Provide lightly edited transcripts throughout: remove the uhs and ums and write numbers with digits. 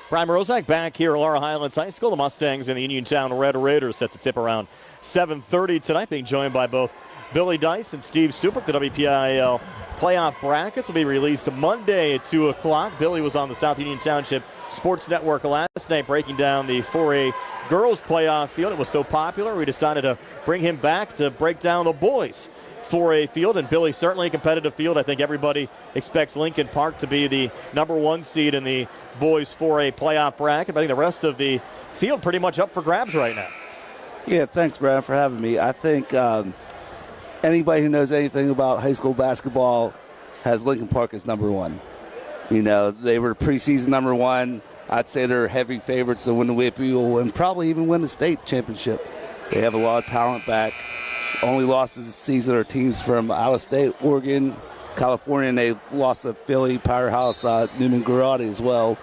Brian Rozak back here at Laurel Highlands High School. The Mustangs and the Uniontown Red Raiders set to tip around 7:30 tonight, being joined by both Billy Dice and Steve Supik. The WPIAL playoff brackets will be released Monday at 2 o'clock. Billy was on the South Union Township Sports Network last night breaking down the 4A girls playoff field. It was so popular, we decided to bring him back to break down the boys 4A field, and Billy, certainly a competitive field. I think everybody expects Lincoln Park to be the number 1 seed in the boys 4A playoff bracket, but I think the rest of the field pretty much up for grabs right now. Yeah, thanks, Brad, for having me. I think anybody who knows anything about high school basketball has Lincoln Park as number 1. You know, they were preseason number 1. I'd say they're heavy favorites to win the WPIAL and probably even win the state championship. They have a lot of talent back. Only losses this season are teams from out of state, Oregon, California, and they lost to Philly, Powerhouse, Newman Garrotti as well.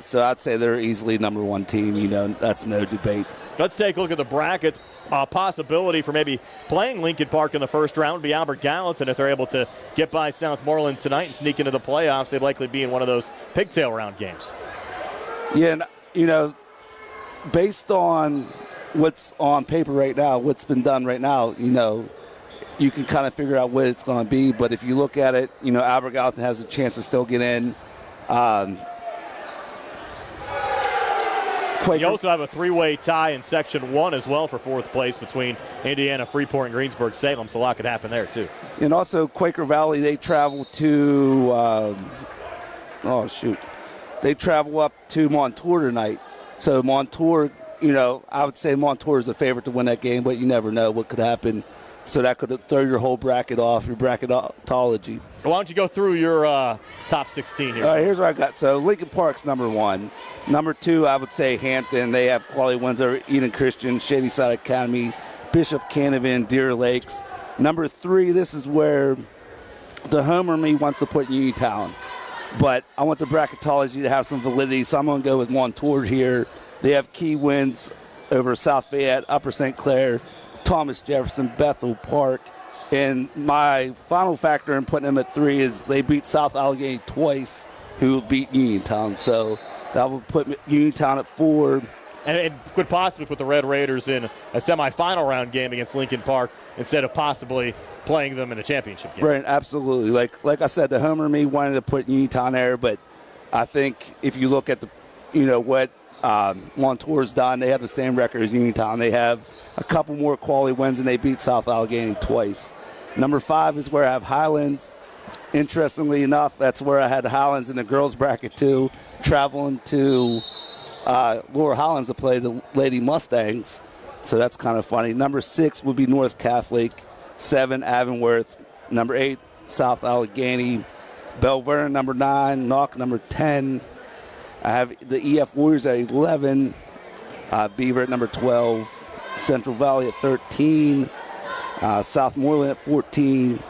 So I'd say they're easily number 1 team. You know, that's no debate. Let's take a look at the brackets. Possibility for maybe playing Lincoln Park in the first round would be Albert Gallatin. If they're able to get by Southmoreland tonight and sneak into the playoffs, they'd likely be in one of those pigtail round games. Yeah, and, you know, based on what's on paper right now, what's been done right now, you know, you can kind of figure out what it's going to be. But if you look at it, you know, Albert Gallatin has a chance to still get in. You also have a 3-way tie in Section 1 as well for 4th place between Indiana, Freeport, and Greensburg-Salem, so a lot could happen there too. And also Quaker Valley, they travel to, they travel up to Montour tonight. So Montour, you know, I would say Montour is the favorite to win that game, but you never know what could happen. So that could throw your whole bracket off, your bracketology. Why don't you go through your top 16 here? All right, here's what I got. So Lincoln Park's number 1. Number 2, I would say Hampton. They have quality wins over Eden Christian, Shadyside Academy, Bishop Canevin, Deer Lakes. Number 3, this is where the homer me wants to put Uniontown. But I want the bracketology to have some validity, so I'm going to go with Montour here. They have key wins over South Fayette, Upper St. Clair, Thomas Jefferson, Bethel Park. And my final factor in putting them at 3 is they beat South Allegheny twice, who beat Uniontown. So that will put Uniontown at 4. And it could possibly put the Red Raiders in a semifinal round game against Lincoln Park instead of possibly playing them in a championship game. Right, absolutely. Like I said, the homer me wanted to put Uniontown there, but I think if you look at the, you know, what Montour's done, they have the same record as Uniontown. They have a couple more quality wins, and they beat South Allegheny twice. Number 5 is where I have Highlands. Interestingly enough, that's where I had Highlands in the girls bracket too, traveling to Laurel Highlands to play the Lady Mustangs. So that's kind of funny. Number 6 would be North Catholic. 7, Avonworth. Number 8, South Allegheny. Belle Vernon, number 9. Knock, number 10. I have the EF Warriors at 11. Beaver at number 12. Central Valley at 13. Southmoreland at 14.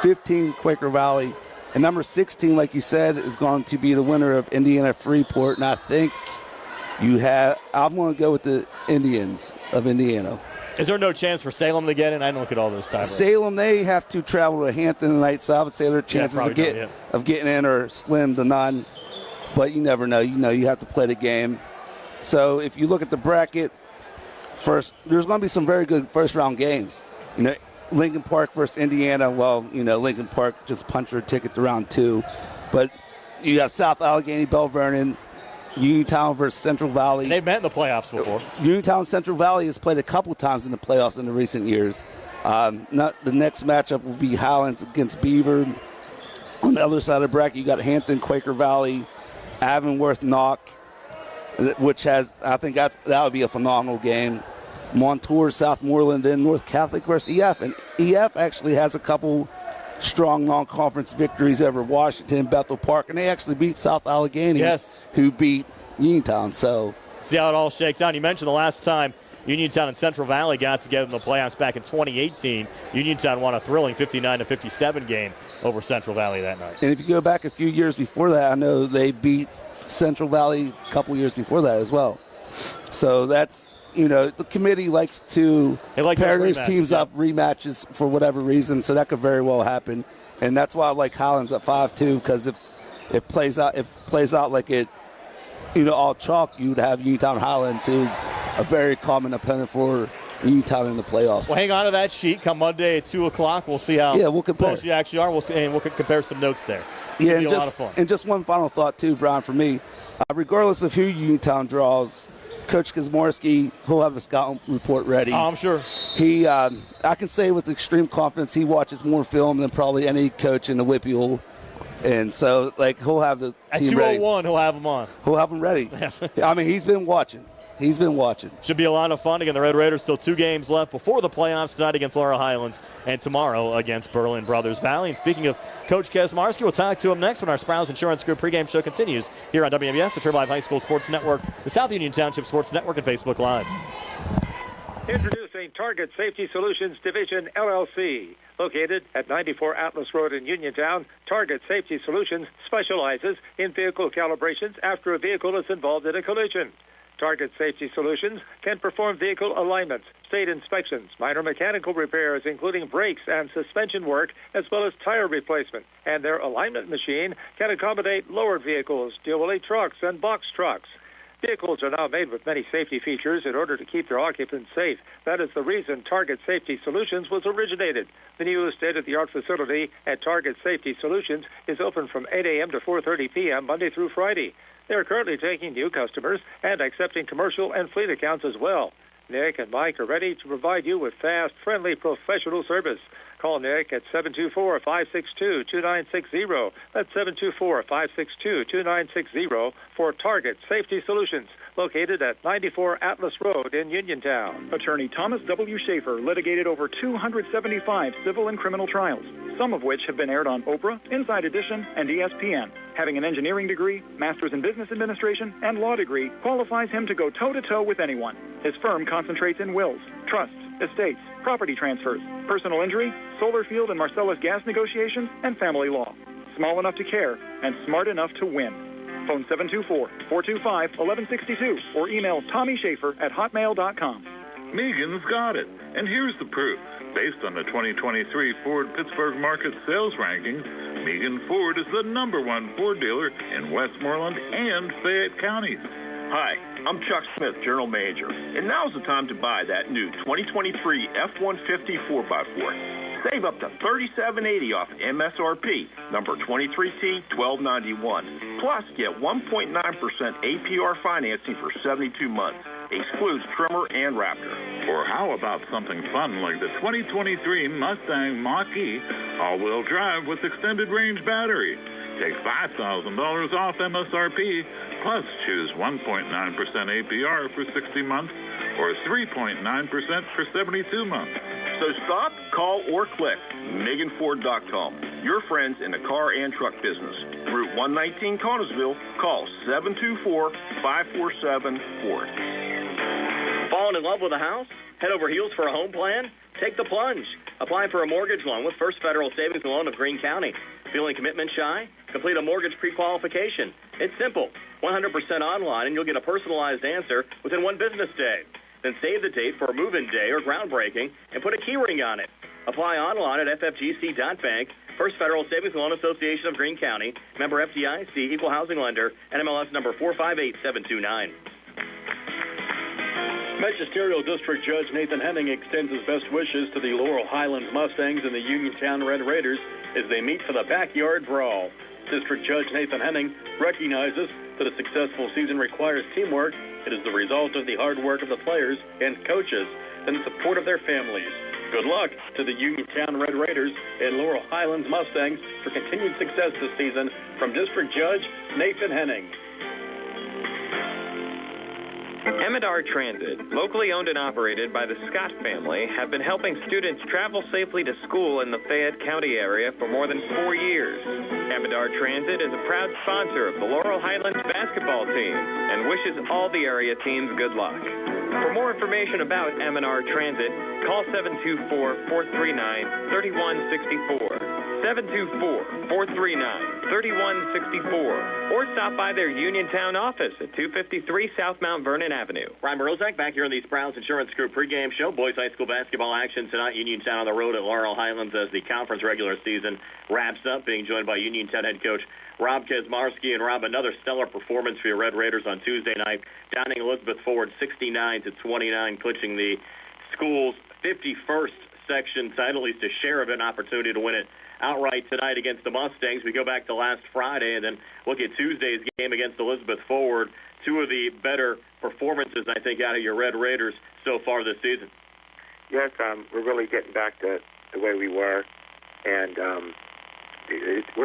15, Quaker Valley. And number 16, like you said, is going to be the winner of Indiana Freeport. And I think I'm going to go with the Indians of Indiana. Is there no chance for Salem to get in? I didn't look at all those times. Salem, they have to travel to Hampton tonight, so I would say their chances of getting in are slim to none. But you never know. You know, you have to play the game. So if you look at the bracket, first, there's going to be some very good first-round games. You know, Lincoln Park versus Indiana. Well, you know, Lincoln Park just punched their ticket to round 2. But you have South Allegheny, Belle Vernon, Uniontown versus Central Valley. They've met in the playoffs before. Uniontown Central Valley has played a couple times in the playoffs in the recent years. The next matchup will be Highlands against Beaver. On the other side of the bracket, you got Hampton, Quaker Valley, Avonworth, Knock, which has, I think that would be a phenomenal game. Montour, Southmoreland, then North Catholic versus EF. And EF actually has a couple strong non-conference victories over Washington, Bethel Park, and they actually beat South Allegheny, who beat Uniontown. So see how it all shakes out. You mentioned the last time Uniontown and Central Valley got together in the playoffs back in 2018. Uniontown won a thrilling 59-57 game over Central Valley that night. And if you go back a few years before that, I know they beat Central Valley a couple years before that as well. So that's, you know, the committee likes to pair those teams up, rematches for whatever reason, so that could very well happen. And that's why I like Highlands at 5-2, because if it plays out like it all chalk, you would have Uniontown Highlands, who's a very common opponent for Uniontown in the playoffs. Well, hang on to that sheet. Come Monday at 2 o'clock, we'll see how we'll compare. close you actually are. We'll see, and we'll compare some notes there. Yeah, It'll be a lot of fun. And just one final thought, too, Brian, for me. Regardless of who Uniontown draws, Coach Kazmarski, he'll have a scouting report ready. Oh, I'm sure. I can say with extreme confidence he watches more film than probably any coach in the Whippy will. And so, he'll have the team ready. At 2:01, he'll have them on. He'll have them ready. I mean, he's been watching. Should be a lot of fun. Again, the Red Raiders still 2 games left before the playoffs tonight against Laurel Highlands and tomorrow against Berlin Brothers Valley. And speaking of Coach Kazmarski, we'll talk to him next when our Sprouse Insurance Group pregame show continues here on WMBS, the Turbo Live High School Sports Network, the South Union Township Sports Network, and Facebook Live. Introducing Target Safety Solutions Division, LLC. Located at 94 Atlas Road in Uniontown, Target Safety Solutions specializes in vehicle calibrations after a vehicle is involved in a collision. Target Safety Solutions can perform vehicle alignments, state inspections, minor mechanical repairs, including brakes and suspension work, as well as tire replacement. And their alignment machine can accommodate lowered vehicles, dually trucks, and box trucks. Vehicles are now made with many safety features in order to keep their occupants safe. That is the reason Target Safety Solutions was originated. The new state-of-the-art facility at Target Safety Solutions is open from 8 a.m. to 4:30 p.m. Monday through Friday. They are currently taking new customers and accepting commercial and fleet accounts as well. Nick and Mike are ready to provide you with fast, friendly, professional service. Call Nick at 724-562-2960. That's 724-562-2960 for Target Safety Solutions, located at 94 Atlas Road in Uniontown. Attorney Thomas W. Schaefer litigated over 275 civil and criminal trials, some of which have been aired on Oprah, Inside Edition, and ESPN. Having an engineering degree, master's in business administration, and law degree qualifies him to go toe-to-toe with anyone. His firm concentrates in wills, trusts, estates, property transfers, personal injury, solar field and Marcellus gas negotiations, and family law. Small enough to care and smart enough to win. Phone 724-425-1162 or email TommySchaefer@hotmail.com. Megan's got it, and here's the proof. Based on the 2023 Ford Pittsburgh Market Sales Rankings, Megan Ford is the #1 Ford dealer in Westmoreland and Fayette counties. Hi, I'm Chuck Smith, General Manager, and now's the time to buy that new 2023 F-150 4x4. Save up to $37.80 off MSRP, number 23T1291. Plus, get 1.9% APR financing for 72 months. Excludes Trimmer and Raptor. Or how about something fun like the 2023 Mustang Mach-E all-wheel drive with extended range battery? Take $5,000 off MSRP, plus choose 1.9% APR for 60 months or 3.9% for 72 months. So stop, call, or click MeganFord.com. Your friends in the car and truck business. Route 119 Connersville. Call 724-547-FORD. Falling in love with a house? Head over heels for a home plan? Take the plunge. Apply for a mortgage loan with First Federal Savings and Loan of Greene County. Feeling commitment shy? Complete a mortgage pre-qualification. It's simple. 100% online, and you'll get a personalized answer within 1 business day. Then save the date for a move-in day or groundbreaking and put a key ring on it. Apply online at ffgc.bank. First Federal Savings and Loan Association of Greene County. Member FDIC, Equal Housing Lender, NMLS number 458729. Magisterial District Judge Nathan Henning extends his best wishes to the Laurel Highlands Mustangs and the Uniontown Red Raiders as they meet for the backyard brawl. District Judge Nathan Henning recognizes that a successful season requires teamwork. It is the result of the hard work of the players and coaches and the support of their families. Good luck to the Uniontown Red Raiders and Laurel Highlands Mustangs for continued success this season from District Judge Nathan Henning. Emidar Transit, locally owned and operated by the Scott family, have been helping students travel safely to school in the Fayette County area for more than 4 years. Emidar Transit is a proud sponsor of the Laurel Highlands basketball team and wishes all the area teams good luck. For more information about Emidar Transit, call 724-439-3164. 724-439-3164 or stop by their Uniontown office at 253 South Mount Vernon Avenue. Ryan Morozak back here in the Sprouts Insurance Group pregame show. Boys high school basketball action tonight. Uniontown on the road at Laurel Highlands as the conference regular season wraps up, being joined by Uniontown head coach Rob Kaczmarski. And Rob, another stellar performance for your Red Raiders on Tuesday night, downing Elizabeth Forward 69-29, clinching the school's 51st section title, at least a share of it, an opportunity to win it outright tonight against the Mustangs. We go back to last Friday and then look at Tuesday's game against Elizabeth Forward. Two of the better performances, I think, out of your Red Raiders so far this season. Yes, we're really getting back to the way we were, and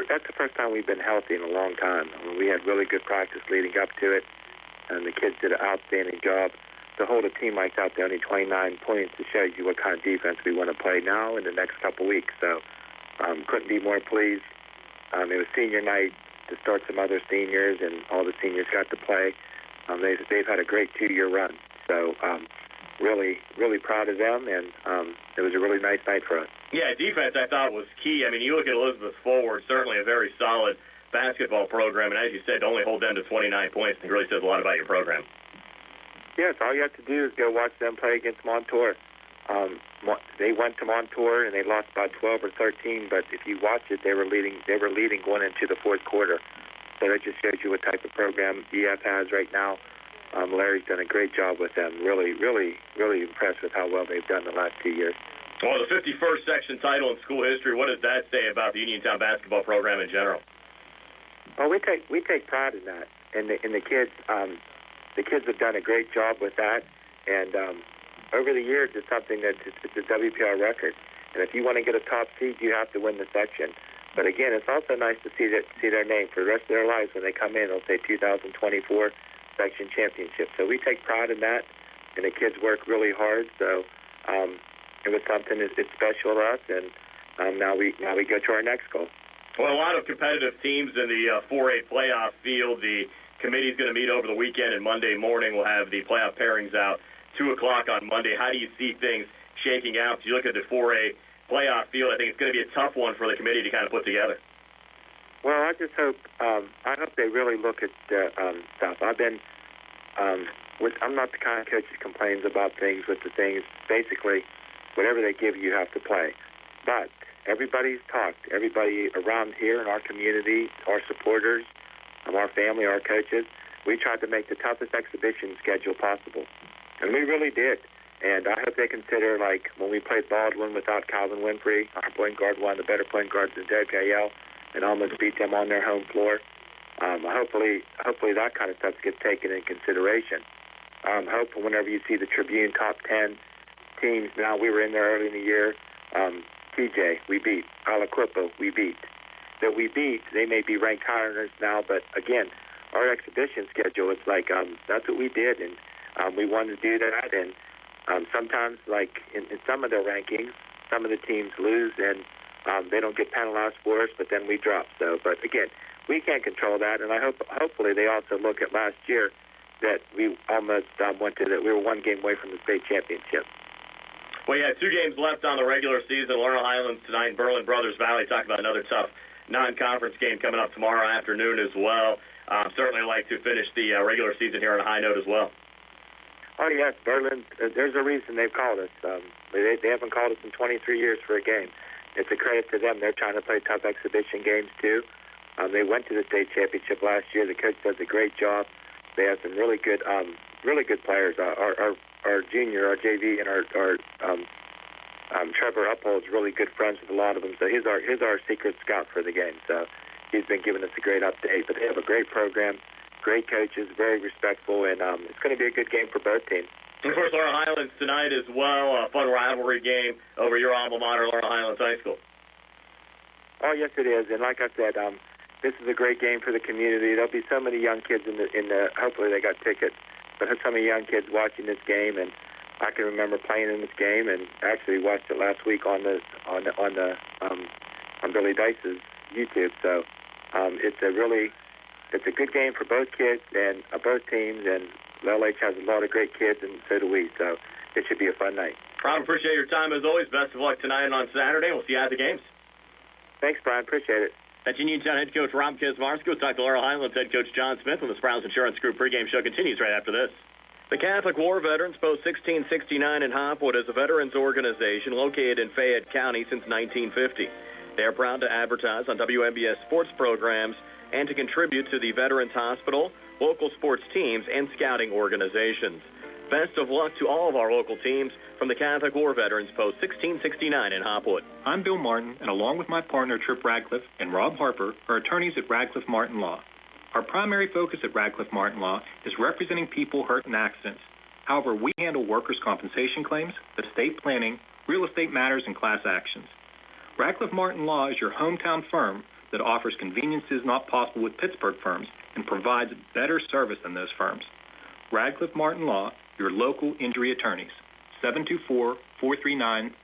that's the first time we've been healthy in a long time. I mean, we had really good practice leading up to it, and the kids did an outstanding job. To hold a team like that to only 29 points, it shows you what kind of defense we want to play now in the next couple weeks. So couldn't be more pleased. It was senior night to start some other seniors, and all the seniors got to play. They've had a great 2-year run. So really, really proud of them, and it was a really nice night for us. Yeah, defense I thought was key. I mean, you look at Elizabeth Forward, certainly a very solid basketball program, and as you said, to only hold them to 29 points, it really says a lot about your program. Yes, all you have to do is go watch them play against Montour. They went to Montour and they lost by 12 or 13. But if you watch it, they were leading going into the fourth quarter. So that just shows you what type of program EF has right now. Larry's done a great job with them. Really, really, really impressed with how well they've done the last 2 years. Well, the 51st section title in school history. What does that say about the Uniontown basketball program in general? Well, we take pride in that, and the kids. The kids have done a great job with that, and over the years, it's something that it's a WPR record. And if you want to get a top seed, you have to win the section. But again, it's also nice to see their name for the rest of their lives. When they come in, they'll say 2024 section championship. So we take pride in that, and the kids work really hard. So it was something that's special to us, and now we go to our next goal. Well, a lot of competitive teams in the 4A playoff field. The committee's going to meet over the weekend, and Monday morning we'll have the playoff pairings out, 2 o'clock on Monday. How do you see things shaking out? As you look at the 4A playoff field, I think it's going to be a tough one for the committee to kind of put together. Well, I just hope they really look at stuff. I'm not the kind of coach that complains about things with the things. Basically, whatever they give you have to play. But everybody's talked. Everybody around here in our community, our supporters, our family, our coaches, we tried to make the toughest exhibition schedule possible. And we really did. And I hope they consider, like, when we played Baldwin without Calvin Winfrey, our point guard, one of the better point guards in WPIL, and almost beat them on their home floor. Hopefully that kind of stuff gets taken in consideration. Hope whenever you see the Tribune top 10 teams, now we were in there early in the year, TJ, we beat. Alaquippo, we beat. That we beat, they may be ranked higher than us now, but again, our exhibition schedule, it's like that's what we did, and we wanted to do that. And sometimes, like in some of their rankings, some of the teams lose, and they don't get penalized for us, but then we drop. So, but again, we can't control that, and hopefully they also look at last year that we almost we were one game away from the state championship. Well, you have 2 games left on the regular season. Laurel Highlands tonight and Berlin Brothers Valley. Talk about another tough non-conference game coming up tomorrow afternoon as well. Certainly like to finish the regular season here on a high note as well. Oh, yes, Berlin, there's a reason they've called us. They haven't called us in 23 years for a game. It's a credit to them. They're trying to play tough exhibition games, too. They went to the state championship last year. The coach does a great job. They have some really good players. Our junior, our JV, and our Trevor Uphold's really good friends with a lot of them. So he's our secret scout for the game. So he's been giving us a great update. But they have a great program, great coaches, very respectful, and it's going to be a good game for both teams. And of course, Laurel Highlands tonight as well, a fun rivalry game over your alma mater, Laurel Highlands High School. Oh, yes, it is. And like I said, this is a great game for the community. There'll be so many young kids in the hopefully they got tickets, but there's so many young kids watching this game, and I can remember playing in this game and actually watched it last week on Billy Dice's YouTube. So it's a good game for both kids and both teams, and LH has a lot of great kids, and so do we. So it should be a fun night. Rob, appreciate your time as always. Best of luck tonight and on Saturday. We'll see you at the games. Thanks, Brian. Appreciate it. That's Uniontown head coach Rob Kismarski. We'll talk to Laurel Highlands head coach John Smith when the Sprouse Insurance Group pregame show continues right after this. The Catholic War Veterans Post 1669 in Hopwood is a veterans organization located in Fayette County since 1950. They are proud to advertise on WMBS sports programs and to contribute to the Veterans Hospital, local sports teams, and scouting organizations. Best of luck to all of our local teams from the Catholic War Veterans Post 1669 in Hopwood. I'm Bill Martin, and along with my partner Tripp Radcliffe and Rob Harper, are attorneys at Radcliffe Martin Law. Our primary focus at Radcliffe Martin Law is representing people hurt in accidents. However, we handle workers' compensation claims, estate planning, real estate matters, and class actions. Radcliffe Martin Law is your hometown firm that offers conveniences not possible with Pittsburgh firms and provides better service than those firms. Radcliffe Martin Law, your local injury attorneys. 724-439-3930.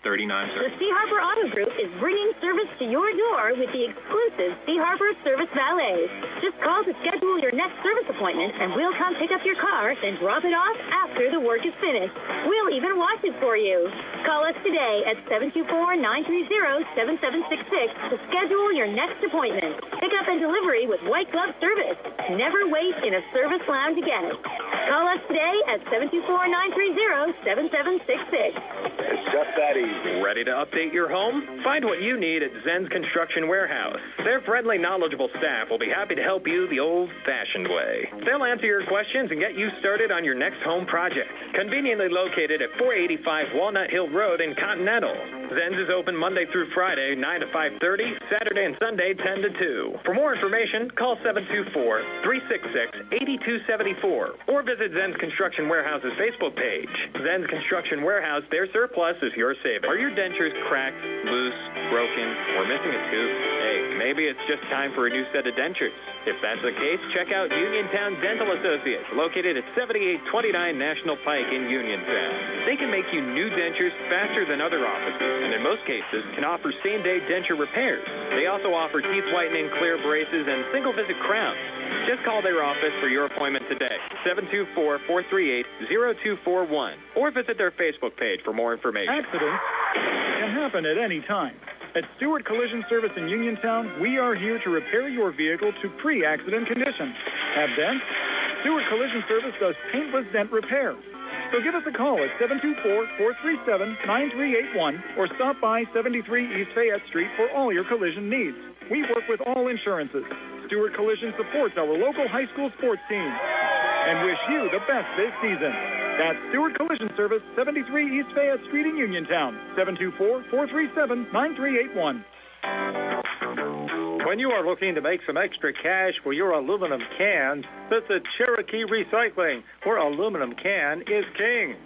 The Sea Harbor Auto Group is bringing service to your door with the exclusive Sea Harbor Service Valets. Just call to schedule your next service appointment, and we'll come pick up your car and drop it off after the work is finished. We'll even wash it for you. Call us today at 724-930-7766 to schedule your next appointment. Pickup and delivery with white glove service. Never wait in a service lounge again. Call us today at 724-930-7766. It's just that easy. Ready to update your home? Find what you need at Zen's Construction Warehouse. Their friendly, knowledgeable staff will be happy to help you the old-fashioned way. They'll answer your questions and get you started on your next home project. Conveniently located at 485 Walnut Hill Road in Continental. Zen's is open Monday through Friday, 9 to 5:30, Saturday and Sunday, 10 to 2. For more information, call 724-366-8274 or visit Zen's Construction Warehouse's Facebook page. Zen's Construction Warehouse, their surplus is your savings. Are your dentures cracked, loose, broken, or missing a tooth? Hey, maybe it's just time for a new set of dentures. If that's the case, check out Uniontown Dental Associates, located at 7829 National Pike in Uniontown. They can make you new dentures faster than other offices, and in most cases can offer same-day denture repairs. They also offer teeth whitening, clear braces, and single-visit crowns. Just call their office for your appointment today, 724-438-0241, or visit their Facebook page for more information. Accidents can happen at any time. At Stewart Collision Service in Uniontown, we are here to repair your vehicle to pre-accident condition. Have dents? Stewart Collision Service does paintless dent repair. So give us a call at 724-437-9381 or stop by 73 East Fayette Street for all your collision needs. We work with all insurances. Stewart Collision supports our local high school sports teams and wish you the best this season. That's Stewart Collision Service, 73 East Fayette Street in Uniontown, 724-437-9381. When you are looking to make some extra cash for your aluminum cans, visit Cherokee Recycling, where aluminum can is king.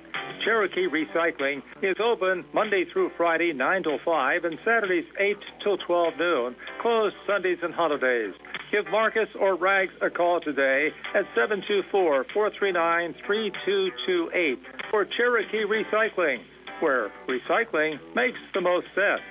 Cherokee Recycling is open Monday through Friday, 9 till 5, and Saturdays, 8 till 12 noon, closed Sundays and holidays. Give Marcus or Rags a call today at 724-439-3228 for Cherokee Recycling, where recycling makes the most sense.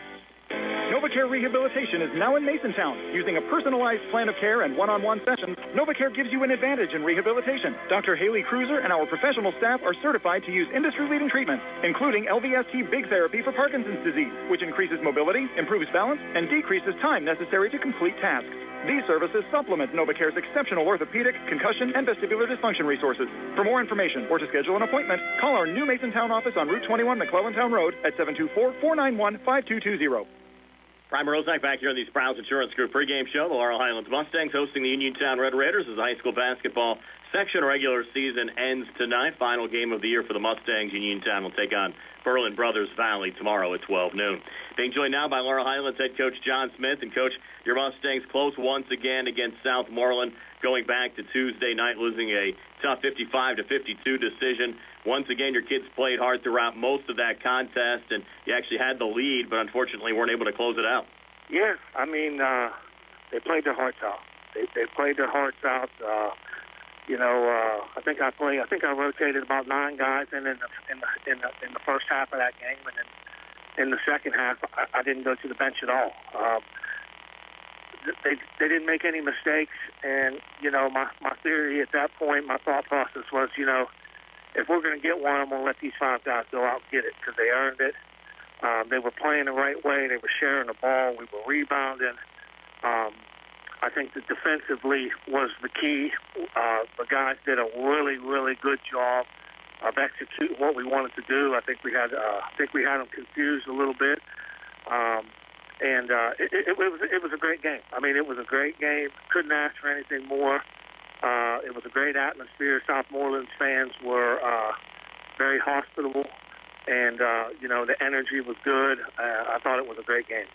NovaCare Rehabilitation is now in Masontown. Using a personalized plan of care and one-on-one sessions, NovaCare gives you an advantage in rehabilitation. Dr. Haley Cruiser and our professional staff are certified to use industry-leading treatments, including LVST Big Therapy for Parkinson's disease, which increases mobility, improves balance, and decreases time necessary to complete tasks. These services supplement NovaCare's exceptional orthopedic, concussion, and vestibular dysfunction resources. For more information or to schedule an appointment, call our new Masontown office on Route 21 McClellantown Road at 724-491-5220. Brian Rozak back here on the Sprouse Insurance Group pregame show. The Laurel Highlands Mustangs hosting the Uniontown Red Raiders as the high school basketball section regular season ends tonight. Final game of the year for the Mustangs. Uniontown will take on Berlin Brothers Valley tomorrow at 12 noon. Being joined now by Laurel Highlands head coach John Smith. And, Coach, your Mustangs close once again against Southmoreland, going back to Tuesday night, losing a tough 55-52 decision. Once again, your kids played hard throughout most of that contest, and you actually had the lead, but unfortunately weren't able to close it out. Yeah, I mean, they played their hearts out. They played their hearts out. I think I rotated about 9 guys in the first half of that game, and then in the second half, I didn't go to the bench at all. They didn't make any mistakes, and my theory at that point, my thought process was, if we're going to get one, I'm going to let these 5 guys go out and get it because they earned it. They were playing the right way. They were sharing the ball. We were rebounding. I think that defensively was the key. The guys did a really, really good job of executing what we wanted to do. I think we had them confused a little bit. It was a great game. I mean, it was a great game. Couldn't ask for anything more. It was a great atmosphere. South Moreland's fans were very hospitable, and the energy was good. I thought it was a great game.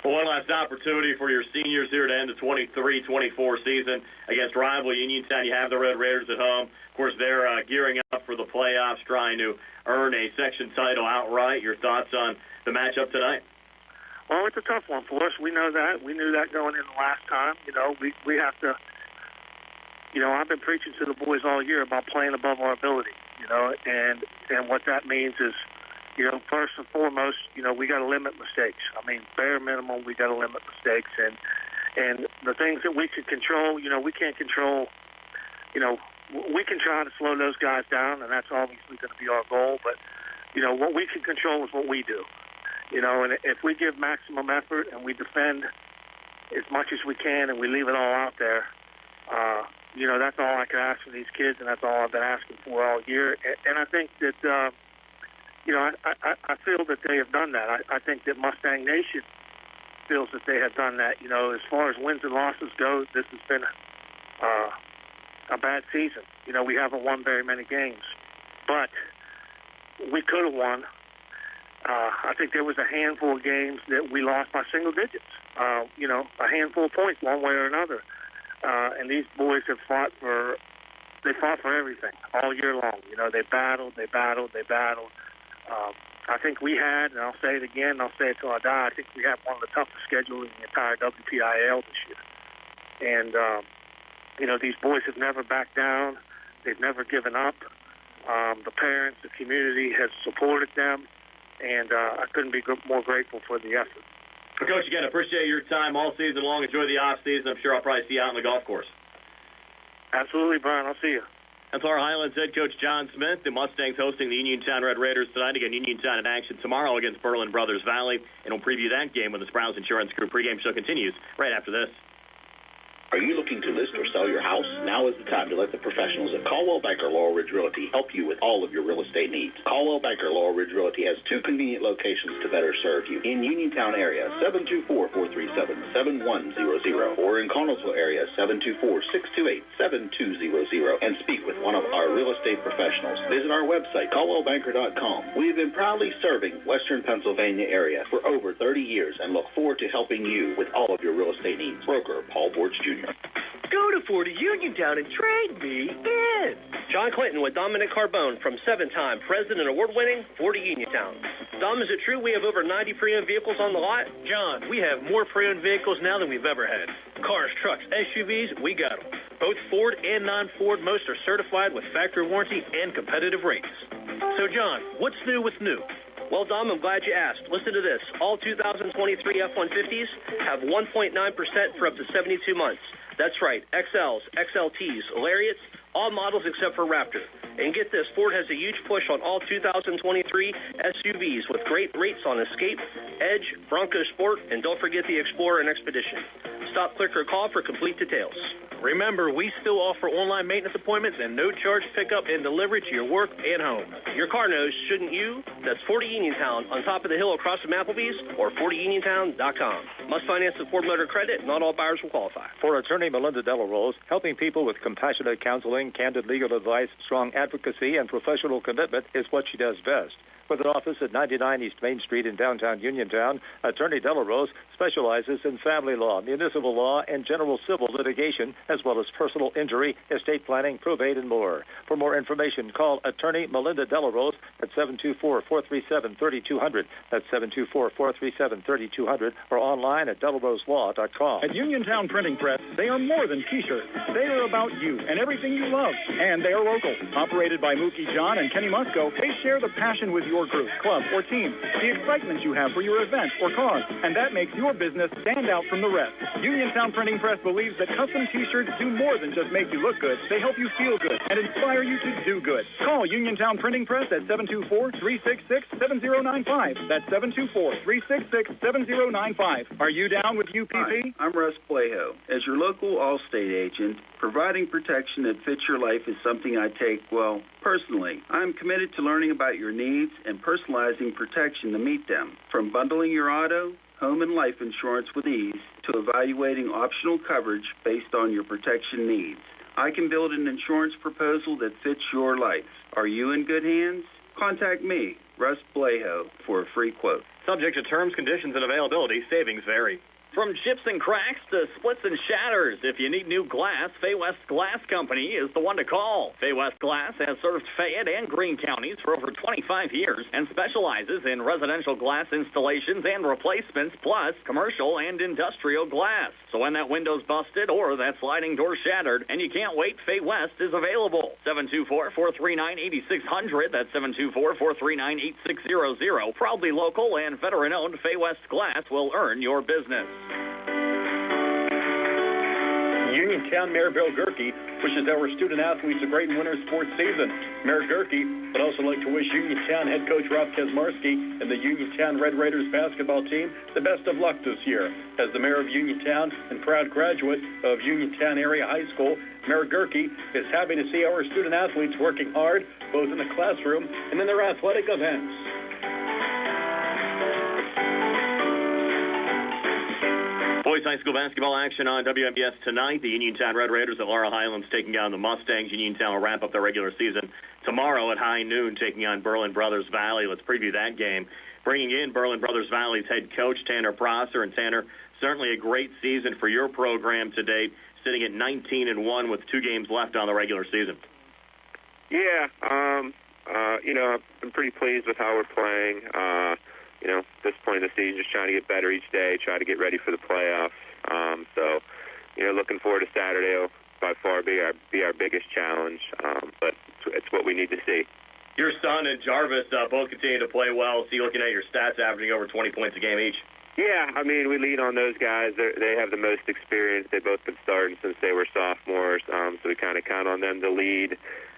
Well, one last opportunity for your seniors here to end the 23-24 season against rival Uniontown. You have the Red Raiders at home. Of course, they're gearing up for the playoffs, trying to earn a section title outright. Your thoughts on the matchup tonight? Well, it's a tough one for us. We know that. We knew that going in the last time. We have to. I've been preaching to the boys all year about playing above our ability. And what that means is, first and foremost, we got to limit mistakes. I mean, bare minimum, we got to limit mistakes. And the things that we can control, we can't control. We can try to slow those guys down, and that's obviously going to be our goal. But what we can control is what we do. And if we give maximum effort and we defend as much as we can and we leave it all out there, that's all I can ask for these kids, and that's all I've been asking for all year. And I think that, I feel that they have done that. I think that Mustang Nation feels that they have done that. As far as wins and losses go, this has been a bad season. We haven't won very many games, but we could have won. I think there was a handful of games that we lost by single digits, a handful of points one way or another. And these boys have fought for everything all year long. They battled. I think we had, and I'll say it again, and I'll say it till I die, I think we had one of the toughest schedules in the entire WPIAL this year. And, these boys have never backed down. They've never given up. The parents, the community has supported them, and I couldn't be more grateful for the effort. Coach, again, appreciate your time all season long. Enjoy the off-season. I'm sure I'll probably see you out on the golf course. Absolutely, Brian. I'll see you. That's our Highlands head coach John Smith. The Mustangs hosting the Uniontown Red Raiders tonight. Again, Uniontown in action tomorrow against Berlin Brothers Valley. And we'll preview that game when the Sprouse Insurance Group pregame show continues right after this. Are you looking to list or sell your house? Now is the time to let the professionals at Caldwell Banker Laurel Ridge Realty help you with all of your real estate needs. Caldwell Banker Laurel Ridge Realty has two convenient locations to better serve you. In Uniontown area, 724-437-7100, or in Connellsville area, 724-628-7200, and speak with one of our real estate professionals. Visit our website, caldwellbanker.com. We have been proudly serving Western Pennsylvania area for over 30 years and look forward to helping you with all of your real estate needs. Broker Paul Borch Jr. Go to 40 Uniontown and trade me in. John Clinton with Dominic Carbone from 7-time President Award-winning 40 Uniontown. Dom, is it true we have over 90 pre-owned vehicles on the lot? John, we have more pre-owned vehicles now than we've ever had. Cars, trucks, SUVs, we got them. Both Ford and non-Ford, most are certified with factory warranty and competitive rates. So, John, what's new with new? Well, Dom, I'm glad you asked. Listen to this. All 2023 F-150s have 1.9% for up to 72 months. That's right. XLs, XLTs, Lariats, all models except for Raptor. And get this, Ford has a huge push on all 2023 SUVs with great rates on Escape, Edge, Bronco Sport, and don't forget the Explorer and Expedition. Stop, click, or call for complete details. Remember, we still offer online maintenance appointments and no-charge pickup and delivery to your work and home. Your car knows, shouldn't you? That's 40 Uniontown on top of the hill across from Applebee's or 40uniontown.com. Must finance with Ford Motor Credit. Not all buyers will qualify. For attorney Melinda Delarose, helping people with compassionate counseling, candid legal advice, strong advocacy, and professional commitment is what she does best. With an office at 99 East Main Street in downtown Uniontown, Attorney Delarose specializes in family law, municipal law, and general civil litigation, as well as personal injury, estate planning, probate, and more. For more information, call Attorney Melinda Delarose at 724-437-3200. That's 724-437-3200, or online at delaroselaw.com. At Uniontown Printing Press, they are more than T-shirts. They are about you and everything you love. And they are local. Operated by Mookie John and Kenny Musco, they share the passion with your your group, club, or team, the excitement you have for your event or cause, and that makes your business stand out from the rest. Uniontown Printing Press believes that custom T-shirts do more than just make you look good. They help you feel good and inspire you to do good. Call Uniontown Printing Press at 724-366-7095. That's 724-366-7095. Are you down with UPP? Hi, I'm Russ Blejo. As your local Allstate agent, providing protection that fits your life is something I take, well, personally. I'm committed to learning about your needs and personalizing protection to meet them. From bundling your auto, home, and life insurance with ease to evaluating optional coverage based on your protection needs. I can build an insurance proposal that fits your life. Are you in good hands? Contact me, Russ Blejo, for a free quote. Subject to terms, conditions, and availability. Savings vary. From chips and cracks to splits and shatters, if you need new glass, Fay West Glass Company is the one to call. Fay West Glass has served Fayette and Greene counties for over 25 years and specializes in residential glass installations and replacements, plus commercial and industrial glass. So when that window's busted or that sliding door shattered and you can't wait, Fay West is available. 724-439-8600. That's 724-439-8600. Proudly local and veteran-owned, Fay West Glass will earn your business. Uniontown Mayor Bill Gerke wishes our student-athletes a great winter sports season. Mayor Gerke would also like to wish Uniontown head coach Rob Kesmarski and the Uniontown Red Raiders basketball team the best of luck this year. As the mayor of Uniontown and proud graduate of Uniontown Area High School, Mayor Gerke is happy to see our student-athletes working hard, both in the classroom and in their athletic events. Boys high school basketball action on WMBS tonight. The Uniontown Red Raiders at Laurel Highlands taking on the Mustangs. Uniontown will wrap up their regular season tomorrow at high noon, taking on Berlin Brothers Valley. Let's preview that game. Bringing in Berlin Brothers Valley's head coach, Tanner Prosser. And Tanner, certainly a great season for your program to date, sitting at 19-1 with 2 games left on the regular season. Yeah, I've been pretty pleased with how we're playing. At this point in the season, just trying to get better each day, try to get ready for the playoffs. Looking forward to Saturday. It'll by far be our biggest challenge, but it's what we need to see. Your son and Jarvis both continue to play well. See, looking at your stats, averaging over 20 points a game each. Yeah, we lean on those guys. They have the most experience. They've both been starting since they were sophomores, so we kind of count on them to lead.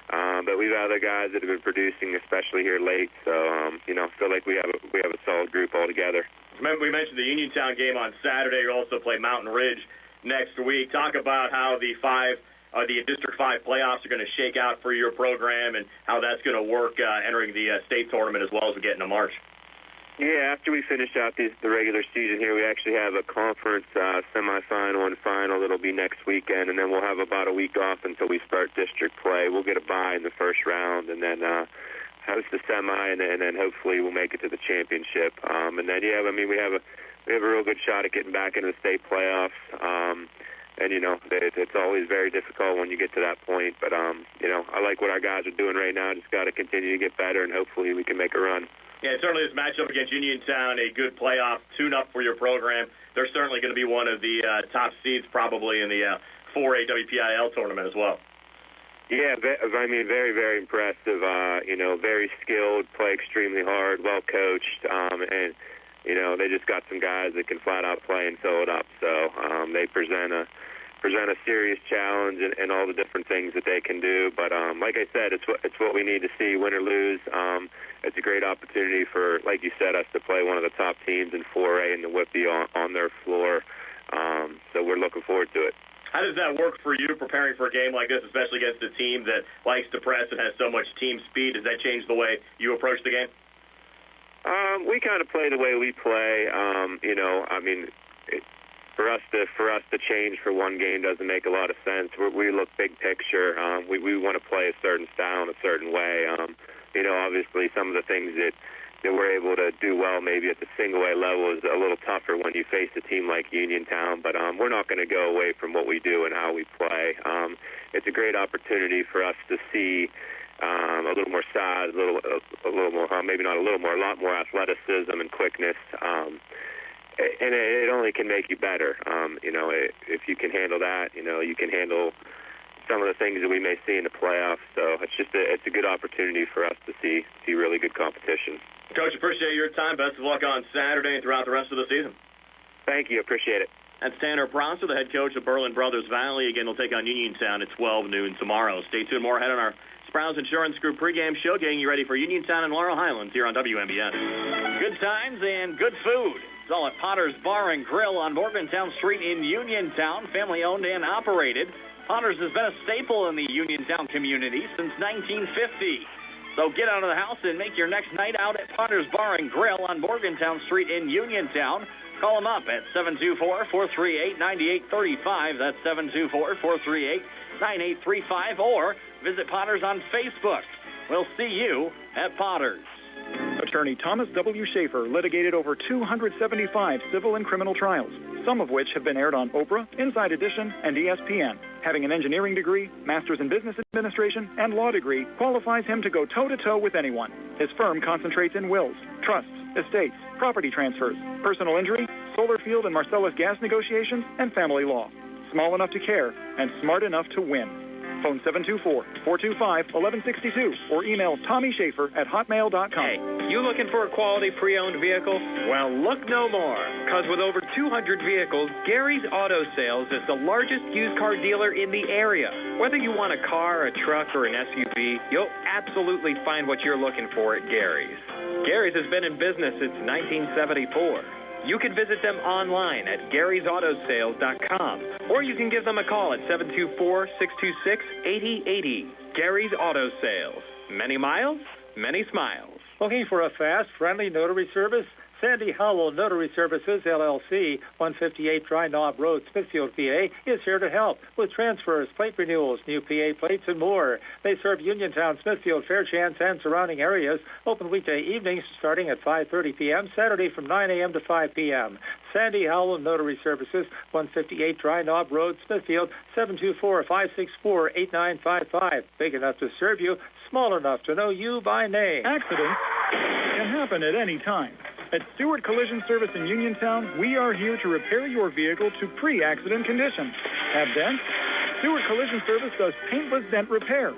But we've other guys that have been producing, especially here late. So, feel like we have a solid group altogether. Remember, we mentioned the Uniontown game on Saturday. You also play Mountain Ridge next week. Talk about how the District 5 playoffs are going to shake out for your program and how that's going to work entering the state tournament as well as we get into March. Yeah, after we finish out the regular season here, we actually have a conference semifinal and final that'll be next weekend, and then we'll have about a week off until we start district play. We'll get a bye in the first round, and then host the semi, and then hopefully we'll make it to the championship. And then we have a real good shot at getting back into the state playoffs. It's always very difficult when you get to that point, but I like what our guys are doing right now. Just got to continue to get better, and hopefully we can make a run. Yeah, certainly this matchup against Uniontown, a good playoff tune-up for your program. They're certainly going to be one of the top seeds probably in the 4A WPIL tournament as well. Yeah, very, very impressive. Very skilled, play extremely hard, well coached, and they just got some guys that can flat out play and fill it up. So they present a serious challenge and all the different things that they can do. But like I said, it's what we need to see, win or lose. It's a great opportunity for, like you said, us to play one of the top teams in 4A and the Whippy on their floor. So we're looking forward to it. How does that work for you preparing for a game like this, especially against a team that likes to press and has so much team speed? Does that change the way you approach the game? We kind of play the way we play. For us to change for one game doesn't make a lot of sense. We look big picture. We want to play a certain style in a certain way. Obviously some of the things that we're able to do well maybe at the single-A level is a little tougher when you face a team like Uniontown, but we're not going to go away from what we do and how we play. It's a great opportunity for us to see a little more size, a little more, maybe not a little more, a lot more athleticism and quickness. And it only can make you better. If you can handle that, you can handle some of the things that we may see in the playoffs. So it's a good opportunity for us to see really good competition. Coach, appreciate your time. Best of luck on Saturday and throughout the rest of the season. Thank you. Appreciate it. That's Tanner Prosser, the head coach of Berlin Brothers Valley. Again, they'll take on Uniontown at 12 noon tomorrow. Stay tuned. More ahead on our Sprouse Insurance Group pregame show, getting you ready for Uniontown and Laurel Highlands here on WMBS. Good times and good food. It's all at Potter's Bar and Grill on Morgantown Street in Uniontown. Family-owned and operated. Potter's has been a staple in the Uniontown community since 1950. So get out of the house and make your next night out at Potter's Bar and Grill on Morgantown Street in Uniontown. Call them up at 724-438-9835. That's 724-438-9835. Or visit Potter's on Facebook. We'll see you at Potter's. Attorney Thomas W. Schaefer litigated over 275 civil and criminal trials, some of which have been aired on Oprah, Inside Edition, and ESPN. Having an engineering degree, master's in business administration, and law degree qualifies him to go toe-to-toe with anyone. His firm concentrates in wills, trusts, estates, property transfers, personal injury, solar field and Marcellus gas negotiations, and family law. Small enough to care and smart enough to win. Phone 724-425-1162 or email TommySchaefer@hotmail.com. Hey, you looking for a quality pre-owned vehicle? Well, look no more, because with over 200 vehicles, Gary's Auto Sales is the largest used car dealer in the area. Whether you want a car, a truck, or an SUV, you'll absolutely find what you're looking for at Gary's. Gary's has been in business since 1974. You can visit them online at Gary'sAutoSales.com, or you can give them a call at 724-626-8080. Gary's Auto Sales. Many miles, many smiles. Looking for a fast, friendly notary service? Sandy Howell Notary Services, LLC, 158 Dry Knob Road, Smithfield, PA, is here to help with transfers, plate renewals, new PA plates, and more. They serve Uniontown, Smithfield, Fairchance, and surrounding areas. Open weekday evenings starting at 5:30 p.m., Saturday from 9 a.m. to 5 p.m. Sandy Howell Notary Services, 158 Dry Knob Road, Smithfield, 724-564-8955. Big enough to serve you, small enough to know you by name. Accidents can happen at any time. At Stewart Collision Service in Uniontown, we are here to repair your vehicle to pre-accident condition. Have dents? Stewart Collision Service does paintless dent repair.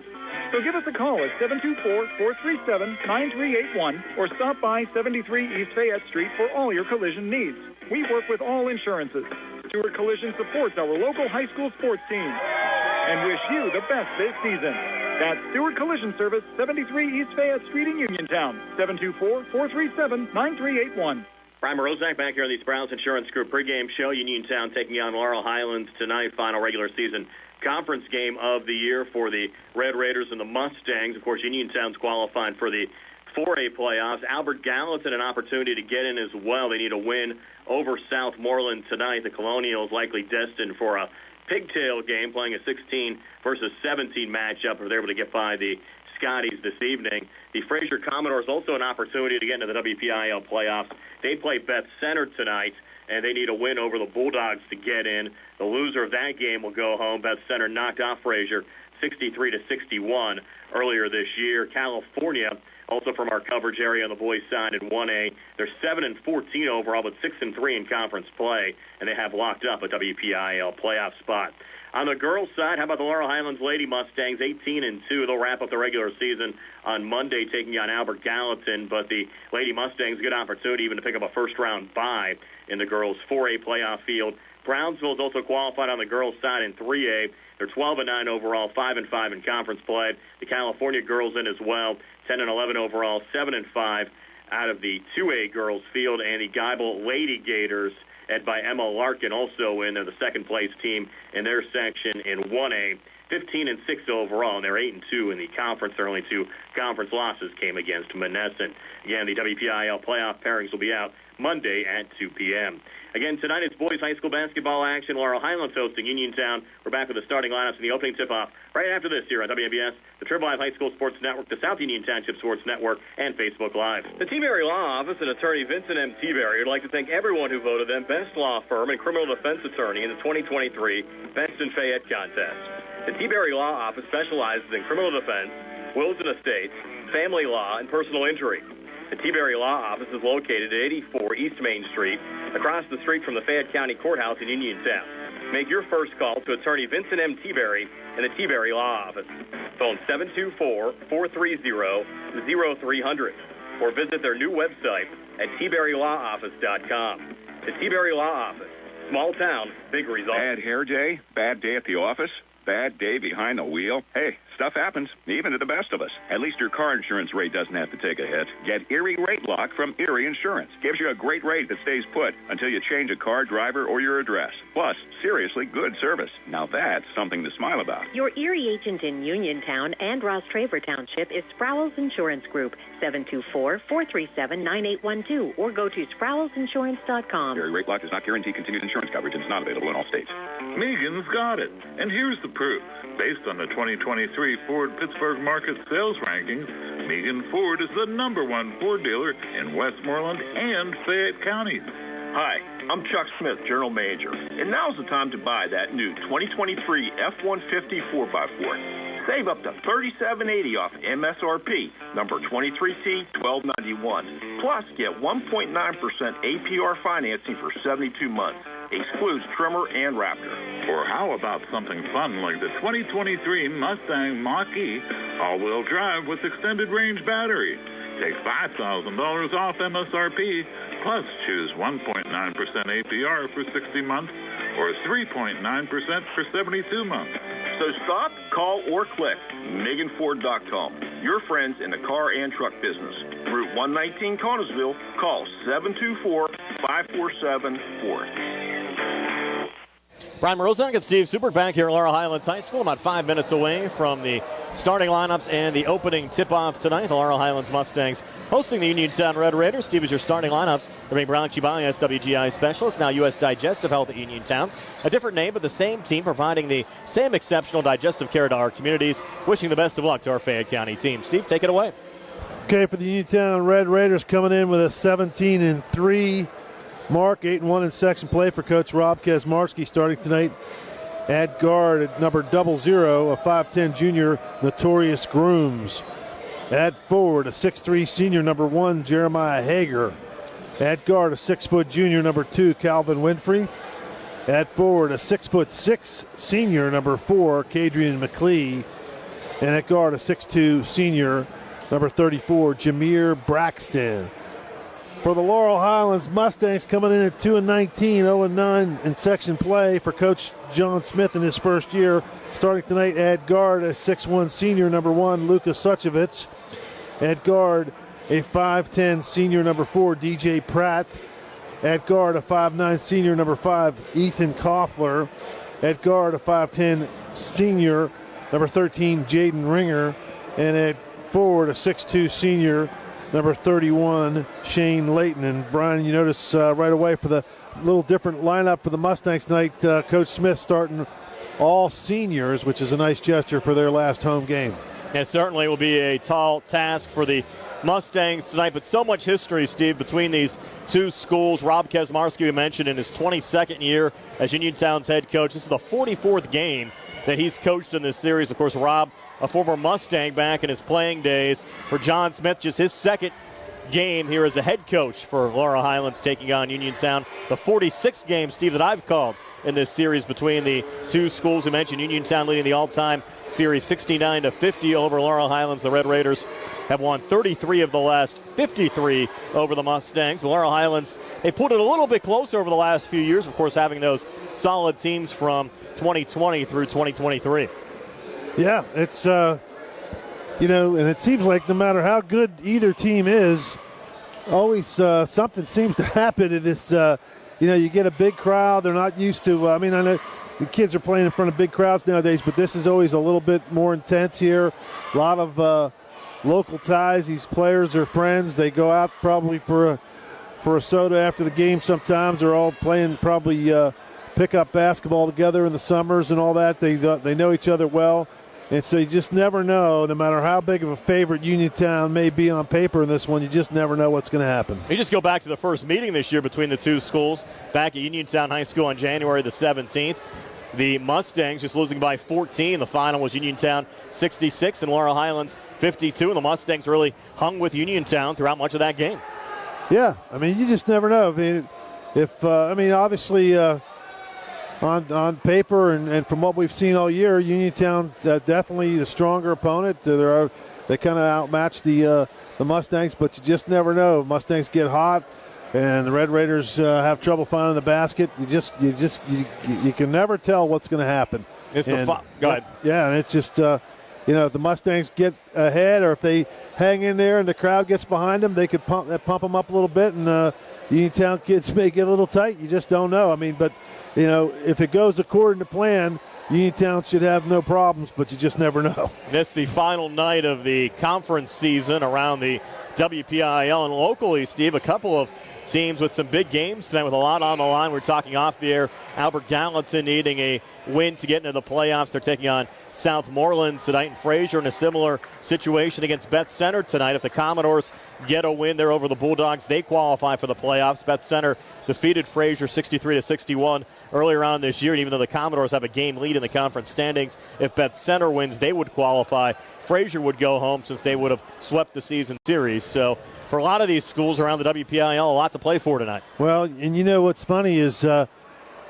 So give us a call at 724-437-9381 or stop by 73 East Fayette Street for all your collision needs. We work with all insurances. Stewart Collision supports our local high school sports team and wish you the best this season. That's Stewart Collision Service, 73 East Fayette Street in Uniontown, 724-437-9381. Brian Morozak back here on the Sprouse Insurance Group pregame show. Uniontown taking on Laurel Highlands tonight, final regular season conference game of the year for the Red Raiders and the Mustangs. Of course, Uniontown's qualifying for the 4A playoffs. Albert Gallatin an opportunity to get in as well. They need a win over Southmoreland tonight. The Colonials likely destined for a pigtail game, playing a 16 versus 17 matchup if they're able to get by the Scotties this evening. The Fraser Commodores also an opportunity to get into the WPIL playoffs. They play Beth Center tonight, and they need a win over the Bulldogs to get in. The loser of that game will go home. Beth Center knocked off Fraser 63-61 earlier this year. California, also from our coverage area on the boys' side in 1A, they're 7-14 overall, but 6-3 in conference play, and they have locked up a WPIL playoff spot. On the girls' side, how about the Laurel Highlands Lady Mustangs, 18-2. They'll wrap up the regular season on Monday, taking on Albert Gallatin. But the Lady Mustangs, good opportunity even to pick up a first-round bye in the girls' 4A playoff field. Brownsville's also qualified on the girls' side in 3A. They're 12-9 overall, 5-5 in conference play. The California girls in as well, 10-11 overall, 7-5 out of the 2A girls field. And the Geibel Lady Gators, led by Emma Larkin, also in. They're the second-place team in their section in 1A, 15-6 overall, and they're 8-2 in the conference. Their only two conference losses came against Monessen. Again, the WPIL playoff pairings will be out Monday at 2 p.m. Again, tonight it's boys high school basketball action. Laurel Highlands hosting Uniontown. We're back with the starting lineups in the opening tip-off right after this here on WMBS, the Triple I High School Sports Network, the South Union Township Sports Network, and Facebook Live. The T-Berry Law Office and attorney Vincent M. T-Berry would like to thank everyone who voted them best law firm and criminal defense attorney in the 2023 Best in Fayette contest. The T-Berry Law Office specializes in criminal defense, wills and estates, family law, and personal injury. The T-Berry Law Office is located at 84 East Main Street, across the street from the Fayette County Courthouse in Uniontown. Make your first call to attorney Vincent M. T-Berry in the T-Berry Law Office. Phone 724-430-0300 or visit their new website at tberrylawoffice.com. The T-Berry Law Office. Small town, big results. Bad hair day? Bad day at the office? Bad day behind the wheel? Hey, stuff happens, even to the best of us. At least your car insurance rate doesn't have to take a hit. Get Erie Rate Lock from Erie Insurance. Gives you a great rate that stays put until you change a car, driver, or your address. Plus, seriously good service. Now that's something to smile about. Your Erie agent in Uniontown and Ross Traver Township is Sproul's Insurance Group, 724-437-9812, or go to sproulsinsurance.com. Erie Rate Lock does not guarantee continued insurance coverage and is not available in all states. Megan's got it. And here's the proof. Based on the 2023 Ford Pittsburgh Market Sales Rankings, Megan Ford is the #1 Ford dealer in Westmoreland and Fayette counties. Hi, I'm Chuck Smith, General Manager, and now's the time to buy that new 2023 F-150 4x4. Save up to $37.80 off MSRP, number 23T1291. Plus, get 1.9% APR financing for 72 months. Excludes Trimmer and Raptor. Or how about something fun like the 2023 Mustang Mach-E all-wheel drive with extended range battery? Take $5,000 off MSRP, plus choose 1.9% APR for 60 months or 3.9% for 72 months. So stop, call, or click MeganFord.com. Your friends in the car and truck business. Route 119 Connellsville. Call 724-547-FORD. Brian Morozak and Steve Super back here at Laurel Highlands High School, about 5 minutes away from the starting lineups and the opening tip-off tonight. The Laurel Highlands Mustangs hosting the Uniontown Red Raiders. Steve, is your starting lineups. They're being brought to you by SWGI Specialists, now U.S. Digestive Health at Uniontown. A different name, but the same team providing the same exceptional digestive care to our communities. Wishing the best of luck to our Fayette County team. Steve, take it away. Okay, for the Uniontown Red Raiders coming in with a 17-3 mark, 8-1 in section play for Coach Rob Kesmarski starting tonight at guard at number 00, a 5'10 junior, Notorious Grooms. At forward, a 6'3 senior, number 1, Jeremiah Hager. At guard, a 6' junior, number 2, Calvin Winfrey. At forward, a 6'6 senior, number 4, Kadrian McLee. And at guard, a 6'2 senior, number 34, Jameer Braxton. For the Laurel Highlands Mustangs coming in at 2-19, 0-9 in section play for Coach John Smith in his first year. Starting tonight at guard, a 6'1 senior, number 1, Luka Suchevich. At guard, a 5'10 senior, number 4, DJ Pratt. At guard, a 5'9 senior, number 5, Ethan Koffler. At guard, a 5'10 senior, number 13, Jaden Ringer. And at forward, a 6'2 senior, number 31, Shane Layton. And Brian, you notice right away for the little different lineup for the Mustangs tonight, Coach Smith starting all seniors, which is a nice gesture for their last home game. It certainly will be a tall task for the Mustangs tonight, but so much history, Steve, between these two schools. Rob Kesmarski, we mentioned, in his 22nd year as Uniontown's head coach. This is the 44th game that he's coached in this series. Of course, Rob, a former Mustang back in his playing days. For John Smith, just his second game here as a head coach for Laurel Highlands taking on Uniontown. The 46th game, Steve, that I've called in this series between the two schools. We mentioned Uniontown leading the all-time series 69-50 over Laurel Highlands. The Red Raiders have won 33 of the last 53 over the Mustangs. But Laurel Highlands, they put it a little bit closer over the last few years, of course, having those solid teams from 2020 through 2023. Yeah, it's, and it seems like no matter how good either team is, always something seems to happen in this, you get a big crowd. They're not used to, I know the kids are playing in front of big crowds nowadays, but this is always a little bit more intense here. A lot of local ties. These players are friends. They go out probably for a soda after the game sometimes. They're all playing probably pickup basketball together in the summers and all that. They know each other well. And so you just never know, no matter how big of a favorite Uniontown may be on paper in this one, you just never know what's going to happen. You just go back to the first meeting this year between the two schools back at Uniontown High School on January the 17th. The Mustangs just losing by 14. The final was Uniontown 66 and Laurel Highlands 52. And the Mustangs really hung with Uniontown throughout much of that game. Yeah, you just never know. Obviously, on paper and from what we've seen all year, Uniontown definitely the stronger opponent. They kind of outmatch the Mustangs, but you just never know. Mustangs get hot, and the Red Raiders have trouble finding the basket. You can never tell what's going to happen. Go ahead. Yeah, and it's just if the Mustangs get ahead, or if they hang in there and the crowd gets behind them, they could pump them up a little bit, and Uniontown kids may get a little tight. You just don't know. I mean, but if it goes according to plan, Uniontown should have no problems, but you just never know. This the final night of the conference season around the WPIAL, and locally, Steve, a couple of teams with some big games tonight with a lot on the line. We're talking off the air. Albert Gallatin needing a win to get into the playoffs. They're taking on Southmoreland tonight, and Fraser in a similar situation against Beth Center tonight. If the Commodores get a win, they're over the Bulldogs. They qualify for the playoffs. Beth Center defeated Fraser 63-61 earlier on this year, and even though the Commodores have a game lead in the conference standings, if Beth Center wins, they would qualify. Fraser would go home since they would have swept the season series. So for a lot of these schools around the WPIAL, a lot to play for tonight. Well, and what's funny is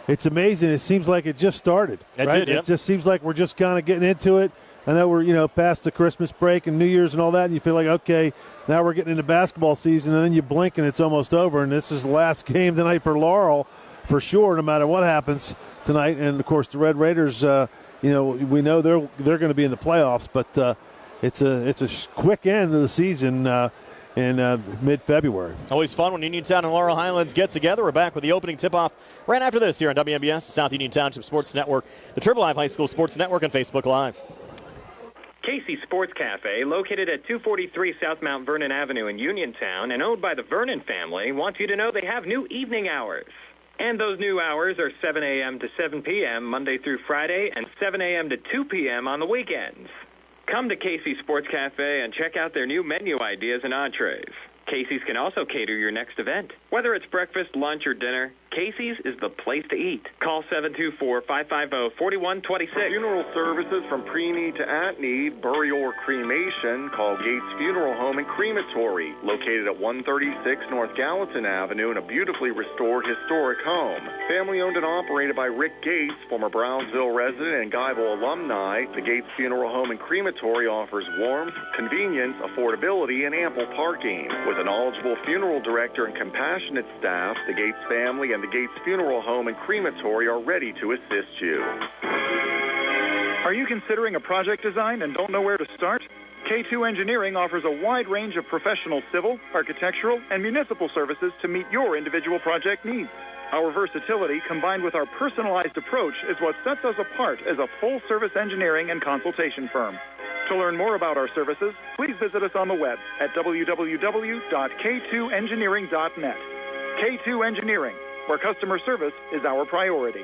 it's amazing. It seems like it just started. Right? It just seems like we're just kind of getting into it. I know we're past the Christmas break and New Year's and all that, and you feel like, okay, now we're getting into basketball season, and then you blink and it's almost over, and this is the last game tonight for Laurel for sure, no matter what happens tonight. And, of course, the Red Raiders, we know they're going to be in the playoffs, but it's a quick end of the season in mid-February. Always fun when Uniontown and Laurel Highlands get together. We're back with the opening tip-off right after this here on WMBS, South Union Township Sports Network, the Triple Live High School Sports Network, and Facebook Live. Casey Sports Cafe, located at 243 South Mount Vernon Avenue in Uniontown and owned by the Vernon family, wants you to know they have new evening hours. And those new hours are 7 a.m. to 7 p.m. Monday through Friday and 7 a.m. to 2 p.m. on the weekends. Come to Casey Sports Cafe and check out their new menu ideas and entrees. Casey's can also cater your next event. Whether it's breakfast, lunch, or dinner, Casey's is the place to eat. Call 724-550-4126. Funeral services from pre-need to at-need, burial or cremation. Call Gates Funeral Home and Crematory, located at 136 North Gallatin Avenue in a beautifully restored historic home. Family owned and operated by Rick Gates, former Brownsville resident and Guyville alumni, the Gates Funeral Home and Crematory offers warmth, convenience, affordability, and ample parking. With a knowledgeable funeral director and compassionate staff, the Gates family and the Gates Funeral Home and Crematory are ready to assist you. Are you considering a project design and don't know where to start? K2 Engineering offers a wide range of professional civil, architectural, and municipal services to meet your individual project needs. Our versatility, combined with our personalized approach, is what sets us apart as a full-service engineering and consultation firm. To learn more about our services, please visit us on the web at www.k2engineering.net. K2 Engineering, where customer service is our priority.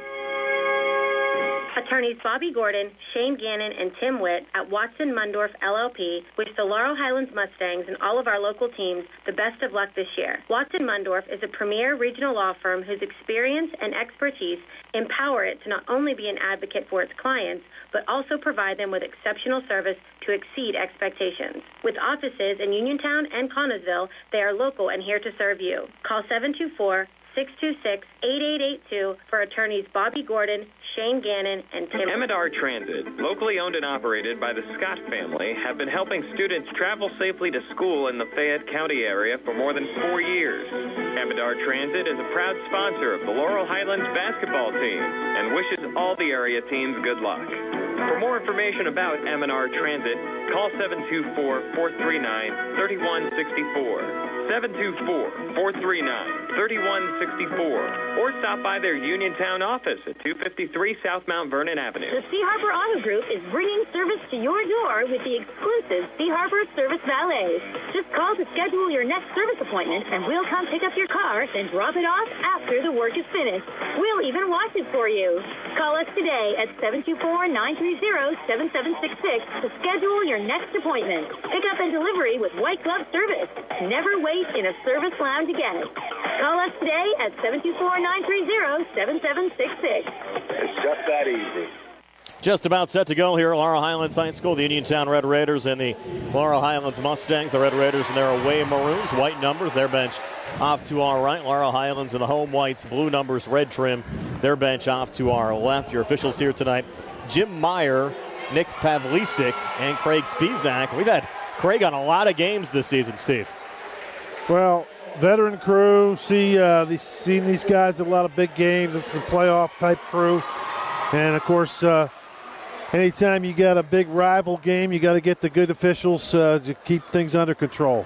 Attorneys Bobby Gordon, Shane Gannon, and Tim Witt at Watson Mundorf LLP wish the Laurel Highlands Mustangs and all of our local teams the best of luck this year. Watson Mundorf is a premier regional law firm whose experience and expertise empower it to not only be an advocate for its clients, but also provide them with exceptional service to exceed expectations. With offices in Uniontown and Connellsville, they are local and here to serve you. Call 724-626-8882 for attorneys Bobby Gordon, Shane Gannon, and Tim. Emidar Transit, locally owned and operated by the Scott family, have been helping students travel safely to school in the Fayette County area for more than 4 years. Emidar Transit is a proud sponsor of the Laurel Highlands basketball team and wishes all the area teams good luck. For more information about Emidar Transit, call 724-439-3164. 724-439-3164, or stop by their Uniontown office at 253 South Mount Vernon Avenue. The Sea Harbor Auto Group is bringing service to your door with the exclusive Sea Harbor Service Valets. Just call to schedule your next service appointment, and we'll come pick up your car and drop it off after the work is finished. We'll even wash it for you. Call us today at 724-930-7766 to schedule your next appointment. Pickup and delivery with white glove service. Never wait in a service lounge again. Call us today at 724-930-7766. It's just that easy. Just about set to go here at Laurel Highlands High School. The Uniontown Red Raiders and the Laurel Highlands Mustangs. The Red Raiders in their away maroons, white numbers. Their bench off to our right. Laurel Highlands in the home whites, blue numbers, red trim. Their bench off to our left. Your officials here tonight, Jim Meyer, Nick Pavlicic, and Craig Spizak. We've had Craig on a lot of games this season, Steve. Well, veteran crew, seen these guys at a lot of big games. This is a playoff type crew. And, of course, anytime you got a big rival game, you got to get the good officials to keep things under control.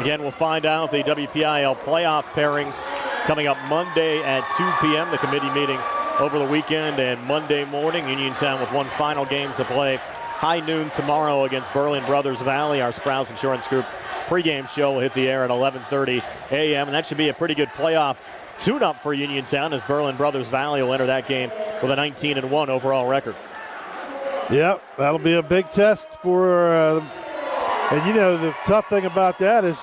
Again, we'll find out the WPIL playoff pairings coming up Monday at 2 p.m. The committee meeting over the weekend, and Monday morning, Uniontown with one final game to play. High noon tomorrow against Berlin Brothers Valley. Our Sprouse Insurance Group pregame show will hit the air at 11:30 a.m., and that should be a pretty good playoff tune-up for Uniontown as Berlin Brothers Valley will enter that game with a 19-1 overall record. Yep, that'll be a big test for, and you know, the tough thing about that is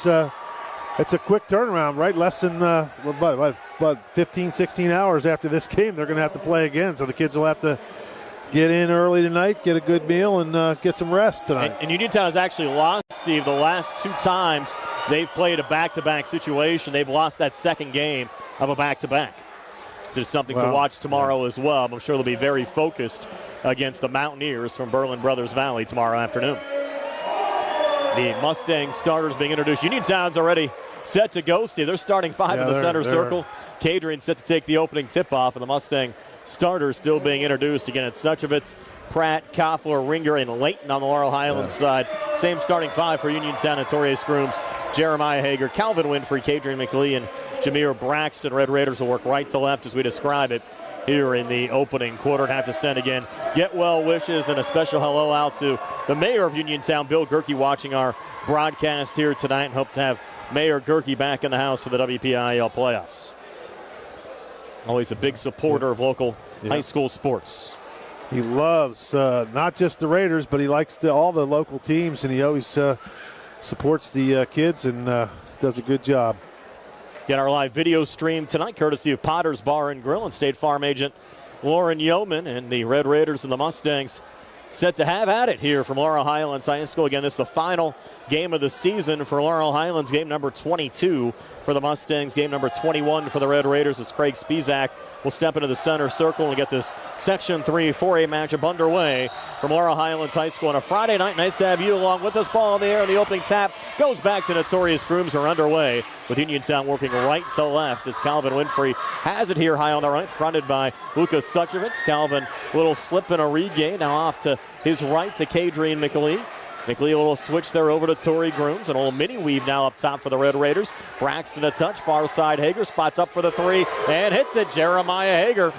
it's a quick turnaround, right? Less than, 15, 16 hours after this game, they're going to have to play again. So the kids will have to get in early tonight, get a good meal, and get some rest tonight. And Uniontown has actually lost, Steve, the last two times they've played a back-to-back situation. They've lost that second game of a back-to-back. So it's something to watch tomorrow as well. I'm sure they'll be very focused against the Mountaineers from Berlin Brothers Valley tomorrow afternoon. The Mustang starters being introduced. Uniontown's already set to go, Steve. They're starting five in the center circle. Kadrian set to take the opening tip-off, and the Mustang starters still being introduced. Again, it's Suchovitz, Pratt, Koffler, Ringer, and Layton on the Laurel Highlands side. Same starting five for Uniontown: Notorious Grooms, Jeremiah Hager, Calvin Winfrey, Kadrian McLean, and Jameer Braxton. Red Raiders will work right to left as we describe it here in the opening quarter. And have to send again get well wishes and a special hello out to the mayor of Uniontown, Bill Gerke, watching our broadcast here tonight, and hope to have Mayor Gerke back in the house for the WPIL playoffs. Always a big supporter of local high school sports. He loves not just the Raiders, but he likes all the local teams, and he always supports the kids and does a good job. Get our live video stream tonight, courtesy of Potter's Bar and Grill and State Farm agent Lauren Yeoman. And the Red Raiders and the Mustangs set to have at it here from Laurel Highlands High School. Again, this is the final game of the season for Laurel Highlands, game number 22 for the Mustangs, game number 21 for the Red Raiders, as Craig Spizak will step into the center circle and get this Section 3 4A matchup underway from Laurel Highlands High School on a Friday night. Nice to have you along with us. Ball in the air, the opening tap goes back to Notorious Grooms. Are underway with Uniontown working right to left as Calvin Winfrey has it here high on the right, fronted by Lucas Suchovitz. Calvin, little slip and a regain, now off to his right to Kadrian McLean. McLean, a little switch there over to Torrey Grooms. An old mini weave now up top for the Red Raiders. Braxton a touch, far side Hager spots up for the three and hits it. Jeremiah Hager.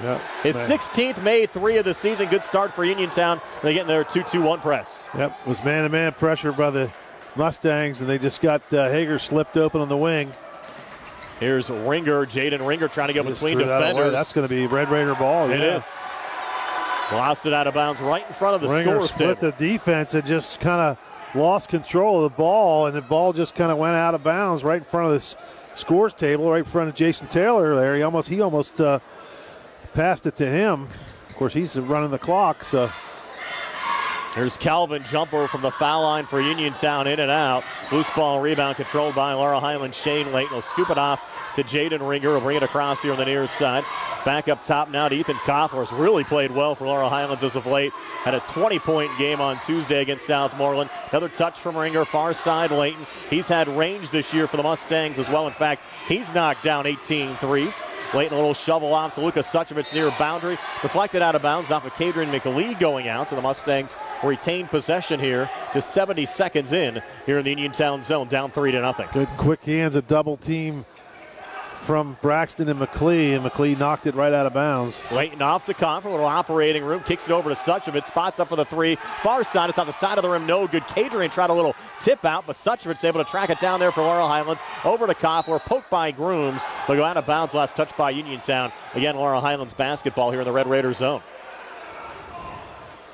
His 16th made three of the season. Good start for Uniontown. They get in their 2-2-1 press. Yep, it was man-to-man pressure by the Mustangs, and they just got Hager slipped open on the wing. Here's Ringer, Jaden Ringer trying to get between defenders. That's going to be Red Raider ball. It is. Lost it out of bounds right in front of the Ringer score split table. the defense and just kind of lost control of the ball, and the ball just kind of went out of bounds right in front of the scores table, right in front of Jason Taylor there. He almost passed it to him. Of course, he's running the clock. So here's Calvin, jumper from the foul line for Uniontown, in and out. Loose ball rebound controlled by Laurel Highlands. Shane Layton will scoop it off to Jaden Ringer. Will bring it across here on the near side. Back up top now to Ethan Koffler. Has really played well for Laurel Highlands as of late. Had a 20-point game on Tuesday against Southmoreland. Another touch from Ringer, far side Layton. He's had range this year for the Mustangs as well. In fact, he's knocked down 18 threes. Layton a little shovel off to Lucas Suchovitz near boundary. Deflected out of bounds off of Kadrian McLean going out. So the Mustangs retain possession here just 70 seconds in here in the Uniontown zone, down 3-0. Good quick hands, a double team from Braxton and McLean. McLean knocked it right out of bounds. Layton off to Koffler, a little operating room, kicks it over to Suchovitz, spots up for the three. Far side, it's on the side of the rim, no good. Kadrian tried a little tip out, but Suchovitz able to track it down there for Laurel Highlands. Over to Koffler, poked by Grooms. They'll go out of bounds, last touch by Uniontown. Again, Laurel Highlands basketball here in the Red Raiders zone.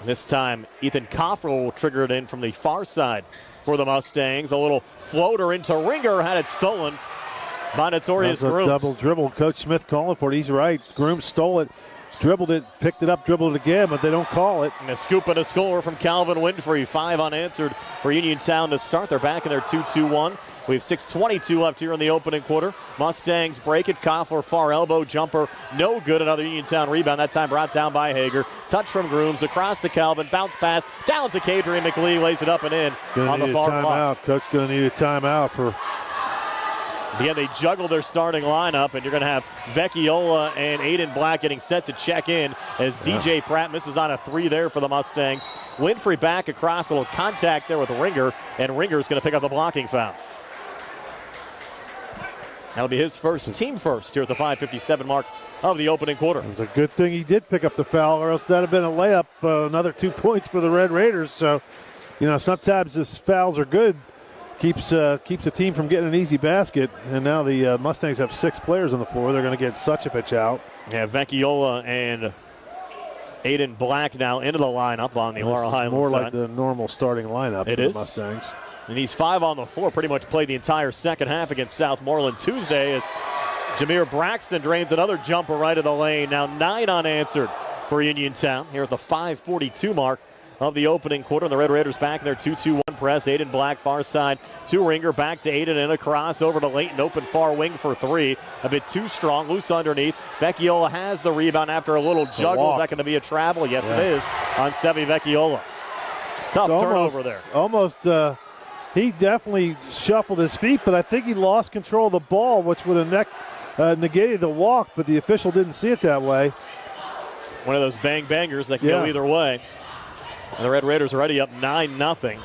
This time, Ethan Koffler will trigger it in from the far side for the Mustangs. A little floater into Ringer, had it stolen by Notorious Grooms. Double dribble. Coach Smith calling for it. He's right. Grooms stole it. dribbled it, picked it up, dribbled it again, but they don't call it. And a scoop and a score from Calvin Winfrey. 5 unanswered for Uniontown to start. They're back in their 2-2-1. We have 6:22 left here in the opening quarter. Mustangs break it. Koffler, far elbow jumper. No good. Another Uniontown rebound. That time brought down by Hager. Touch from Grooms. Across to Calvin. Bounce pass. Down to Kadrian McLean. Lays it up and in on the far block. Coach going to need a timeout for... Again, they juggle their starting lineup, and you're going to have Vecchiola and Aiden Black getting set to check in as DJ Pratt misses on a 3 there for the Mustangs. Winfrey back across. A little contact there with Ringer, and Ringer's going to pick up the blocking foul. That'll be his first, team first, here at the 5:57 mark of the opening quarter. It was a good thing he did pick up the foul, or else that would have been a layup, another 2 points for the Red Raiders. So, sometimes if fouls are good, keeps a team from getting an easy basket. And now the Mustangs have 6 players on the floor. They're going to get Suchevich out. Yeah, Vecchiola and Aiden Black now into the lineup on the Laurel Highlands more side. like the normal starting lineup for the Mustangs. And these 5 on the floor pretty much played the entire second half against Southmoreland Tuesday as Jameer Braxton drains another jumper right of the lane. Now 9 unanswered for Uniontown here at the 5:42 mark of the opening quarter. And the Red Raiders back in their 2-2-1 press. Aiden Black far side to Ringer. Back to Aiden and across over to Leighton. Open far wing for 3. A bit too strong. Loose underneath. Vecchiola has the rebound after a little juggle. Is that going to be a travel? Yes, it is on Sevi Vecchiola. Tough turnover there. He definitely shuffled his feet, but I think he lost control of the ball, which would have negated the walk, but the official didn't see it that way. One of those bangers that can go either way. And the Red Raiders are already up 9-0, and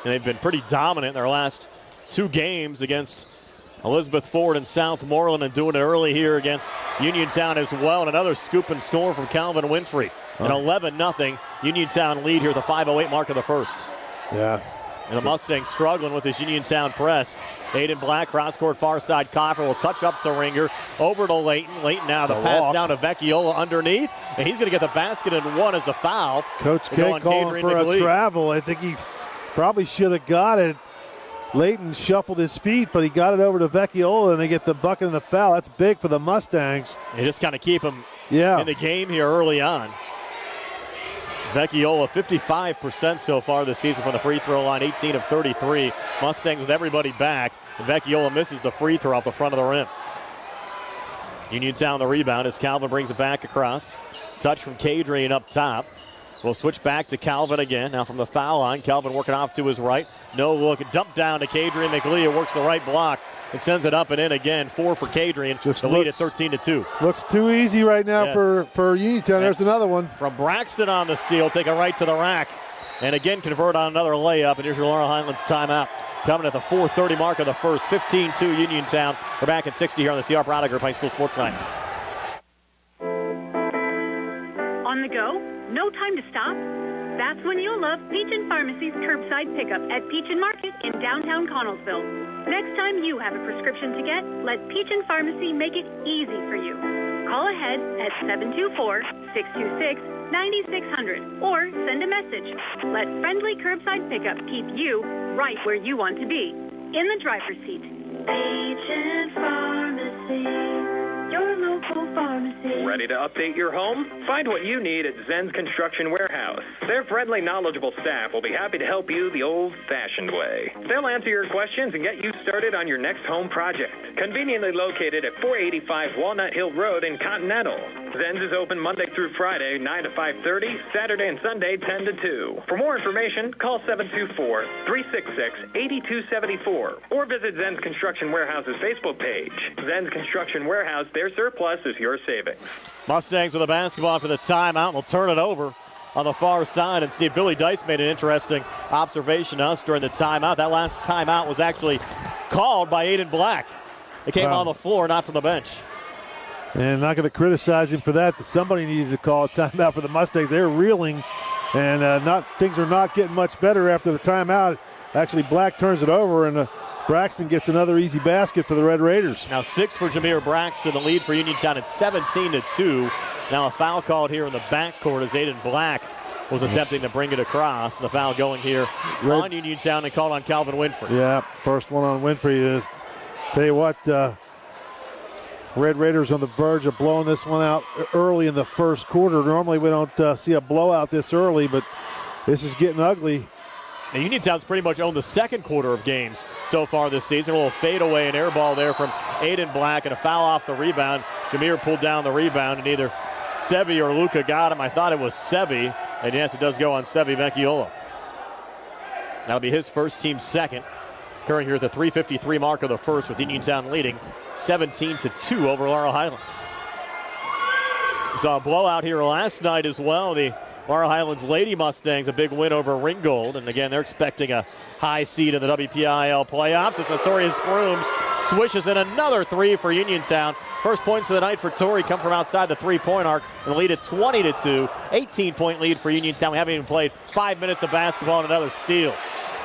they've been pretty dominant in their last 2 games against Elizabeth Ford and Southmoreland, and doing it early here against Uniontown as well. And another scoop and score from Calvin Winfrey. An 11-0 Uniontown lead here at the 5:08 mark of the first. Yeah. And the Mustangs struggling with this Uniontown press. Aiden Black, cross-court far side. Koffler will touch up to Ringer. Over to Leighton. Leighton now the pass down to Vecchiola underneath. And he's going to get the basket and 1 as the foul. Coach K calling for a travel. I think he probably should have got it. Leighton shuffled his feet, but he got it over to Vecchiola, and they get the bucket and the foul. That's big for the Mustangs. You just kind of keep him in the game here early on. Vecchiola 55% so far this season from the free throw line, 18 of 33. Mustangs with everybody back. And Vecchiola misses the free throw off the front of the rim. Uniontown the rebound as Calvin brings it back across. Touch from Kadrian up top. We'll switch back to Calvin again. Now from the foul line, Calvin working off to his right. No look, dump down to Kadrian McLean, works the right block. It sends it up and in again. 4 for Kadrian. The lead at 13-2. Looks too easy right now for Uniontown. There's another one. From Braxton on the steal, take it right to the rack. And again, convert on another layup. And here's your Laurel Highlands timeout. Coming at the 4:30 mark of the first. 15-2 Uniontown. We're back at 60 here on the CR Product Group High School Sports Night. On the go? No time to stop? That's when you'll love Peachin Pharmacy's curbside pickup at Peachin Market in downtown Connellsville. Next time you have a prescription to get, let Peachin Pharmacy make it easy for you. Call ahead at 724-626-9600 or send a message. Let friendly curbside pickup keep you right where you want to be, in the driver's seat. Peachin Pharmacy, your local pharmacy. Ready to update your home? Find what you need at Zen's Construction Warehouse. Their friendly, knowledgeable staff will be happy to help you the old-fashioned way. They'll answer your questions and get you started on your next home project. Conveniently located at 485 Walnut Hill Road in Continental. Zen's is open Monday through Friday, 9 to 5:30, Saturday and Sunday, 10 to 2. For more information, call 724-366-8274 or visit Zen's Construction Warehouse's Facebook page. Zen's Construction Warehouse, their surplus is your savings. Mustangs with a basketball after the timeout. Will turn it over on the far side. And Steve, Billy Dice made an interesting observation to us during the timeout. That last timeout was actually called by Aiden Black. It came on the floor, not from the bench. And not going to criticize him for that. Somebody needed to call a timeout for the Mustangs. They're reeling, and things are not getting much better after the timeout. Actually, Black turns it over, and Braxton gets another easy basket for the Red Raiders. Now 6 for Jameer Braxton, the lead for Uniontown at 17-2. Now a foul called here in the backcourt as Aiden Black was attempting to bring it across. The foul going here on Uniontown and called on Calvin Winfrey. Yeah, first one on Winfrey. Tell you what, Red Raiders on the verge of blowing this one out early in the first quarter. Normally we don't see a blowout this early, but this is getting ugly. And Uniontown's pretty much owned the second quarter of games so far this season. A little fadeaway and air ball there from Aiden Black and a foul off the rebound. Jameer pulled down the rebound and either Sevi or Luca got him. I thought it was Sevi. And yes, it does go on Sevi Vecchiolo. That'll be his first, team second. Occurring here at the 3:53 mark of the first with Uniontown leading 17-2 over Laurel Highlands. We saw a blowout here last night as well. The Laurel Highlands Lady Mustangs, a big win over Ringgold. And again, they're expecting a high seed in the WPIAL playoffs. As Notorious Grooms swishes in another three for Uniontown. First points of the night for Torrey come from outside the three-point arc and lead at 20-2. 18-point lead for Uniontown. We haven't even played 5 minutes of basketball and another steal.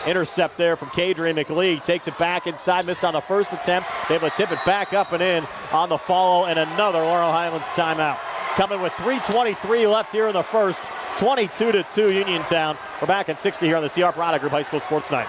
Intercept there from Kadrian McLeod. Takes it back inside. Missed on the first attempt. Able to tip it back up and in on the follow, and another Laurel Highlands timeout. Coming with 3:23 left here in the first. 22-2 Uniontown. We're back at 60 here on the CR Product Group High School Sports Night.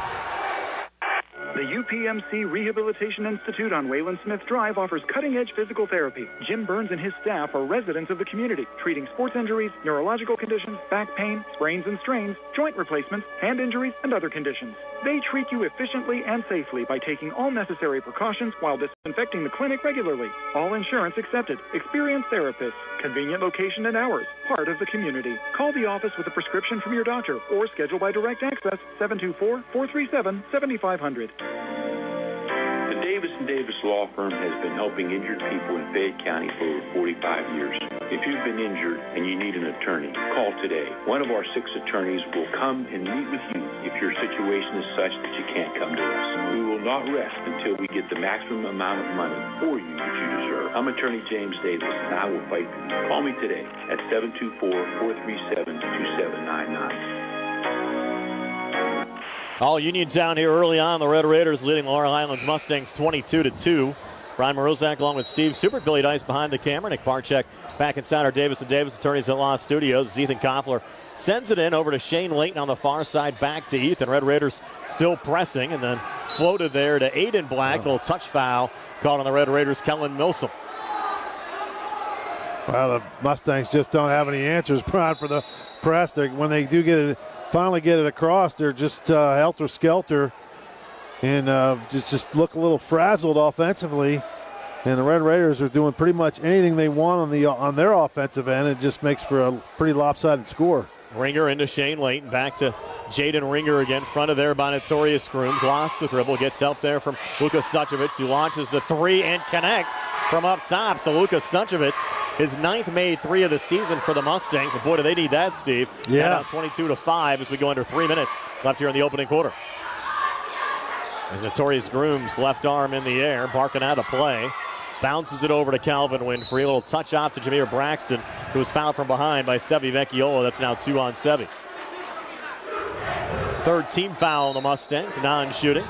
The UPMC Rehabilitation Institute on Wayland Smith Drive offers cutting-edge physical therapy. Jim Burns and his staff are residents of the community, treating sports injuries, neurological conditions, back pain, sprains and strains, joint replacements, hand injuries, and other conditions. They treat you efficiently and safely by taking all necessary precautions while disinfecting the clinic regularly. All insurance accepted. Experienced therapists. Convenient location and hours. Part of the community. Call the office with a prescription from your doctor or schedule by direct access 724-437-7500. The Davis & Davis Law Firm has been helping injured people in Fayette County for over 45 years. If you've been injured and you need an attorney, call today. One of our 6 attorneys will come and meet with you if your situation is such that you can't come to us. We will not rest until we get the maximum amount of money for you that you deserve. I'm Attorney James Davis, and I will fight for you. Call me today at 724-437-2799. All Uniontown here early on. The Red Raiders leading Laurel Highlands Mustangs 22-2. Brian Morozak along with Steve Supert. Billy Dice behind the camera. Nick Barczyk back inside our Davis & Davis Attorneys at Law Studios. Ethan Koffler sends it in over to Shane Layton on the far side. Back to Ethan. Red Raiders still pressing and then floated there to Aiden Black. Little touch foul called on the Red Raiders. Kellen Milsom. Well, the Mustangs just don't have any answers, Brian, for the press. When they do get it, finally get it across, they're just helter-skelter and just look a little frazzled offensively. And the Red Raiders are doing pretty much anything they want on their offensive end. It just makes for a pretty lopsided score. Ringer into Shane Layton. Back to Jaden Ringer again. Front of there by Notorious Grooms. Lost the dribble. Gets help there from Luka Sucevic, who launches the three and connects from up top. So Luka Sucevic, his 9th made 3 of the season for the Mustangs. And boy, do they need that, Steve. Yeah. Now 22-5 as we go under 3 minutes left here in the opening quarter. As Notorious Grooms, left arm in the air, barking out of play. Bounces it over to Calvin Winfrey. A little touch off to Jameer Braxton, who was fouled from behind by Sevi Vecchiolo. That's now 2 on Sevi. 3rd team foul on the Mustangs, non-shooting.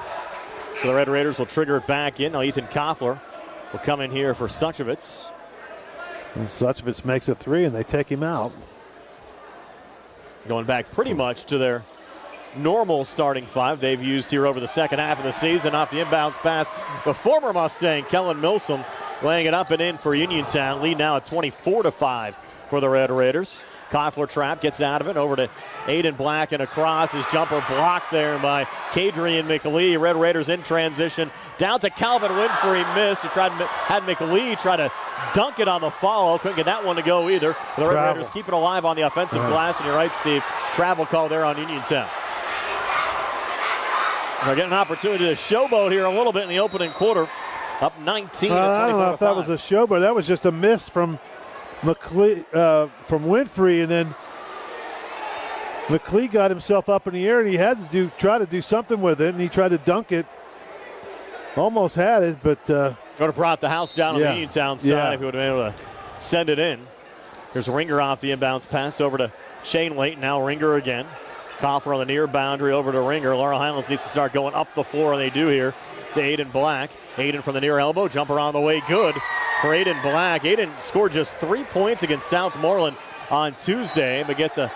So the Red Raiders will trigger it back in. Now Ethan Koffler will come in here for Sucevic. And Sucevic makes a 3, and they take him out. Going back pretty much to their normal starting 5 they've used here over the second half of the season. Off the inbounds pass, the former Mustang, Kellen Milsom, laying it up and in for Uniontown. Lead now at 24-5 for the Red Raiders. Koffler trap, gets out of it, over to Aiden Black and across. His jumper blocked there by Kadrian McLeod. Red Raiders in transition. Down to Calvin Winfrey, missed. He had McLeod try to dunk it on the follow. Couldn't get that one to go either. The Red Raiders keep it alive on the offensive glass, and you're right, Steve. Travel call there on Uniontown. They're getting an opportunity to showboat here a little bit in the opening quarter. Up 19 I don't know if that was a showboat. That was just a miss from Winfrey, and then McLeod got himself up in the air, and he had to try to do something with it, and he tried to dunk it. Almost had it, but would have brought the house down on the Uniontown side if he would have been able to send it in. There's Ringer off the inbounds pass over to Shane Layton. Now Ringer again. Koffler on the near boundary over to Ringer. Laurel Highlands needs to start going up the floor, and they do here. To Aiden Black. Aiden from the near elbow. Jumper on the way. Good for Aiden Black. Aiden scored just 3 points against Southmoreland on Tuesday, but gets a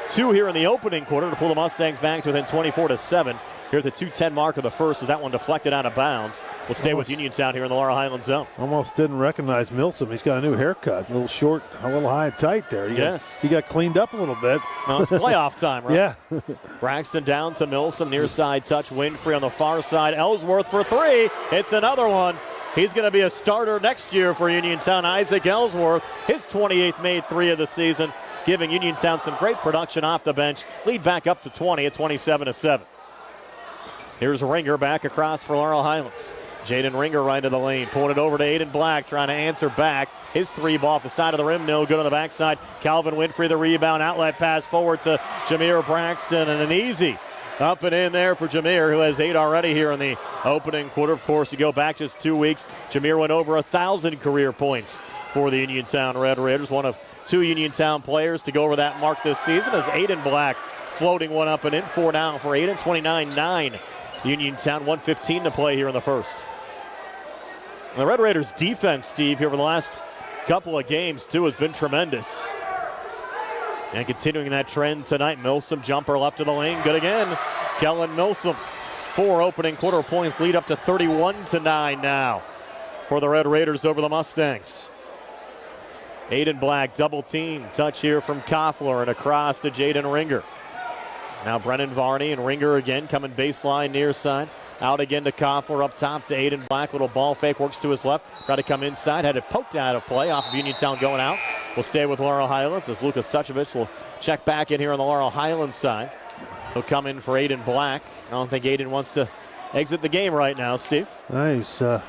2 here in the opening quarter to pull the Mustangs back to within 24-7. here at the 2:10 mark of the first as that one deflected out of bounds. We'll stay with Uniontown here in the Laurel Highlands zone. Almost didn't recognize Milsom. He's got a new haircut, a little short, a little high and tight there. He got cleaned up a little bit. No, it's playoff time, right? Yeah. Braxton down to Milsom, near side touch. Winfrey on the far side. Ellsworth for three. It's another one. He's going to be a starter next year for Uniontown. Isaac Ellsworth, his 28th made three of the season, giving Uniontown some great production off the bench. Lead back up to 20 at 27-7. Here's Ringer back across for Laurel Highlands. Jaden Ringer right to the lane, pulling it over to Aiden Black, trying to answer back. His three ball off the side of the rim, no good on the backside. Calvin Winfrey, the rebound, outlet pass forward to Jameer Braxton, and an easy up and in there for Jameer, who has 8 already here in the opening quarter. Of course, you go back just 2 weeks, Jameer went over 1,000 career points for the Uniontown Red Raiders. One of 2 Uniontown players to go over that mark this season as Aiden Black floating one up and in. 4 down for Aiden, 29-9. Uniontown, 1:15 to play here in the first. The Red Raiders defense, Steve, here for the last couple of games, too, has been tremendous. And continuing that trend tonight, Milsom jumper left of the lane, good again. Kellen Milsom, 4 opening quarter points, lead up to 31-9 now for the Red Raiders over the Mustangs. Aiden Black, double team, touch here from Koffler and across to Jaden Ringer. Now Brennan Varney and Ringer again coming baseline near side. Out again to Koffler, up top to Aiden Black. Little ball fake, works to his left. Try to come inside, had it poked out of play off of Uniontown going out. We'll stay with Laurel Highlands as Lucas Suchovich will check back in here on the Laurel Highlands side. He'll come in for Aiden Black. I don't think Aiden wants to exit the game right now, Steve. Nice. A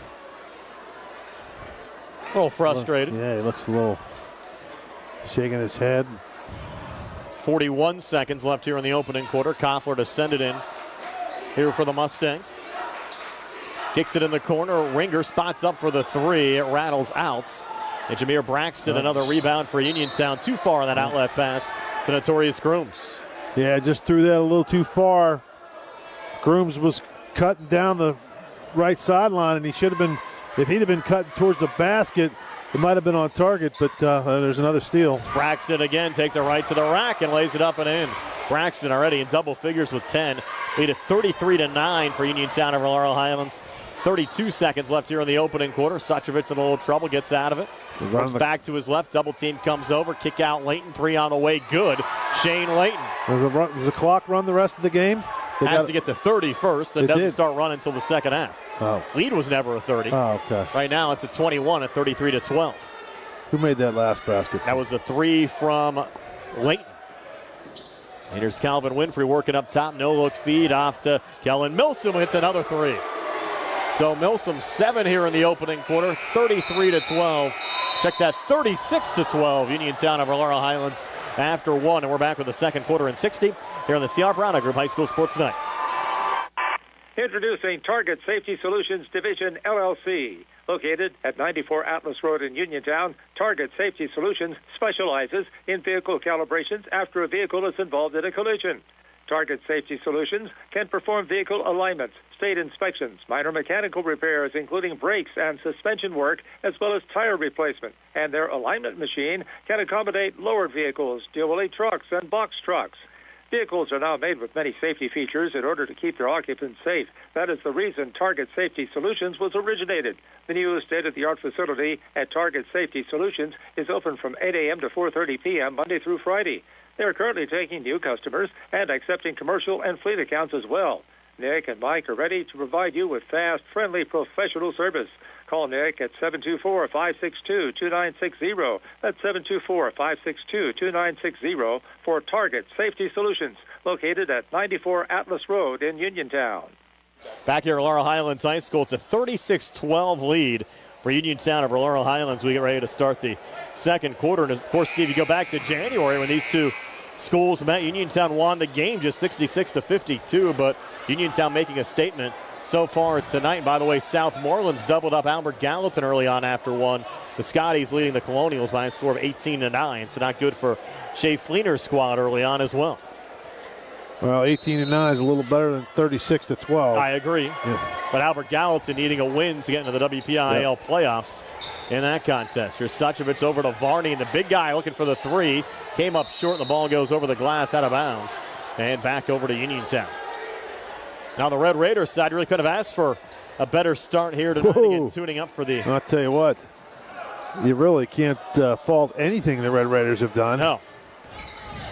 little frustrated. He looks a little shaking his head. 41 seconds left here in the opening quarter. Koffler to send it in here for the Mustangs. Kicks it in the corner. Ringer spots up for the three. It rattles out. And Jameer Braxton, another rebound for Uniontown. Too far on that outlet pass to Notorious Grooms. Yeah, just threw that a little too far. Grooms was cutting down the right sideline, and he should have been, if he'd have been cutting towards the basket, it might have been on target, but there's another steal. Braxton again takes it right to the rack and lays it up and in. Braxton already in double figures with 10. Lead at 33-9 for Uniontown over Laurel Highlands. 32 seconds left here in the opening quarter. Suchovich in a little trouble, gets out of it. Comes back to his left, double team comes over, kick out Layton, 3 on the way, good. Shane Layton. Does the clock run the rest of the game? Has to get to 30 first. It doesn't start running until the second half. Oh. Lead was never a 30. Oh, okay. Right now it's a 21 at 33-12. Who made that last basket? That was a 3 from Layton. And here's Calvin Winfrey working up top. No-look feed off to Kellen Milsom. Hits another 3. So Milsom 7 here in the opening quarter. 33-12. Check that, 36-12. Uniontown over Laurel Highlands after 1. And we're back with the second quarter in 60 here on the C.R. Brown Group High School Sports Night. Introducing Target Safety Solutions Division, LLC. Located at 94 Atlas Road in Uniontown, Target Safety Solutions specializes in vehicle calibrations after a vehicle is involved in a collision. Target Safety Solutions can perform vehicle alignments, state inspections, minor mechanical repairs, including brakes and suspension work, as well as tire replacement. And their alignment machine can accommodate lowered vehicles, dually trucks, and box trucks. Vehicles are now made with many safety features in order to keep their occupants safe. That is the reason Target Safety Solutions was originated. The new state-of-the-art facility at Target Safety Solutions is open from 8 a.m. to 4:30 p.m. Monday through Friday. They are currently taking new customers and accepting commercial and fleet accounts as well. Nick and Mike are ready to provide you with fast, friendly, professional service. Call Nick at 724-562-2960. That's 724-562-2960 for Target Safety Solutions, located at 94 Atlas Road in Uniontown. Back here at Laurel Highlands High School, it's a 36-12 lead for Uniontown over Laurel Highlands. We get ready to start the second quarter. And, of course, Steve, you go back to January when these two schools met. Uniontown won the game just 66-52, but Uniontown making a statement so far tonight. And by the way, Southmoreland's doubled up Albert Gallatin early on after 1. The Scotties leading the Colonials by a score of 18-9, so not good for Shea Fleener's squad early on as well. Well, 18-9 is a little better than 36-12. I agree. Yeah. But Albert Gallatin needing a win to get into the WPIAL playoffs in that contest. Here's Suchovich over to Varney, and the big guy looking for the 3. Came up short, and the ball goes over the glass out of bounds. And back over to Uniontown. Now the Red Raiders side really could have asked for a better start here tonight. Again, tuning up for the... I'll tell you what, you really can't fault anything the Red Raiders have done. No.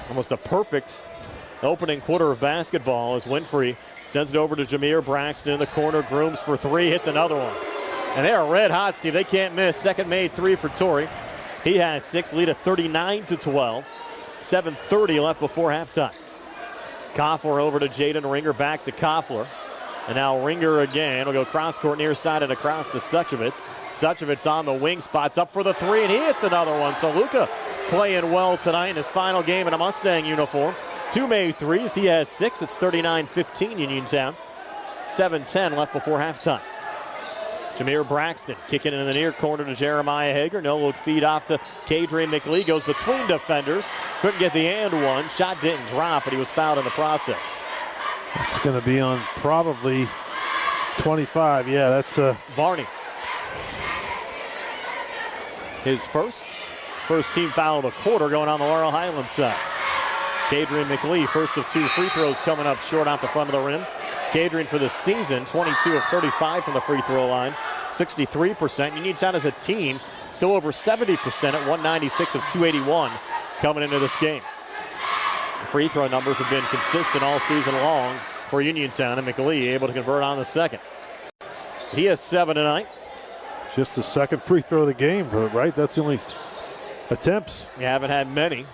Almost a perfect opening quarter of basketball as Winfrey sends it over to Jameer Braxton in the corner. Grooms for three, hits another one. And they are red hot, Steve. They can't miss. Second made three for Torrey. He has 6, lead at 39-12. 7:30 left before halftime. Koffler over to Jaden Ringer, back to Koffler. And now Ringer again will go cross court near side and across to Suchovitz. Suchovitz on the wing, spots up for the three, and he hits another one. So Luka playing well tonight in his final game in a Mustang uniform. 2 made threes. He has 6. It's 39-15 Uniontown. 7:10 left before halftime. Jameer Braxton kicking in the near corner to Jeremiah Hager. No look feed off to Kadrian McLee. Goes between defenders. Couldn't get the and one. Shot didn't drop, but he was fouled in the process. It's going to be on probably 25. Yeah, that's Varney. His first team foul of the quarter going on the Laurel Highlands side. Kadrian McLee, first of 2 free throws coming up short off the front of the rim. Kadrian for the season, 22 of 35 from the free throw line, 63%. Uniontown as a team, still over 70% at 196 of 281 coming into this game. The free throw numbers have been consistent all season long for Uniontown, and McLee able to convert on the second. He has 7 tonight. Just the second free throw of the game, right? That's the only attempts. You haven't had many.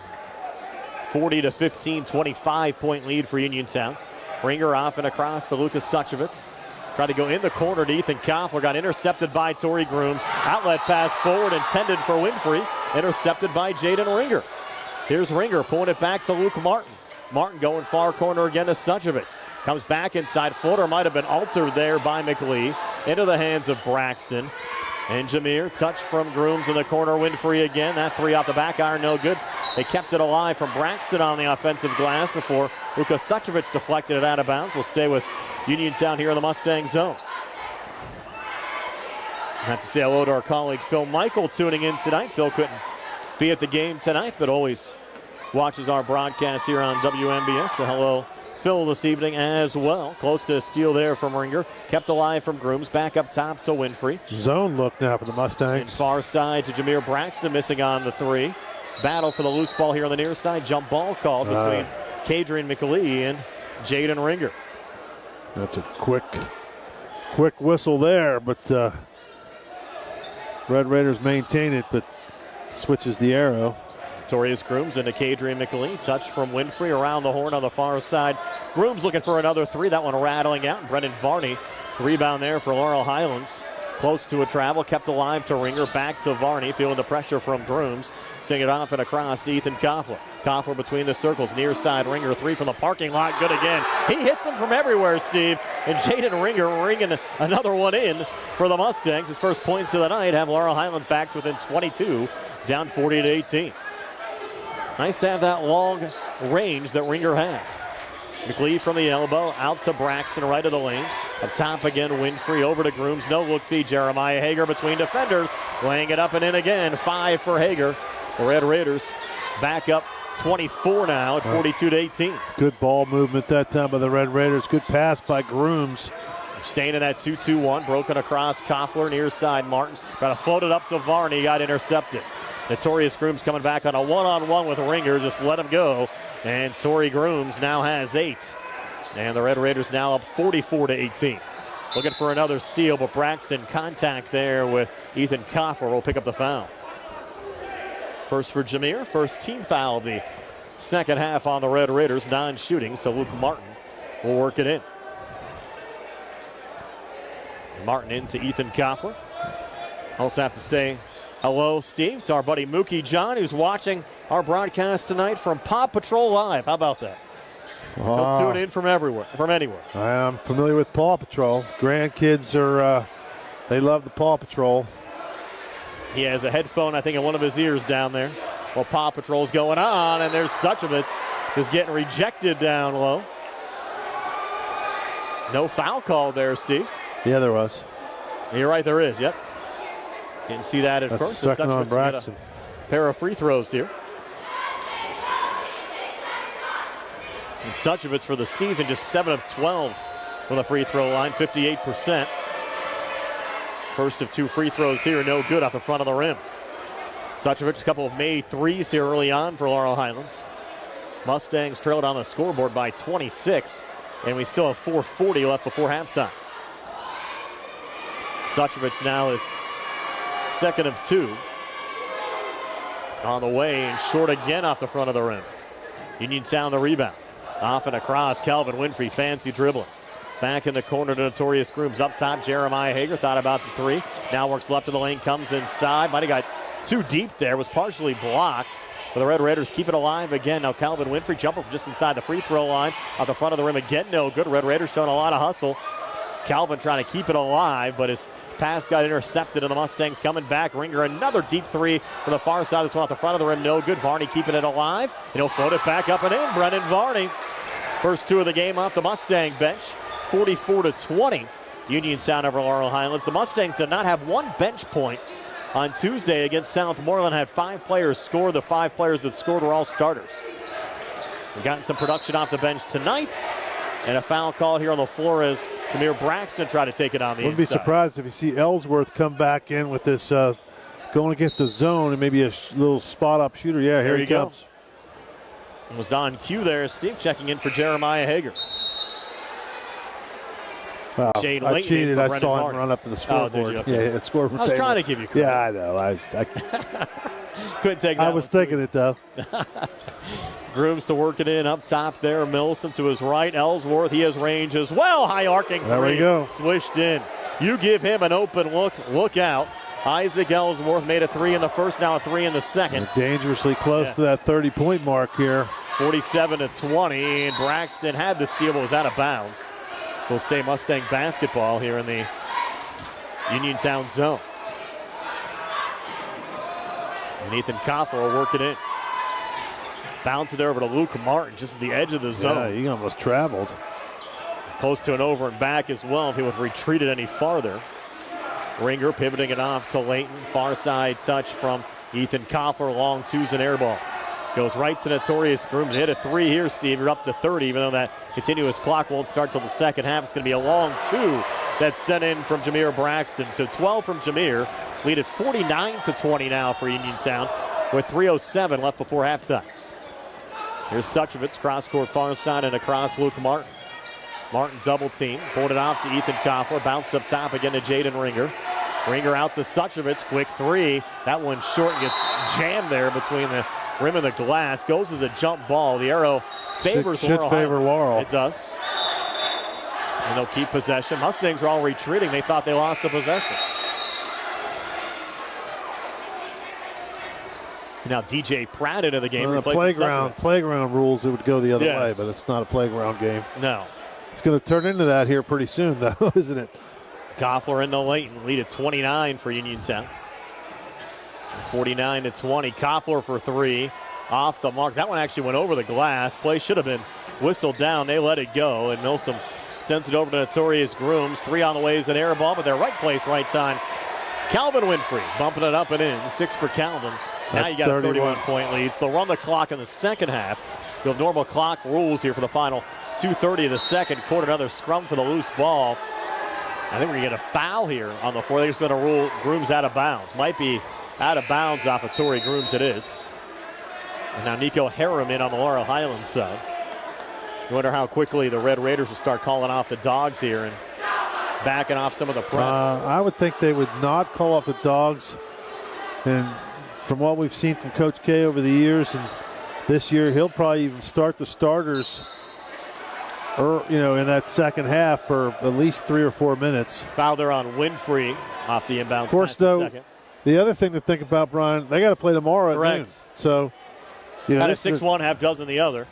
40-15, 25-point lead for Uniontown. Ringer off and across to Lucas Suchovitz. Tried to go in the corner to Ethan Koffler. Got intercepted by Torrey Grooms. Outlet pass forward intended for Winfrey. Intercepted by Jaden Ringer. Here's Ringer pulling it back to Luke Martin. Martin going far corner again to Suchovitz. Comes back inside. Floater might have been altered there by McLee. Into the hands of Braxton. And Jameer, touch from Grooms in the corner. Winfrey again. That three off the back iron, no good. They kept it alive from Braxton on the offensive glass before Luka Suchovitz deflected it out of bounds. We'll stay with Uniontown here in the Mustang zone. I have to say hello to our colleague Phil Michael tuning in tonight. Phil couldn't be at the game tonight, but always watches our broadcast here on WMBS. So hello, Phil, this evening as well. Close to a steal there from Ringer. Kept alive from Grooms. Back up top to Winfrey. Zone look now for the Mustangs. And far side to Jameer Braxton, missing on the three. Battle for the loose ball here on the near side. Jump ball called between Kadrian McLee and Jaden Ringer. That's a quick whistle there, but Red Raiders maintain it, but switches the arrow. Torius Grooms into Kadrian McLee. Touch from Winfrey around the horn on the far side. Grooms looking for another three. That one rattling out. Brendan Varney, rebound there for Laurel Highlands. Close to a travel, kept alive to Ringer, back to Varney, feeling the pressure from Grooms. Sing it off and across to Ethan Koffler. Koffler between the circles, near side Ringer, three from the parking lot, good again. He hits him from everywhere, Steve. And Jaden Ringer ringing another one in for the Mustangs. His first points of the night have Laurel Highlands back to within 22, down 40-18. Nice to have that long range that Ringer has. McLee from the elbow, out to Braxton, right of the lane. Up top again, Winfrey over to Grooms. No look feed, Jeremiah Hager between defenders. Laying it up and in again. 5 for Hager. The Red Raiders back up 24 now at 42-18. Good ball movement that time by the Red Raiders. Good pass by Grooms. Staying in that 2-2-1. Broken across Koffler, near side Martin. Got to float it up to Varney. Got intercepted. Notorious Grooms coming back on a one-on-one with Ringer. Just let him go. And Torrey Grooms now has 8. And the Red Raiders now up 44-18. Looking for another steal, but Braxton contact there with Ethan Koffler will pick up the foul. First for Jameer, first team foul of the second half on the Red Raiders, non-shooting, so Luke Martin will work it in. Martin into Ethan Koffler. Also have to say hello, Steve, to our buddy Mookie John, who's watching our broadcast tonight from Paw Patrol Live. How about that? He'll tune in from everywhere, from anywhere. I'm familiar with Paw Patrol. Grandkids are, they love the Paw Patrol. He has a headphone, I think, in one of his ears down there while Paw Patrol's going on, and there's Suchovitz just getting rejected down low. No foul call there, Steve. Yeah, there was. You're right, there is, yep. Didn't see that at That's first. Second on Braxton. A pair of free throws here. And Suchovitz for the season, just 7 of 12 from the free throw line, 58%. First of 2 free throws here, no good off the front of the rim. Suchovic, a couple of made threes here early on for Laurel Highlands. Mustangs trailed on the scoreboard by 26, and we still have 4:40 left before halftime. Suchovic now is second of 2. On the way and short again off the front of the rim. Uniontown the rebound. Off and across, Calvin Winfrey, fancy dribbling. Back in the corner to Notorious Grooms. Up top, Jeremiah Hager thought about the 3. Now works left of the lane, comes inside. Might have got too deep there, was partially blocked. But the Red Raiders keep it alive again. Now Calvin Winfrey jumper from just inside the free throw line. Off the front of the rim again, no good. Red Raiders showing a lot of hustle. Calvin trying to keep it alive, but his pass got intercepted, and the Mustangs coming back. Ringer, another deep 3 from the far side. This one off the front of the rim, no good. Varney keeping it alive. He'll float it back up and in. Brennan Varney. First 2 of the game off the Mustang bench. 44-20. Uniontown over Laurel Highlands. The Mustangs did not have 1 bench point on Tuesday against Southmoreland. Had 5 players score. The 5 players that scored were all starters. We've gotten some production off the bench tonight. And a foul call here on the floor as Jameer Braxton tried to take it on the Wouldn't inside. be surprised if you see Ellsworth come back in with this going against the zone and maybe a little spot-up shooter. Yeah, here he comes. It was on cue there. Steve checking in for Jeremiah Hager. Wow, Shane I Layton cheated. I for saw Brendan him run up to the scoreboard. Oh, did you? Okay. Yeah, scoreboard. I was trying to give you credit. Yeah, I know. I couldn't take that. I was thinking it, though. Grooms to work it in up top there. Milsom to his right. Ellsworth, he has range as well. High arcing There we go. Swished in. You give him an open look. Look out. Isaac Ellsworth made a 3 in the first, now a 3 in the second. We're dangerously close to that 30-point mark here. 47-20, and Braxton had the steal but was out of bounds. Will stay Mustang basketball here in the Uniontown zone. And Ethan Koffler will work it in. Bounce it there over to Luke Martin, just at the edge of the zone. Yeah, he almost traveled. Close to an over and back as well if he would have retreated any farther. Ringer pivoting it off to Layton. Far side touch from Ethan Koffler. Long 2's an air ball. Goes right to Notorious Grooms. Hit a 3 here, Steve. You're up to 30, even though that continuous clock won't start till the second half. It's going to be a long 2 that's sent in from Jameer Braxton. So 12 from Jameer. Lead at 49-20 now for Uniontown with 3:07 left before halftime. Here's Suchovic, cross-court far side and across Luke Martin. Martin double team, pulled it off to Ethan Koffler, bounced up top again to Jaden Ringer. Ringer out to Suchovic, quick 3. That one short, gets jammed there between the rim and the glass. Goes as a jump ball. The arrow favors should Laurel. favor Laurel. It does. And they'll keep possession. Mustangs are all retreating. They thought they lost the possession. Now DJ Pratt into the game. The playground rules, it would go the other way, but it's not a playground game. No. It's going to turn into that here pretty soon, though, isn't it? Koffler into Layton, lead at 29 for Uniontown. 49-20. Koffler for 3, off the mark. That one actually went over the glass. Play should have been whistled down. They let it go, and Milsom sends it over to Notorious Grooms. 3 on the way is an air ball, but they're right place, right time. Calvin Winfrey bumping it up and in. 6 for Calvin. Now That's you got 31. a 31-point lead. So they'll run the clock in the second half. You'll have normal clock rules here for the final 2:30 of the second quarter. Another scrum for the loose ball. I think we're going to get a foul here on the floor. They're just going to rule Grooms out of bounds. Might be out of bounds off of Torrey Grooms. It is. And now Nico Harem in on the Laurel Highlands side. You wonder how quickly the Red Raiders will start calling off the dogs here and backing off some of the press. I would think they would not call off the dogs. And from what we've seen from Coach K over the years, and this year he'll probably even start the starters in that second half for at least 3 or 4 minutes. Foul there on Winfrey off the inbound. Of course, though, the other thing to think about, Brian, they got to play tomorrow at noon. So, kind of 6-1, half dozen the other.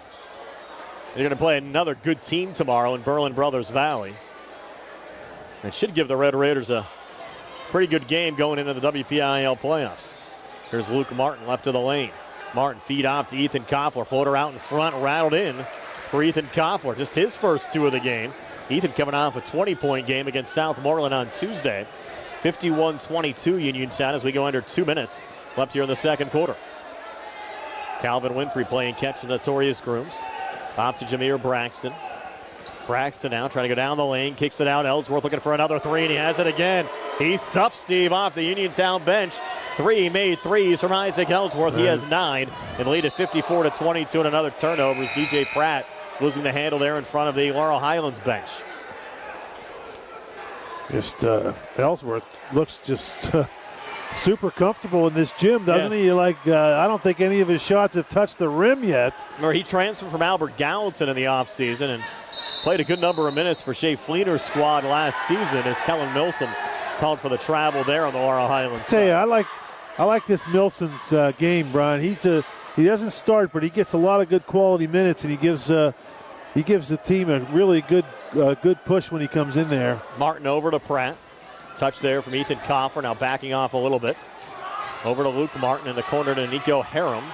They're going to play another good team tomorrow in Berlin Brothers Valley. It should give the Red Raiders a pretty good game going into the WPIAL playoffs. Here's Luke Martin left of the lane. Martin feed off to Ethan Koffler. Floater out in front, rattled in for Ethan Koffler. Just his first 2 of the game. Ethan coming off a 20-point game against Southmoreland on Tuesday. 51-22 Uniontown as we go under 2 minutes left here in the second quarter. Calvin Winfrey playing catch for Notorious Grooms. Off to Jameer Braxton. Braxton now trying to go down the lane, kicks it out. Ellsworth looking for another three, and he has it again. He's tough, Steve, off the Uniontown bench. Made threes from Isaac Ellsworth. He has 9 and lead at 54-22, and another turnover as DJ Pratt losing the handle there in front of the Laurel Highlands bench. Ellsworth looks just super comfortable in this gym, doesn't he? I don't think any of his shots have touched the rim yet. He transferred from Albert Gallatin in the offseason and played a good number of minutes for Shea Fleener's squad last season as Kellen Milsom called for the travel there on the Laurel Highlands. I like this Milson's game, Brian. He doesn't start, but he gets a lot of good quality minutes, and he gives the team a really good push when he comes in there. Martin over to Pratt. Touch there from Ethan Coffer, now backing off a little bit. Over to Luke Martin in the corner to Nico Harum.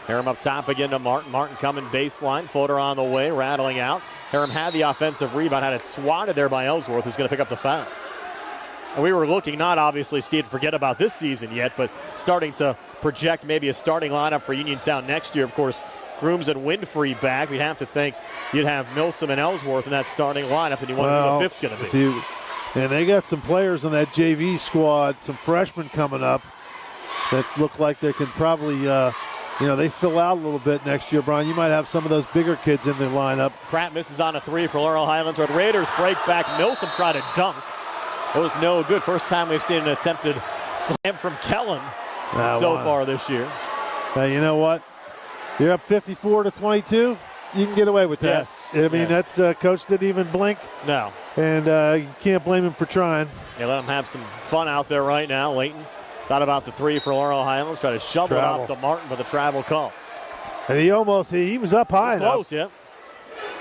Harum up top again to Martin. Martin coming baseline, floater on the way, rattling out. Harum had the offensive rebound, had it swatted there by Ellsworth, who's going to pick up the foul. And we were looking, not obviously, Steve, to forget about this season yet, but starting to project maybe a starting lineup for Uniontown next year. Of course, Grooms and Winfrey back. We'd have to think you'd have Milsom and Ellsworth in that starting lineup, and you wonder who the fifth's going to be. And they got some players on that JV squad, some freshmen coming up that look like they can probably, they fill out a little bit next year, Brian. You might have some of those bigger kids in the lineup. Pratt misses on a three for Laurel Highlands. Raiders break back. Milsom tried to dunk. It was no good. First time we've seen an attempted slam from Kellen so far this year. You know what? You're up 54-22. You can get away with that. Yes. I mean, that's coach didn't even blink. No. And you can't blame him for trying. Yeah, let him have some fun out there right now. Layton thought about the three for Laurel Highlands. Try to shovel it off to Martin, but the travel call. And he was up high enough. Close, yeah.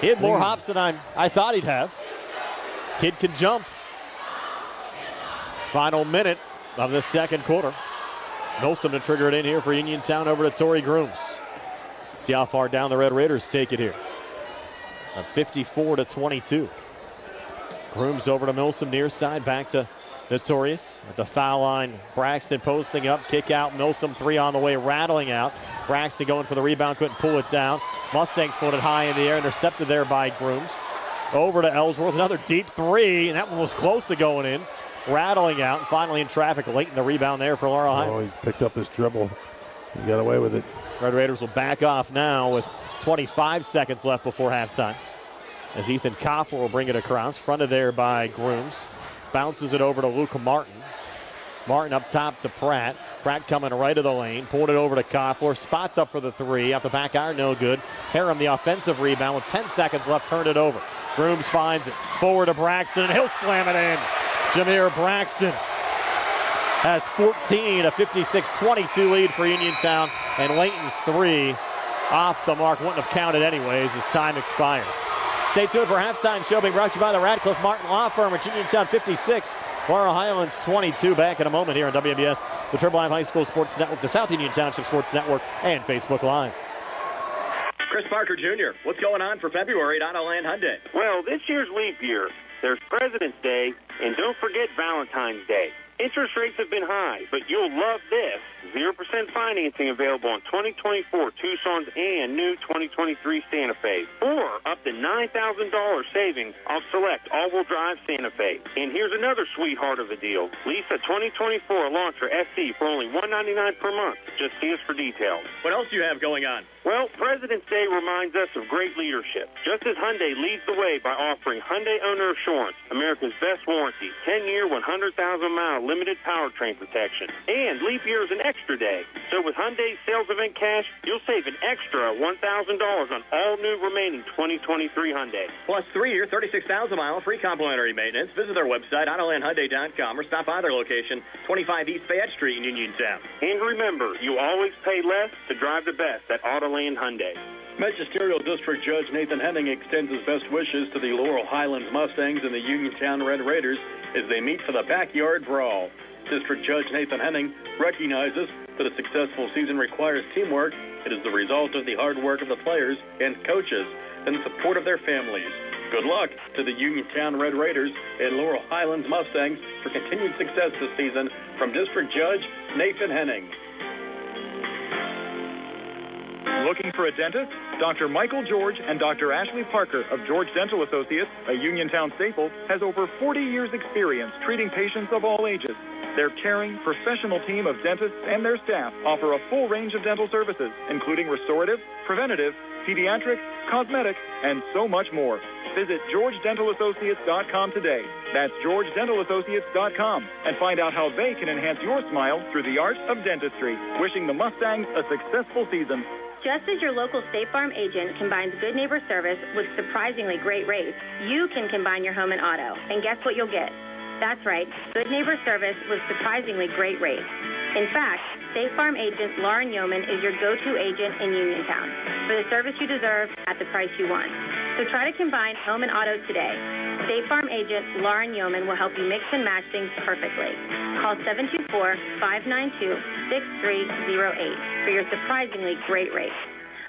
He had more hops than I thought he'd have. Kid can jump. Final minute of the second quarter. Milsom to trigger it in here for Uniontown over to Torrey Grooms. See how far down the Red Raiders take it here. 54-22. Grooms over to Milsom near side, back to Notorious. At the foul line, Braxton posting up, kick out, Milsom three on the way, rattling out. Braxton going for the rebound, couldn't pull it down. Mustangs floated high in the air, intercepted there by Grooms. Over to Ellsworth, another deep three, and that one was close to going in. Rattling out, and finally in traffic, late in the rebound there for Laurel Highlands. He picked up his dribble. He got away with it. Red Raiders will back off now with 25 seconds left before halftime. As Ethan Coffer will bring it across, fronted there by Grooms. Bounces it over to Luke Martin. Martin up top to Pratt. Pratt coming right of the lane, pulled it over to Coffer. Spots up for the three, off the back iron, no good. Harum the offensive rebound with 10 seconds left, turned it over. Grooms finds it, forward to Braxton, and he'll slam it in. Jameer Braxton has 14, a 56-22 lead for Uniontown, and Layton's three off the mark. Wouldn't have counted anyways as time expires. Stay tuned for halftime show being brought to you by the Radcliffe Martin Law Firm at Uniontown 56, Laurel Highlands 22. Back in a moment here on WMBS, the Triple M High School Sports Network, the South Union Township Sports Network, and Facebook Live. Chris Parker Jr., what's going on for February at Autoland Hyundai? Well, this year's leap year. There's President's Day, and don't forget Valentine's Day. Interest rates have been high, but you'll love this. 0% financing available on 2024 Tucson's and new 2023 Santa Fe. Or up to $9,000 savings off select all-wheel drive Santa Fe. And here's another sweetheart of a deal. Lease a 2024 Elantra SC for only $199 per month. Just see us for details. What else do you have going on? Well, President's Day reminds us of great leadership. Just as Hyundai leads the way by offering Hyundai Owner Assurance, America's best warranty, 10-year, 100,000-mile limited powertrain protection. And leap year is an extra day. So with Hyundai's sales event cash, you'll save an extra $1,000 on all new remaining 2023 Hyundai. Plus 3-year, 36,000-mile free complimentary maintenance. Visit their website, AutolandHyundai.com, or stop by their location, 25 East Fayette Street in Uniontown. And remember, you always pay less to drive the best at Autoland Hyundai. Magisterial District Judge Nathan Henning extends his best wishes to the Laurel Highlands Mustangs and the Uniontown Red Raiders as they meet for the backyard brawl. District Judge Nathan Henning recognizes that a successful season requires teamwork. It is the result of the hard work of the players and coaches and the support of their families. Good luck to the Uniontown Red Raiders and Laurel Highlands Mustangs for continued success this season. From District Judge Nathan Henning. Looking for a dentist? Dr. Michael George and Dr. Ashley Parker of George Dental Associates, a Uniontown staple, has over 40 years' experience treating patients of all ages. Their caring, professional team of dentists and their staff offer a full range of dental services, including restorative, preventative, pediatric, cosmetic, and so much more. Visit GeorgeDentalAssociates.com today. That's GeorgeDentalAssociates.com, and find out how they can enhance your smile through the art of dentistry. Wishing the Mustangs a successful season. Just as your local State Farm agent combines good neighbor service with surprisingly great rates, you can combine your home and auto. And guess what you'll get? That's right, good neighbor service with surprisingly great rates. In fact, State Farm agent Lauren Yeoman is your go-to agent in Uniontown for the service you deserve at the price you want. So try to combine home and auto today. State Farm agent Lauren Yeoman will help you mix and match things perfectly. Call 724-592-6308 for your surprisingly great rates.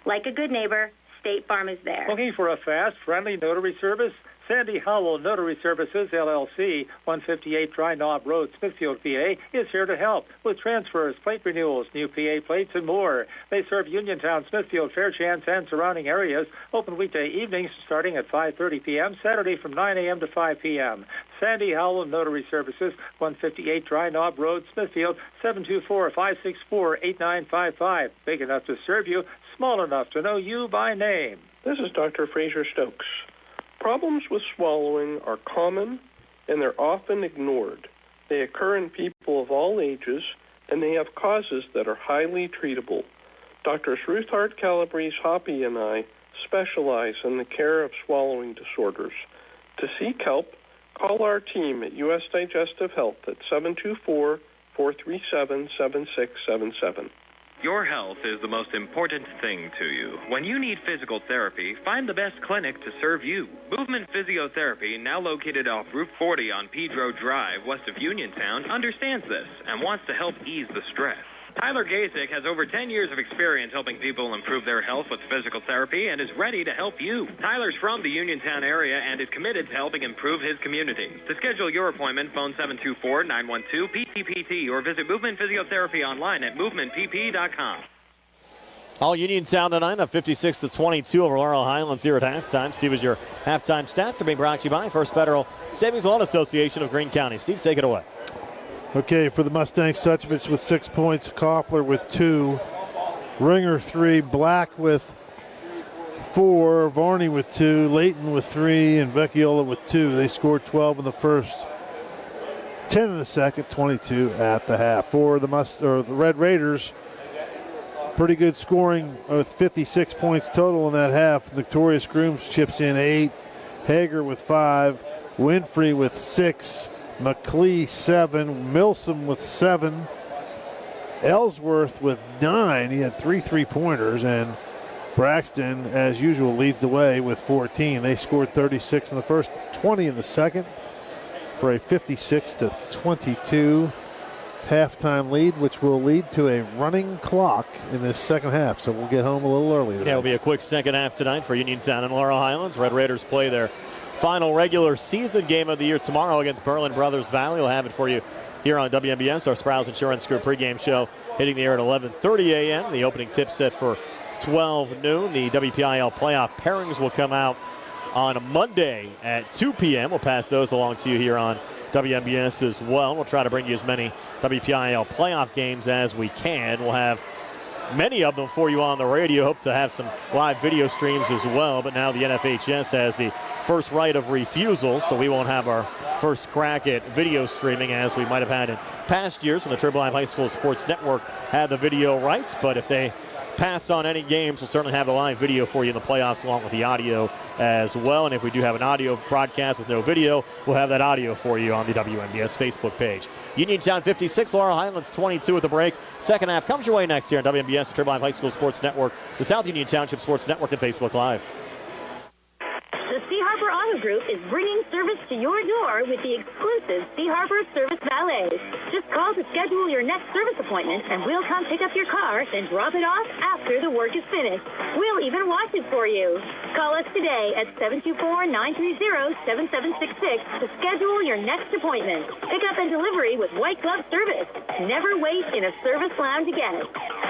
Like a good neighbor, State Farm is there. Looking for a fast, friendly notary service? Sandy Howell Notary Services, LLC, 158 Dry Knob Road, Smithfield, PA, is here to help with transfers, plate renewals, new PA plates, and more. They serve Uniontown, Smithfield, Fairchance, and surrounding areas. Open weekday evenings starting at 5:30 p.m., Saturday from 9 a.m. to 5 p.m. Sandy Howell Notary Services, 158 Dry Knob Road, Smithfield, 724-564-8955. Big enough to serve you, small enough to know you by name. This is Dr. Fraser Stokes. Problems with swallowing are common, and they're often ignored. They occur in people of all ages, and they have causes that are highly treatable. Doctors Ruth Hart Calabrese Hoppy and I specialize in the care of swallowing disorders. To seek help, call our team at U.S. Digestive Health at 724-437-7677. Your health is the most important thing to you. When you need physical therapy, find the best clinic to serve you. Movement Physiotherapy, now located off Route 40 on Pedro Drive, west of Uniontown, understands this and wants to help ease the stress. Tyler Gasick has over 10 years of experience helping people improve their health with physical therapy and is ready to help you. Tyler's from the Uniontown area and is committed to helping improve his community. To schedule your appointment, phone 724-912-PTPT or visit Movement Physiotherapy online at movementpp.com. All Uniontown tonight, up 56-22 over Laurel Highlands here at halftime. Steve, is your halftime stats are being brought to you by First Federal Savings Loan Association of Greene County. Steve, take it away. Okay, for the Mustangs, Suchovich with 6 points, Koffler with 2, Ringer 3, Black with 4, Varney with 2, Layton with 3, and Vecchiola with 2. They scored 12 in the first, 10 in the second, 22 at the half. For the Red Raiders, pretty good scoring with 56 points total in that half. Victorious Grooms chips in 8, Hager with 5, Winfrey with 6, McLee 7, Milsom with 7, Ellsworth with 9. He had 3 3-pointers, and Braxton, as usual, leads the way with 14. They scored 36 in the first, 20 in the second for a 56-22 halftime lead, which will lead to a running clock in this second half. So we'll get home a little early tonight. Yeah, it'll be a quick second half tonight for Uniontown and Laurel Highlands. Red Raiders play their final regular season game of the year tomorrow against Berlin Brothers Valley. We'll have it for you here on WMBS, our Sprouse Insurance Group pregame show, hitting the air at 11:30 a.m. The opening tip set for 12 noon. The WPIL playoff pairings will come out on a Monday at 2 p.m. We'll pass those along to you here on WMBS as well. We'll try to bring you as many WPIL playoff games as we can. We'll have many of them for you on the radio. Hope to have some live video streams as well, but now the NFHS has the first right of refusal, so we won't have our first crack at video streaming as we might have had in past years when the Triple I High School Sports Network had the video rights. But if they pass on any games, we'll certainly have the live video for you in the playoffs along with the audio as well. And if we do have an audio broadcast with no video, we'll have that audio for you on the WMBS Facebook page. Uniontown 56, Laurel Highlands 22 at the break. Second half comes your way next year on WMBS, the Triple I High School Sports Network, the South Union Township Sports Network, and Facebook Live. The Sea Harbor Auto Group is bringing service to your door with the exclusive Sea Harbor Service Valet. Just call to schedule your next service appointment, and we'll come pick up your car, then drop it off after the work is finished. We'll even wash it for you. Call us today at 724-930-7766 to schedule your next appointment. Pick up and delivery with white glove service. Never wait in a service lounge again.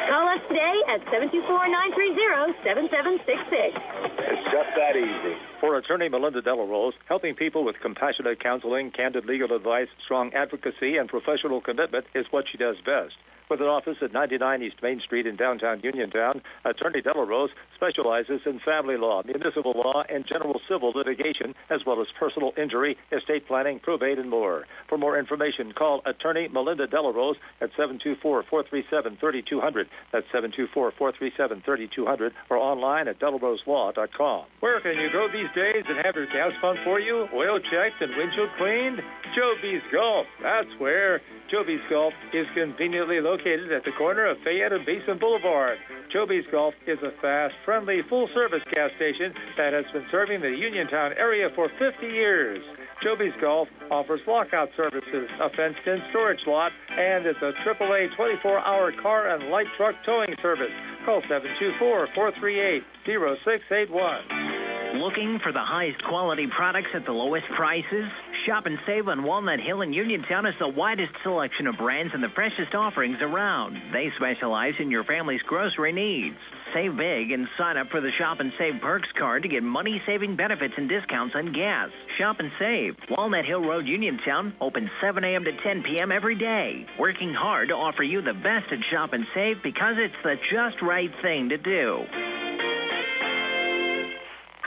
Call us today at 724-930-7766. It's just that easy. For attorney Melinda Delarose, helping people with compassionate counseling, candid legal advice, strong advocacy, and professional commitment is what she does best. With an office at 99 East Main Street in downtown Uniontown, Attorney Delarose specializes in family law, municipal law, and general civil litigation, as well as personal injury, estate planning, probate, and more. For more information, call Attorney Melinda Delarose at 724-437-3200. That's 724-437-3200, or online at delaroselaw.com. Where can you go these days and have your gas pump for you, oil checked, and windshield cleaned? Joby's Golf. That's where. Joby's Golf is conveniently located at the corner of Fayette and Basin Boulevard. Joby's Golf is a fast, friendly, full-service gas station that has been serving the Uniontown area for 50 years. Joby's Golf offers lockout services, a fenced-in storage lot, and it's a AAA 24-hour car and light truck towing service. Call 724-438-0681. Looking for the highest quality products at the lowest prices? Shop and save on Walnut Hill in Uniontown has the widest selection of brands and the freshest offerings around. They specialize in your family's grocery needs. Save big and sign up for the Shop and Save Perks card to get money-saving benefits and discounts on gas. Shop and save. Walnut Hill Road, Uniontown, open 7 a.m. to 10 p.m. every day. Working hard to offer you the best at Shop and Save because it's the just right thing to do.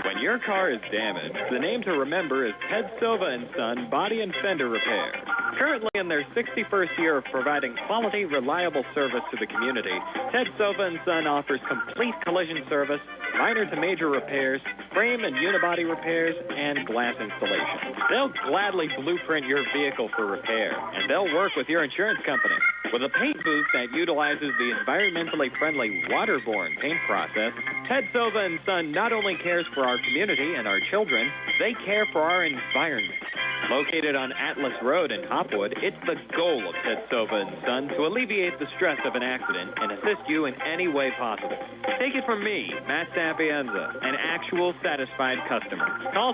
When your car is damaged, the name to remember is Ted Silva & Son Body and Fender Repair. Currently in their 61st year of providing quality, reliable service to the community, Ted Silva & Son offers complete collision service, minor to major repairs, frame and unibody repairs, and glass installation. They'll gladly blueprint your vehicle for repair, and they'll work with your insurance company. With a paint booth that utilizes the environmentally friendly waterborne paint process, Ted Silva & Son not only cares for our community and our children, they care for our environment. Located on Atlas Road in Hopwood, it's the goal of Ted Silva & Son to alleviate the stress of an accident and assist you in any way possible. Take it from me, Matt Sapienza, an actual satisfied customer. Call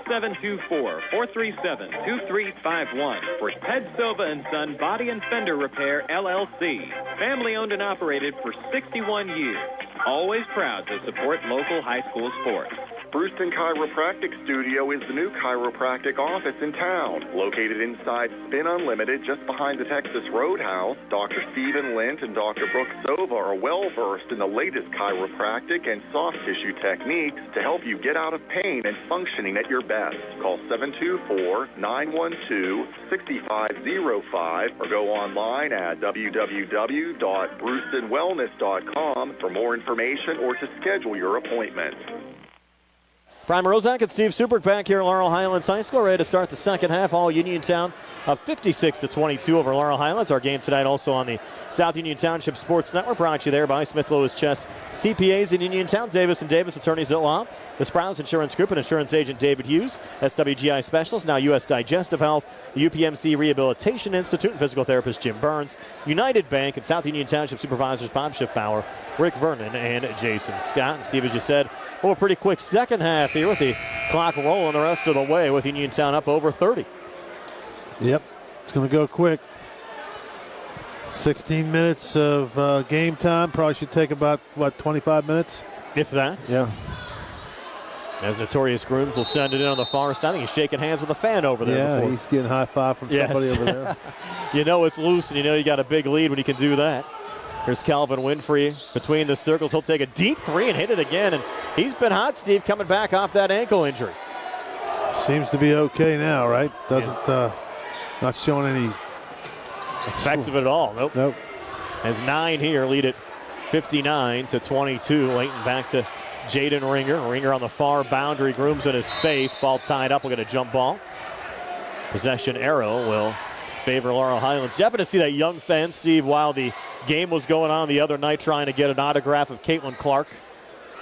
724-437-2351 for Ted Silva & Son Body and Fender Repair, LLC. Family owned and operated for 61 years. Always proud to support local high school sports. Brewston Chiropractic Studio is the new chiropractic office in town. Located inside Spin Unlimited, just behind the Texas Roadhouse, Dr. Stephen Lint and Dr. Brooke Sova are well-versed in the latest chiropractic and soft tissue techniques to help you get out of pain and functioning at your best. Call 724-912-6505 or go online at www.brewstonwellness.com for more information or to schedule your appointment. Prime Rozak and Steve Supert back here at Laurel Highlands High School, ready to start the second half. All Uniontown up 56-22 over Laurel Highlands. Our game tonight also on the South Union Township Sports Network, brought to you there by Smith Lewis Chess CPAs in Uniontown, Davis & Davis Attorneys at Law, the Sprouse Insurance Group and Insurance Agent David Hughes, SWGI Specialist, now U.S. Digestive Health, the UPMC Rehabilitation Institute, and physical therapist Jim Burns, United Bank, and South Union Township Supervisors Bob Schiffbauer, Rick Vernon, and Jason Scott. And Steve, as you said, a pretty quick second half here with the clock rolling the rest of the way with Uniontown up over 30. Yep, it's going to go quick. 16 minutes of game time. Probably should take about, 25 minutes? If that. Yeah. As Notorious Grooms will send it in on the far side. I think he's shaking hands with a fan over there. Yeah, before. He's getting high five from somebody over there. You know it's loose, and you know you got a big lead when you can do that. Here's Calvin Winfrey between the circles. He'll take a deep three and hit it again. And he's been hot, Steve, coming back off that ankle injury. Seems to be okay now, right? Doesn't, not showing any effects of it at all. Nope. Has 9 here, lead it 59-22. Layton back to Jaden Ringer. Ringer on the far boundary, Grooms in his face. Ball tied up. We'll get a jump ball. Possession arrow will favor Laurel Highlands. You happen to see that young fan, Steve, while the game was going on the other night, trying to get an autograph of Caitlin Clark?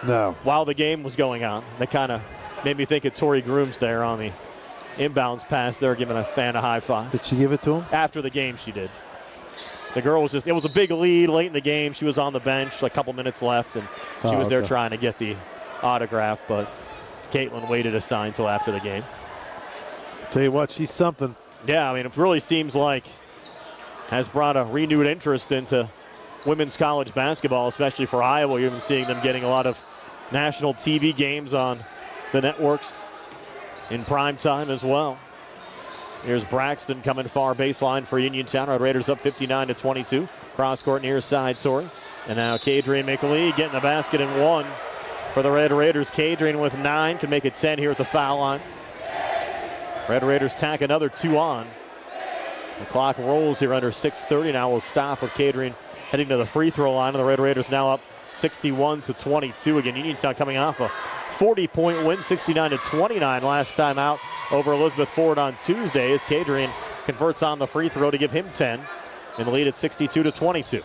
No. While the game was going on. That kind of made me think of Tori Grooms there on the inbounds pass there, giving a fan a high five. Did she give it to him? After the game, she did. The girl was it was a big lead late in the game. She was on the bench, a couple minutes left, and she was there trying to get the autograph, but Caitlin waited a sign until after the game. Tell you what, she's something. Yeah, I mean, it really seems like has brought a renewed interest into women's college basketball, especially for Iowa. You're even seeing them getting a lot of national TV games on the networks in prime time as well. Here's Braxton coming far baseline for Uniontown. Red Raiders up 59-22. Cross court near side, Torrey. And now Kadrian McLeod getting the basket and 1 for the Red Raiders. Kadrian with 9, can make it 10 here at the foul line. Red Raiders tack another 2 on. The clock rolls here under 6:30. Now we'll stop with Kadrian heading to the free throw line. And the Red Raiders now up 61-22. Again, Uniontown coming off a 40-point win, 69-29 last time out over Elizabeth Ford on Tuesday, as Kadrian converts on the free throw to give him 10 and the lead at 62-22.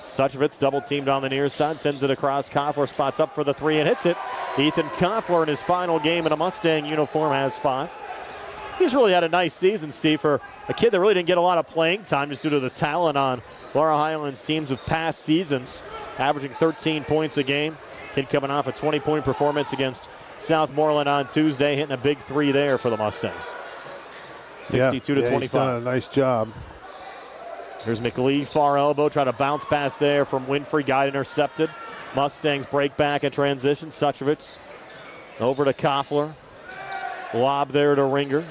Suchevitz double teamed on the near side, sends it across. Koffler spots up for the 3 and hits it. Ethan Koffler in his final game in a Mustang uniform has 5. He's really had a nice season, Steve, for a kid that really didn't get a lot of playing time just due to the talent on Laurel Highlands teams of past seasons, averaging 13 points a game. Kid coming off a 20-point performance against Southmoreland on Tuesday, hitting a big 3 there for the Mustangs. 62-25. He's done a nice job. Here's McLeod, far elbow, try to bounce pass there from Winfrey, got intercepted. Mustangs break back in transition. Suchevitz over to Koffler. Lob there to Ringer.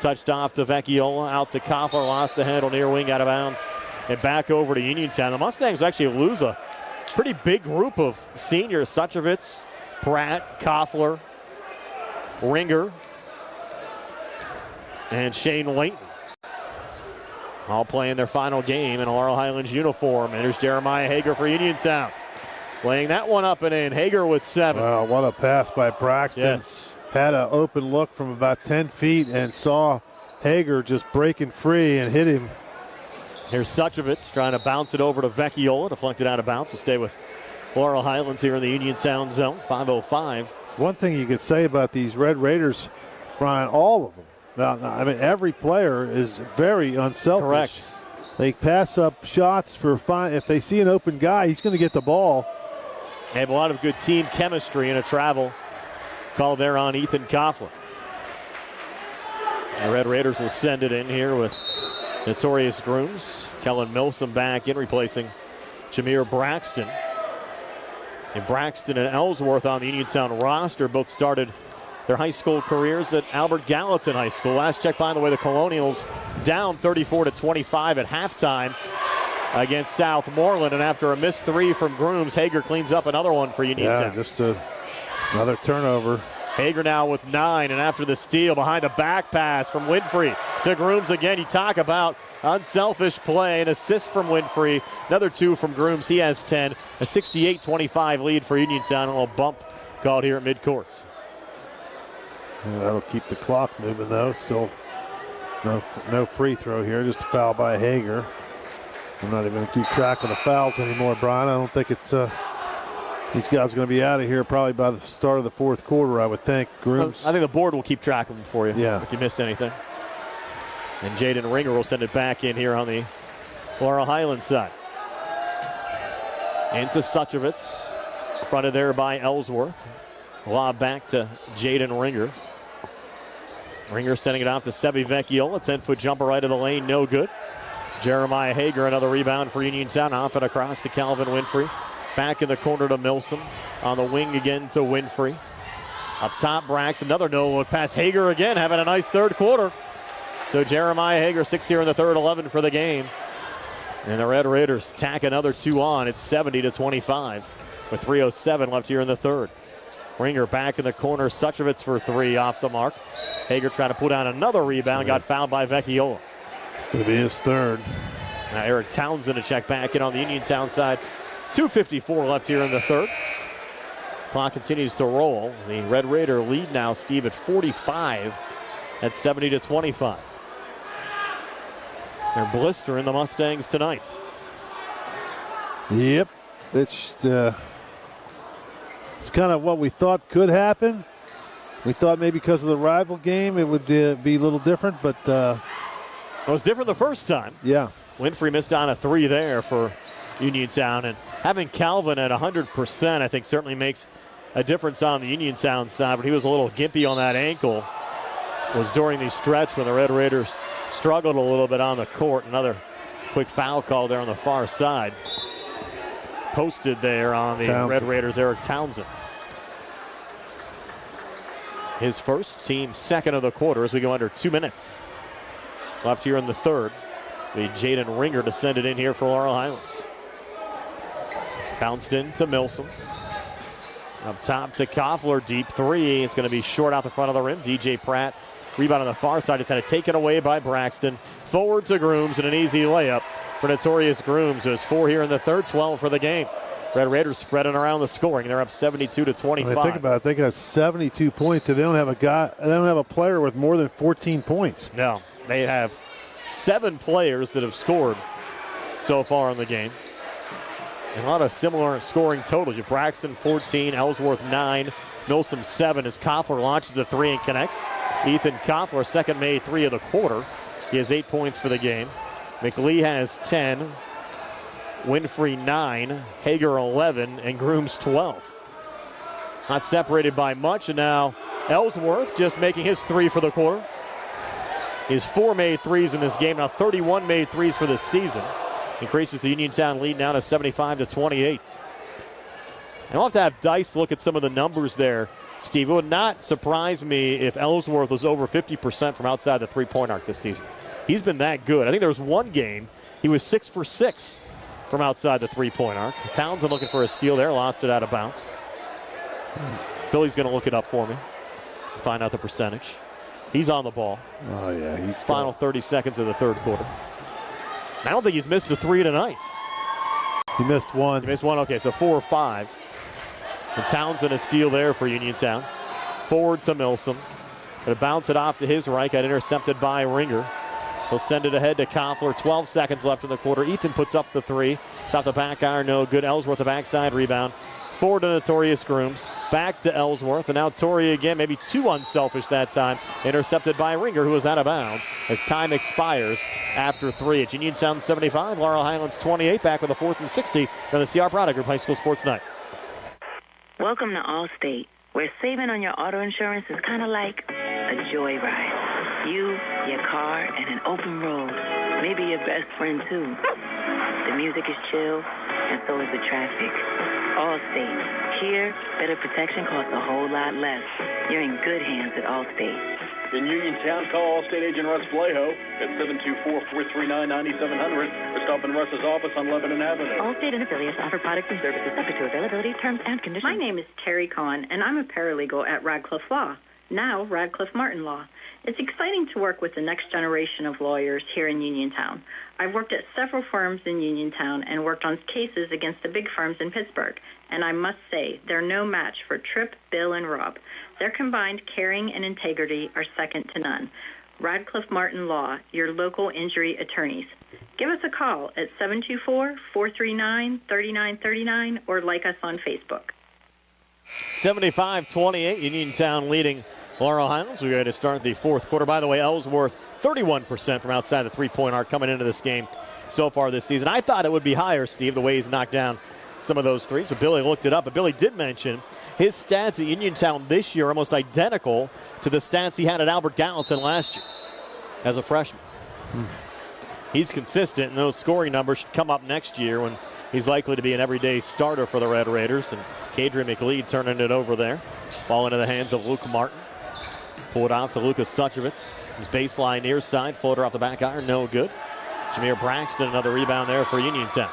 Touched off to Vecchiola, out to Koffler, lost the handle near wing, out of bounds. And back over to Uniontown. The Mustangs actually lose a pretty big group of seniors. Suchevitz, Pratt, Koffler, Ringer, and Shane Layton. All playing their final game in a Laurel Highlands uniform. And here's Jeremiah Hager for Uniontown. Laying that one up and in. Hager with 7. Wow, what a pass by Braxton. Yes. Had an open look from about 10 feet and saw Hager just breaking free and hit him. Here's Suchevitz trying to bounce it over to Vecchiola. Deflected out of bounds to stay with Laurel Highlands here in the Uniontown zone. 5:05. One thing you could say about these Red Raiders, Brian, all of them. Now, I mean, every player is very unselfish. Correct. They pass up shots for fine. If they see an open guy, he's going to get the ball. They have a lot of good team chemistry and a travel call there on Ethan Koffler. The Red Raiders will send it in here with Notorious Grooms. Kellen Milsom back in, replacing Jameer Braxton. And Braxton and Ellsworth on the Uniontown roster both started their high school careers at Albert Gallatin High School. Last check, by the way, the Colonials down 34-25 at halftime against Southmoreland. And after a missed 3 from Grooms, Hager cleans up another one for Uniontown. Yeah, just another turnover. Hager now with 9, and after the steal, behind a back pass from Winfrey to Grooms again. You talk about unselfish play, an assist from Winfrey, another 2 from Grooms. He has 10, a 68-25 lead for Uniontown. A little bump called here at midcourt. Yeah, that'll keep the clock moving, though. Still no free throw here, just a foul by Hager. I'm not even going to keep track of the fouls anymore, Brian. I don't think it's these guys are going to be out of here probably by the start of the fourth quarter, I would think. Grooms. I think the board will keep track of them for you if you missed anything. And Jaden Ringer will send it back in here on the Laurel Highlands side. Into Suchevitz, fronted there by Ellsworth. Lob back to Jaden Ringer. Ringer sending it out to Sebi Vecchiola. 10-foot jumper right of the lane, no good. Jeremiah Hager, another rebound for Uniontown. Off and across to Calvin Winfrey. Back in the corner to Milsom. On the wing again to Winfrey. Up top, Braxton, another no-look pass. Hager again having a nice third quarter. So Jeremiah Hager, 6 here in the third, 11 for the game. And the Red Raiders tack another 2 on. It's 70-25 with 3:07 left here in the third. Ringer back in the corner. Suchevitz for 3 off the mark. Hager trying to put down another rebound. Got fouled by Vecchiola. It's going to be his third. Now Eric Townsend to check back in on the Uniontown side. 2:54 left here in the third. Clock continues to roll. The Red Raider lead now, Steve, at 45 at 70-25. They're blistering the Mustangs tonight. Yep. It's kind of what we thought could happen. We thought maybe because of the rival game it would be a little different, but it was different the first time. Yeah. Winfrey missed on a 3 there for Uniontown, and having Calvin at 100% I think certainly makes a difference on the Uniontown side, but he was a little gimpy on that ankle. It was during the stretch when the Red Raiders struggled a little bit on the court. Another quick foul call there on the far side. posted there on the Townsend. Red Raiders, Eric Townsend. His first, team second of the quarter as we go under 2 minutes left here in the third. The Jaden Ringer to send it in here for Laurel Highlands. Bounced in to Milsom. Up top to Koffler, deep three. It's going to be short out the front of the rim. DJ Pratt, rebound on the far side, just had it taken away by Braxton. Forward to Grooms and an easy layup for Notorious Grooms. There's 4 here in the third, 12 for the game. Red Raiders spreading around the scoring. They're up 72-25. When they think about it, they got 72 points, and they don't have a player with more than 14 points. No, they have 7 players that have scored so far in the game. And a lot of similar scoring totals. You have Braxton 14, Ellsworth 9, Milsom 7 as Koffler launches a 3 and connects. Ethan Koffler, second made 3 of the quarter. He has 8 points for the game. McLee has 10, Winfrey 9, Hager 11, and Grooms 12. Not separated by much, and now Ellsworth just making his 3 for the quarter. His 4 made 3s in this game, now 31 made 3s for this season. Increases the Uniontown lead now to 75-28. And I'll have to have Dice look at some of the numbers there. Steve, it would not surprise me if Ellsworth was over 50% from outside the three-point arc this season. He's been that good. I think there was one game he was 6 for 6 from outside the three-point arc. Townsend looking for a steal there, lost it out of bounds. Billy's going to look it up for me to find out the percentage. He's on the ball. Oh, yeah. He's final 30 seconds of the third quarter. I don't think he's missed a 3 tonight. He missed 1. He missed 1, okay, so 4 or 5. And Townsend a steal there for Uniontown. Forward to Milsom. Going to bounce it off to his right, got intercepted by Ringer. He'll send it ahead to Koffler. 12 seconds left in the quarter. Ethan puts up the 3. It's off the back iron, no good. Ellsworth, the backside rebound. Forward to Notorious Grooms. Back to Ellsworth. And now Torrey again, maybe too unselfish that time. Intercepted by Ringer, who is out of bounds as time expires after 3. It's Uniontown 75, Laurel Highlands 28. Back with a 4th and 60 on the CR Product Group High School Sports Night. Welcome to Allstate, where saving on your auto insurance is kind of like a joyride. You, your car, and an open road. Maybe your best friend, too. The music is chill, and so is the traffic. Allstate. Here, better protection costs a whole lot less. You're in good hands at Allstate. In Uniontown, call Allstate agent Russ Blejo at 724-439-9700 or stop in Russ's office on Lebanon Avenue. Allstate and affiliates offer products and services subject to availability, terms, and conditions. My name is Terry Kahn, and I'm a paralegal at Radcliffe Law, now Radcliffe Martin Law. It's exciting to work with the next generation of lawyers here in Uniontown. I've worked at several firms in Uniontown and worked on cases against the big firms in Pittsburgh. And I must say, they're no match for Tripp, Bill, and Rob. Their combined caring and integrity are second to none. Radcliffe Martin Law, your local injury attorneys. Give us a call at 724-439-3939 or like us on Facebook. 75-28, Uniontown leading Laurel Highlands. We're going to start the fourth quarter. By the way, Ellsworth, 31% from outside the three-point arc coming into this game so far this season. I thought it would be higher, Steve, the way he's knocked down some of those threes, but Billy looked it up. But Billy did mention his stats at Uniontown this year are almost identical to the stats he had at Albert Gallatin last year as a freshman. He's consistent, and those scoring numbers should come up next year when he's likely to be an everyday starter for the Red Raiders. And Kadrian McLeod turning it over there. Ball into the hands of Luke Martin. Pull it out to Lucas Suchovitz. His baseline near side. Floater off the back iron. No good. Jameer Braxton, another rebound there for Uniontown.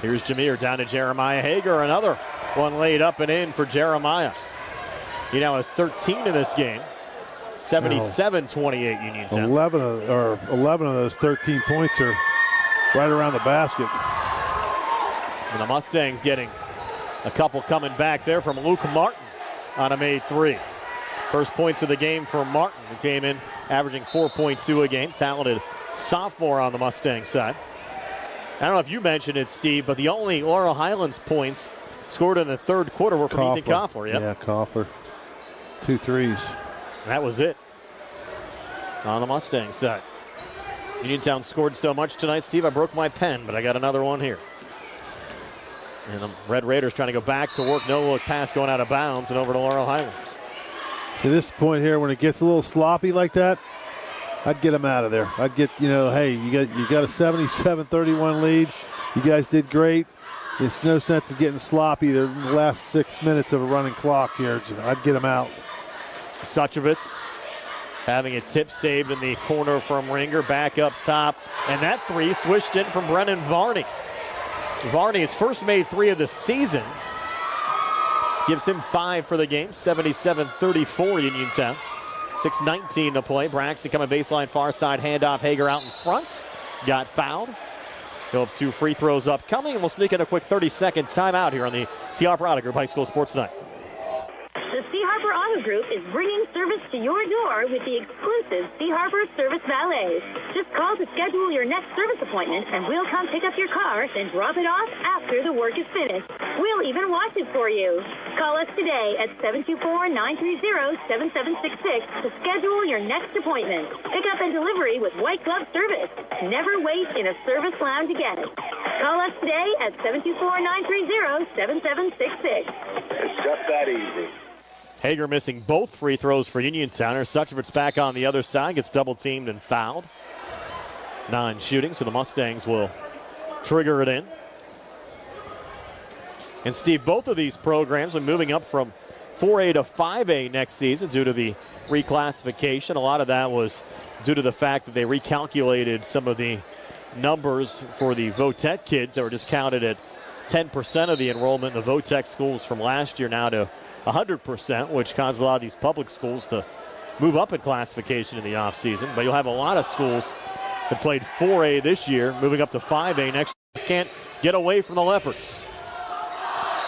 Here's Jameer down to Jeremiah Hager. Another one laid up and in for Jeremiah. He now has 13 in this game. 77-28 Uniontown. 11 of those 13 points are right around the basket. And the Mustangs getting a couple coming back there from Luke Martin on a made 3. First points of the game for Martin, who came in averaging 4.2 a game. Talented sophomore on the Mustang side. I don't know if you mentioned it, Steve, but the only Laurel Highlands points scored in the third quarter were from Ethan Koffler. Yep. Yeah, Koffler. 2 threes. That was it on the Mustang side. Uniontown scored so much tonight, Steve, I broke my pen, but I got another one here. And the Red Raiders trying to go back to work. No-look pass going out of bounds and over to Laurel Highlands. See, this point here, when it gets a little sloppy like that, I'd get them out of there. I'd get, hey, you got a 77-31 lead. You guys did great. There's no sense of getting sloppy the last 6 minutes of a running clock here. I'd get him out. Suchovitz having a tip saved in the corner from Ringer, back up top. And that three swished in from Brennan Varney. Varney, his first made three of the season. Gives him 5 for the game, 77-34 Uniontown. 6:19 to play. Braxton coming baseline far side, handoff. Hager out in front. Got fouled. He'll have 2 free throws upcoming, and we'll sneak in a quick 30-second timeout here on the C. Harper Auto Group High School Sports Night. The C. Harper Auto Group is bringing service to your door with the exclusive C. Harper Service Valets. Just call to schedule your next service appointment, and we'll come pick up your car, then drop it off after the work is finished. We'll even wash it for you. Call us today at 724-930-7766 to schedule your next appointment. Pickup and delivery with white glove service. Never wait in a service lounge again. Call us today at 724-930-7766. It's just that easy. Hager missing both free throws for Uniontown. Suchovitz back on the other side, gets double teamed and fouled. 9 shooting, so the Mustangs will trigger it in. And Steve, both of these programs are moving up from 4A to 5A next season due to the reclassification. A lot of that was due to the fact that they recalculated some of the numbers for the VOTEC kids that were just counted at 10% of the enrollment in the VOTEC schools from last year now to 100%, which caused a lot of these public schools to move up in classification in the offseason. But you'll have a lot of schools that played 4A this year moving up to 5A next year. Just can't get away from the Leopards.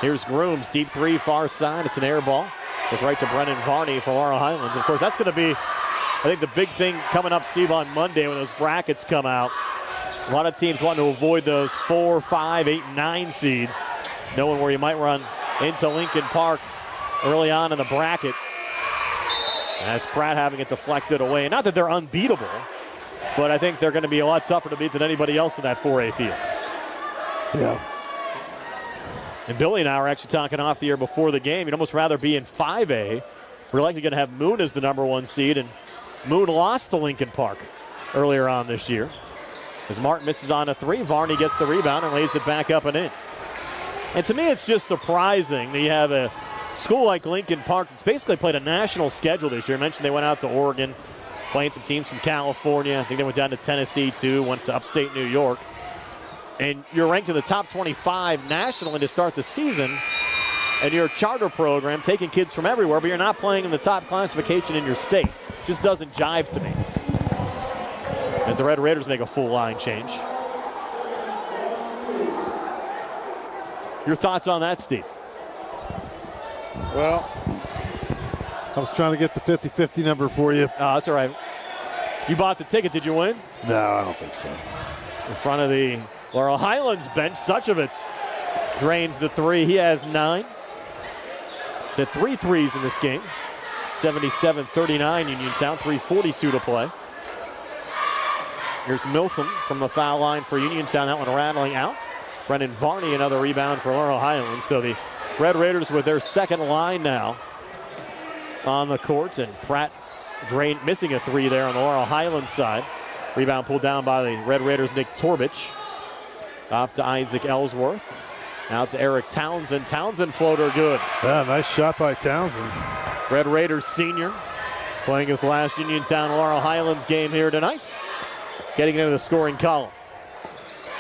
Here's Grooms, deep three, far side. It's an air ball. Goes right to Brennan Varney for Laurel Highlands. Of course, that's going to be, I think, the big thing coming up, Steve, on Monday when those brackets come out. A lot of teams want to avoid those 4, 5, 8, 9 seeds, knowing where you might run into Lincoln Park early on in the bracket. As Pratt having it deflected away. Not that they're unbeatable, but I think they're going to be a lot tougher to beat than anybody else in that 4A field. Yeah. And Billy and I were actually talking off the air before the game. You'd almost rather be in 5A. We're likely going to have Moon as the number 1 seed, and Moon lost to Lincoln Park earlier on this year. As Martin misses on a 3, Varney gets the rebound and lays it back up and in. And to me, it's just surprising that you have a school like Lincoln Park that's basically played a national schedule this year. I mentioned they went out to Oregon, playing some teams from California. I think they went down to Tennessee, too, went to upstate New York. And you're ranked in the top 25 nationally to start the season, and you're a charter program taking kids from everywhere, but you're not playing in the top classification in your state. Just doesn't jive to me. As the Red Raiders make a full line change. Your thoughts on that, Steve? Well, I was trying to get the 50-50 number for you. Oh, that's all right. You bought the ticket. Did you win? No, I don't think so. In front of the Laurel Highlands bench, Suchovitz drains the 3. He has 9. He's had 3 threes in this game. 77-39 Uniontown, 3:42 to play. Here's Milsom from the foul line for Uniontown. That one rattling out. Brennan Varney, another rebound for Laurel Highlands. So the Red Raiders with their second line now on the court. And Pratt missing a 3 there on the Laurel Highlands side. Rebound pulled down by the Red Raiders' Nick Torbich. Off to Isaac Ellsworth. Out to Eric Townsend. Townsend floater good. Yeah, nice shot by Townsend. Red Raiders senior playing his last Uniontown Laurel Highlands game here tonight. Getting into the scoring column.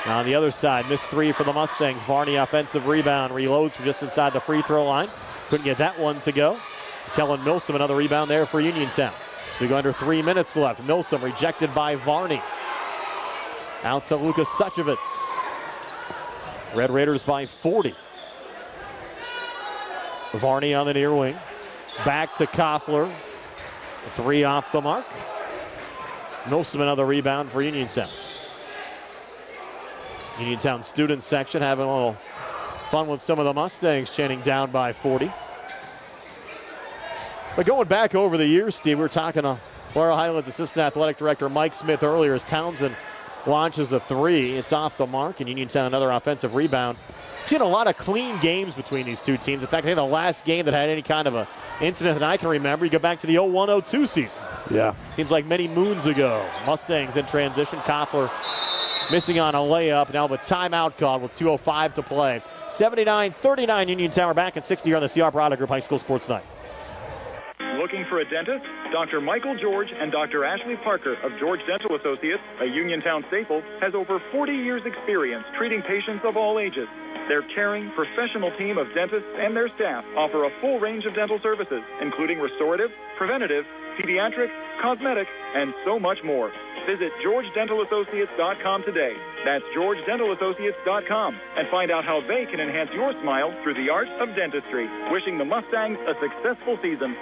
Now on the other side, missed 3 for the Mustangs. Varney offensive rebound. Reloads from just inside the free throw line. Couldn't get that one to go. Kellen Milsom, another rebound there for Uniontown. We go under 3 minutes left. Milsom rejected by Varney. Out to Lucas Suchovitz. Red Raiders by 40. Varney on the near wing. Back to Koffler. 3 off the mark. Milsom another rebound for Uniontown. Uniontown student section having a little fun with some of the Mustangs chanting down by 40. But going back over the years, Steve, we were talking to Laurel Highlands Assistant Athletic Director Mike Smith earlier as Townsend launches a 3. It's off the mark, and Uniontown another offensive rebound. We've seen a lot of clean games between these two teams. In fact, I think the last game that had any kind of a incident that I can remember, you go back to the 01-02 season. Yeah. Seems like many moons ago. Mustangs in transition. Koffler missing on a layup. Now the timeout called with 2:05 to play. 79-39 Uniontown. We're back at 60 here on the CR Product Group High School Sports Night. Looking for a dentist? Dr. Michael George and Dr. Ashley Parker of George Dental Associates, a Uniontown staple, has over 40 years' experience treating patients of all ages. Their caring, professional team of dentists and their staff offer a full range of dental services, including restorative, preventative, pediatric, cosmetic, and so much more. Visit GeorgeDentalAssociates.com today. That's GeorgeDentalAssociates.com, and find out how they can enhance your smile through the art of dentistry. Wishing the Mustangs a successful season.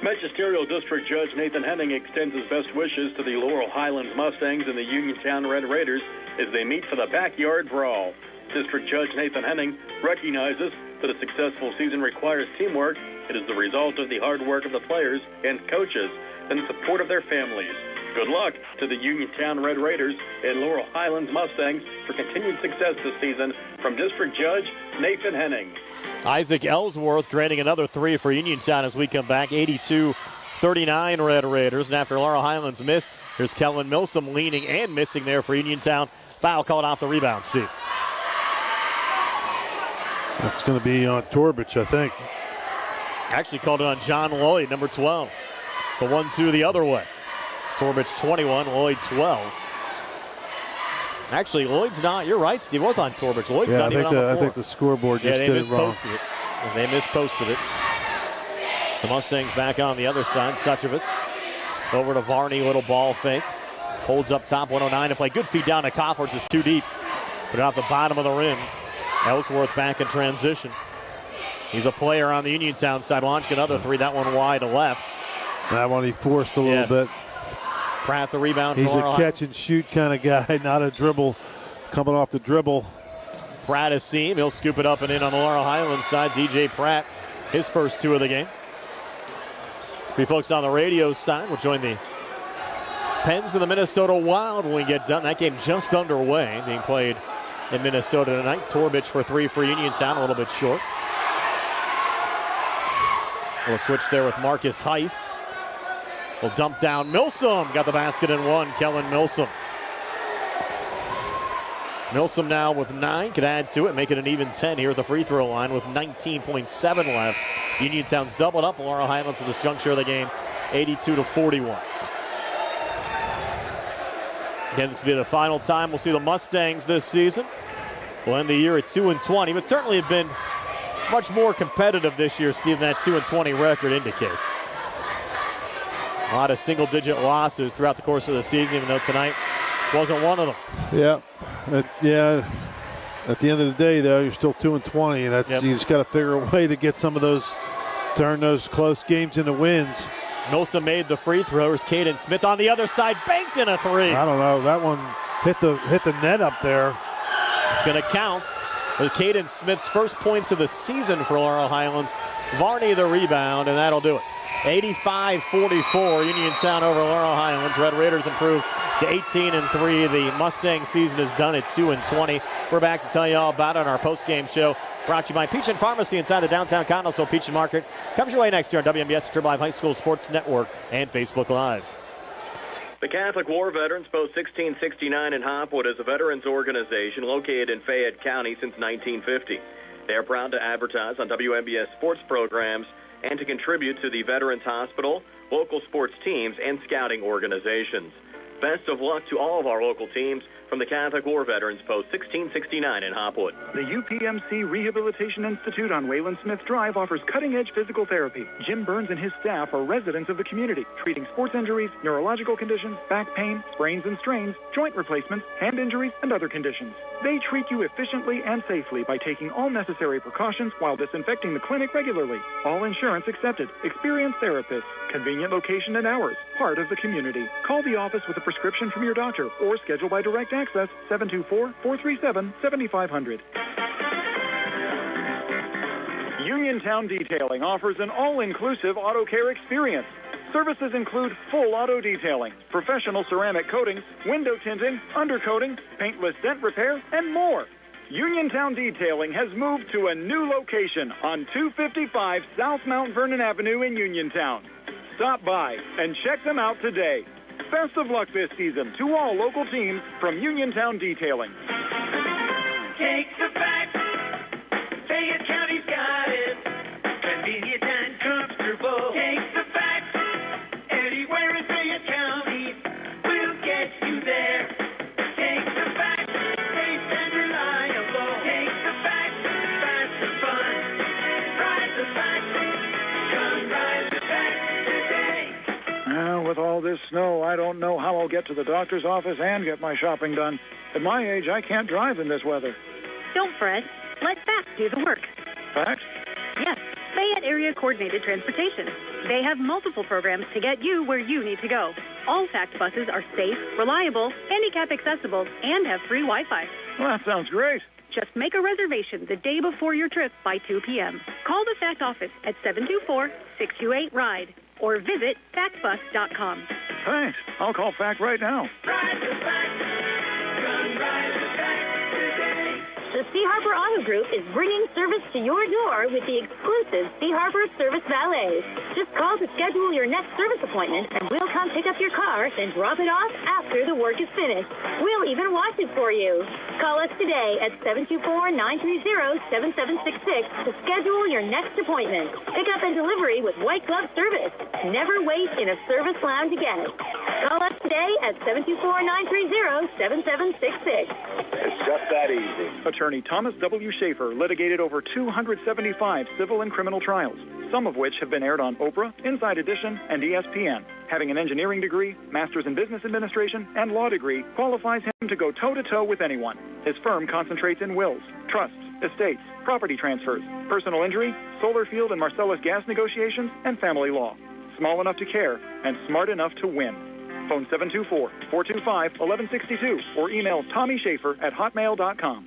Magisterial District Judge Nathan Henning extends his best wishes to the Laurel Highlands Mustangs and the Uniontown Red Raiders as they meet for the backyard brawl. District Judge Nathan Henning recognizes that a successful season requires teamwork. It is the result of the hard work of the players and coaches and the support of their families. Good luck to the Uniontown Red Raiders and Laurel Highlands Mustangs for continued success this season. From District Judge Nathan Henning. Isaac Ellsworth draining another three for Uniontown as we come back. 82-39 Red Raiders. And after Laurel Highlands miss, here's Kellen Milsom leaning and missing there for Uniontown. Foul called off the rebound, Steve. That's going to be on Torbich, I think. Actually called it on John Lloyd, number 12. So 1-2 the other way. Torbich 21, Lloyd 12. Actually, Lloyd's not. You're right, Steve. Was on Torbich. Lloyd's not even on the floor. I think the scoreboard just did it wrong. They misposted it. The Mustangs back on the other side. Suchevitz over to Varney. Little ball fake. Holds up top. 1:09 to play. Good feed down to Koffler. Just too deep. Put it out the bottom of the rim. Ellsworth back in transition. He's a player on the Uniontown side. Launched another three. That one wide to left. That one he forced a little bit. Pratt the rebound. He's a catch and shoot kind of guy, not a dribble. Coming off the dribble. Pratt is seam. He'll scoop it up and in on the Laurel Highlands side. DJ Pratt, his first two of the game. We folks on the radio side will join the Pens and the Minnesota Wild when we get done. That game just underway, being played in Minnesota tonight. Torbich for three for Uniontown, a little bit short. We'll switch there with Marcus Heiss. We'll dump down. Milsom got the basket and one. Kellen Milsom. Milsom now with 9. Could add to it, make it an even 10 here at the free throw line with 19.7 left. Uniontown's doubled up Laurel Highlands at this juncture of the game, 82-41. Again, this will be the final time we'll see the Mustangs this season. We'll end the year at 2-20, but certainly have been much more competitive this year, Steve, than that 2-20 record indicates. A lot of single-digit losses throughout the course of the season, even though tonight wasn't one of them. Yeah. At the end of the day, though, you're still 2-20, and that's you just got to figure a way to get some of those, turn those close games into wins. Milsom made the free throws. Caden Smith on the other side, banked in a three. I don't know. That one hit the net up there. It's going to count with Caden Smith's first points of the season for Laurel Highlands. Varney the rebound, and that'll do it. 85-44, Uniontown over Laurel Highlands. Red Raiders improve to 18-3. The Mustang season is done at 2-20. We're back to tell you all about it on our post-game show. Brought to you by Peach and Pharmacy inside the downtown Connellsville Peach and Market. Comes your way next year on WMBS Triple Live High School Sports Network and Facebook Live. The Catholic War Veterans Post 1669 in Hopwood is a veterans organization located in Fayette County since 1950. They are proud to advertise on WMBS sports programs and to contribute to the Veterans Hospital, local sports teams, and scouting organizations. Best of luck to all of our local teams from the Catholic War Veterans Post 1669 in Hopwood. The UPMC Rehabilitation Institute on Wayland Smith Drive offers cutting-edge physical therapy. Jim Burns and his staff are residents of the community, treating sports injuries, neurological conditions, back pain, sprains and strains, joint replacements, hand injuries, and other conditions. They treat you efficiently and safely by taking all necessary precautions while disinfecting the clinic regularly. All insurance accepted. Experienced therapists. Convenient location and hours. Part of the community. Call the office with a prescription from your doctor or schedule by direct access 724-437-7500. Uniontown Detailing offers an all-inclusive auto care experience. Services include full auto detailing, professional ceramic coatings, window tinting, undercoating, paintless dent repair, and more. Uniontown Detailing has moved to a new location on 255 South Mount Vernon Avenue in Uniontown. Stop by and check them out today. Best of luck this season to all local teams from Uniontown Detailing. Take the facts. Fayette County's got it. Convenient and comfortable. Take the facts. Anywhere in Fayette County, we'll get you there. Take the facts. Safe and reliable. Take the facts. Fast and fun. Ride the facts. Come ride the facts today. With all this snow, I don't know how I'll get to the doctor's office and get my shopping done. At my age, I can't drive in this weather. Don't fret. Let FACT do the work. FACT? Yes, Fayette Area Coordinated Transportation. They have multiple programs to get you where you need to go. All FACT buses are safe, reliable, handicap accessible, and have free Wi-Fi. Well, that sounds great. Just make a reservation the day before your trip by 2 p.m. Call the FACT office at 724-628-RIDE or visit factbus.com. Thanks. I'll call FACT right now. Ride the facts. Come ride the facts today. The Sea Harbor Auto Group is bringing service to your door with the exclusive Sea Harbor Service Valets. Just call to schedule your next service appointment, and we'll come pick up your car and drop it off after the work is finished. We'll even wash it for you. Call us today at 724-930-7766 to schedule your next appointment. Pickup and delivery with white glove service. Never wait in a service lounge again. Call us today at 724-930-7766. It's just that easy. Attorney Thomas W. Schaefer litigated over 275 civil and criminal trials, some of which have been aired on Oprah, Inside Edition, and ESPN. Having an engineering degree, master's in business administration, and law degree qualifies him to go toe-to-toe with anyone. His firm concentrates in wills, trusts, estates, property transfers, personal injury, solar field and Marcellus gas negotiations, and family law. Small enough to care and smart enough to win. Phone 724-425-1162 or email TommySchaefer@hotmail.com.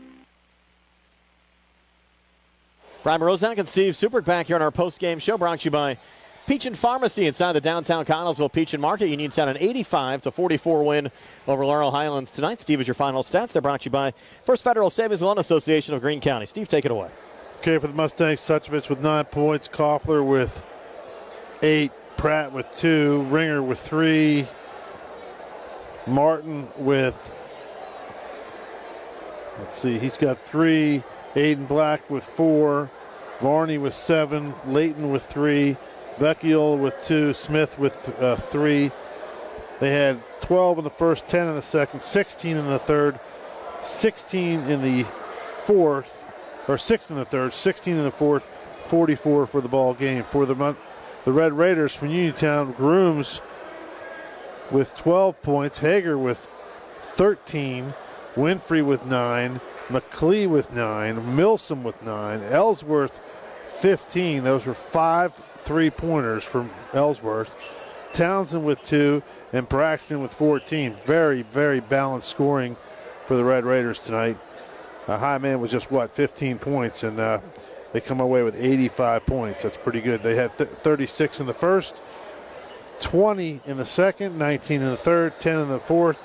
Brian Rozak and Steve Supert back here on our post-game show, brought to you by Peach & Pharmacy inside the downtown Connellsville Peach & Market. Uniontown an 85-44 win over Laurel Highlands tonight. Steve, is your final stats. They're brought to you by First Federal Savings Loan Association of Greene County. Steve, take it away. Okay, for the Mustangs, Suchevich with 9 points, Koffler with 8, Pratt with 2, Ringer with 3, Martin with, he's got 3, Aiden Black with 4, Varney with 7, Layton with 3, Vecchiol with 2, Smith with 3. They had 12 in the first, 10 in the second, 16 in the third, 16 in the fourth, or 6 in the third, 16 in the fourth, 44 for the ball game. For the Red Raiders from Uniontown, Grooms with 12 points, Hager with 13, Winfrey with 9, McClee with 9, Milsom with 9, Ellsworth 15. Those were 5 3-pointers from Ellsworth. Townsend with 2 and Braxton with 14. Very, very balanced scoring for the Red Raiders tonight. High Man was just, 15 points, and they come away with 85 points. That's pretty good. They had 36 in the first, 20 in the second, 19 in the third, 10 in the fourth,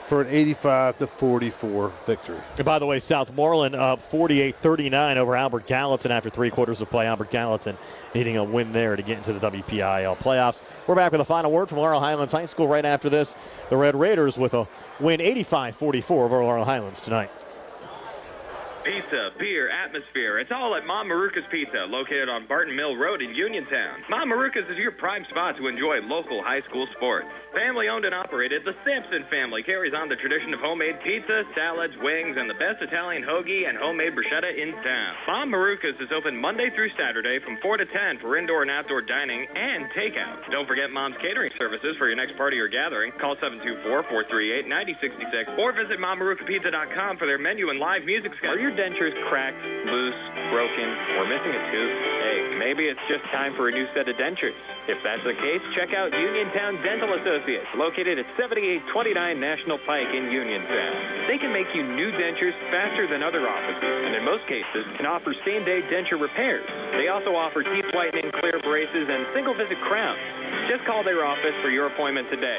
for an 85-44 victory. And by the way, Southmoreland up 48-39 over Albert Gallatin after 3 quarters of play. Albert Gallatin needing a win there to get into the WPIL playoffs. We're back with a final word from Laurel Highlands High School right after this. The Red Raiders with a win 85-44 over Laurel Highlands tonight. Pizza, beer, atmosphere. It's all at Mom Maruka's Pizza, located on Barton Mill Road in Uniontown. Mom Maruka's is your prime spot to enjoy local high school sports. Family owned and operated, the Sampson family carries on the tradition of homemade pizza, salads, wings, and the best Italian hoagie and homemade bruschetta in town. Mom Maruka's is open Monday through Saturday from 4 to 10 for indoor and outdoor dining and takeout. Don't forget Mom's catering services for your next party or gathering. Call 724-438-9066 or visit MomMarukaPizza.com for their menu and live music schedule. Are your dentures cracked, loose, broken, or missing a tooth? Hey, maybe it's just time for a new set of dentures. If that's the case, check out Uniontown Dental Associates, located at 7829 National Pike in Uniontown. They can make you new dentures faster than other offices, and in most cases can offer same-day denture repairs. They also offer teeth whitening, clear braces, and single-visit crowns. Just call their office for your appointment today,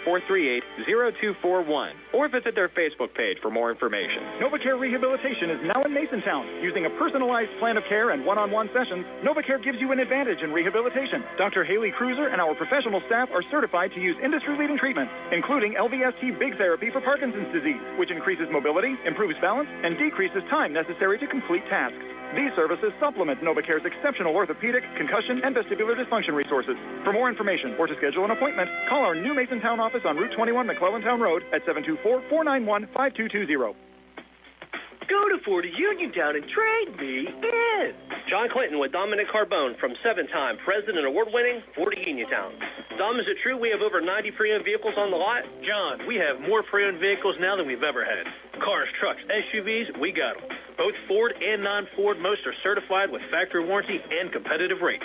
724-438-0241, or visit their Facebook page for more information. NovaCare Rehabilitation is now in Masontown. Using a personalized plan of care and one-on-one sessions, NovaCare gives you an advantage in rehabilitation. Dr. Haley Cruiser and our professional staff are certified to use industry-leading treatments, including LVST Big Therapy for Parkinson's disease, which increases mobility, improves balance, and decreases time necessary to complete tasks. These services supplement NovaCare's exceptional orthopedic, concussion, and vestibular dysfunction resources. For more information or to schedule an appointment, call our new Masontown office on Route 21 McClellantown Road at 724-491-5220. Go to 40 Uniontown and trade me in. John Clinton with Dominic Carbone from 7-time President Award-winning 40 Uniontown. Dom, is it true we have over 90 pre-owned vehicles on the lot? John, we have more pre-owned vehicles now than we've ever had. Cars, trucks, SUVs, we got them. Both Ford and non-Ford, most are certified with factory warranty and competitive rates.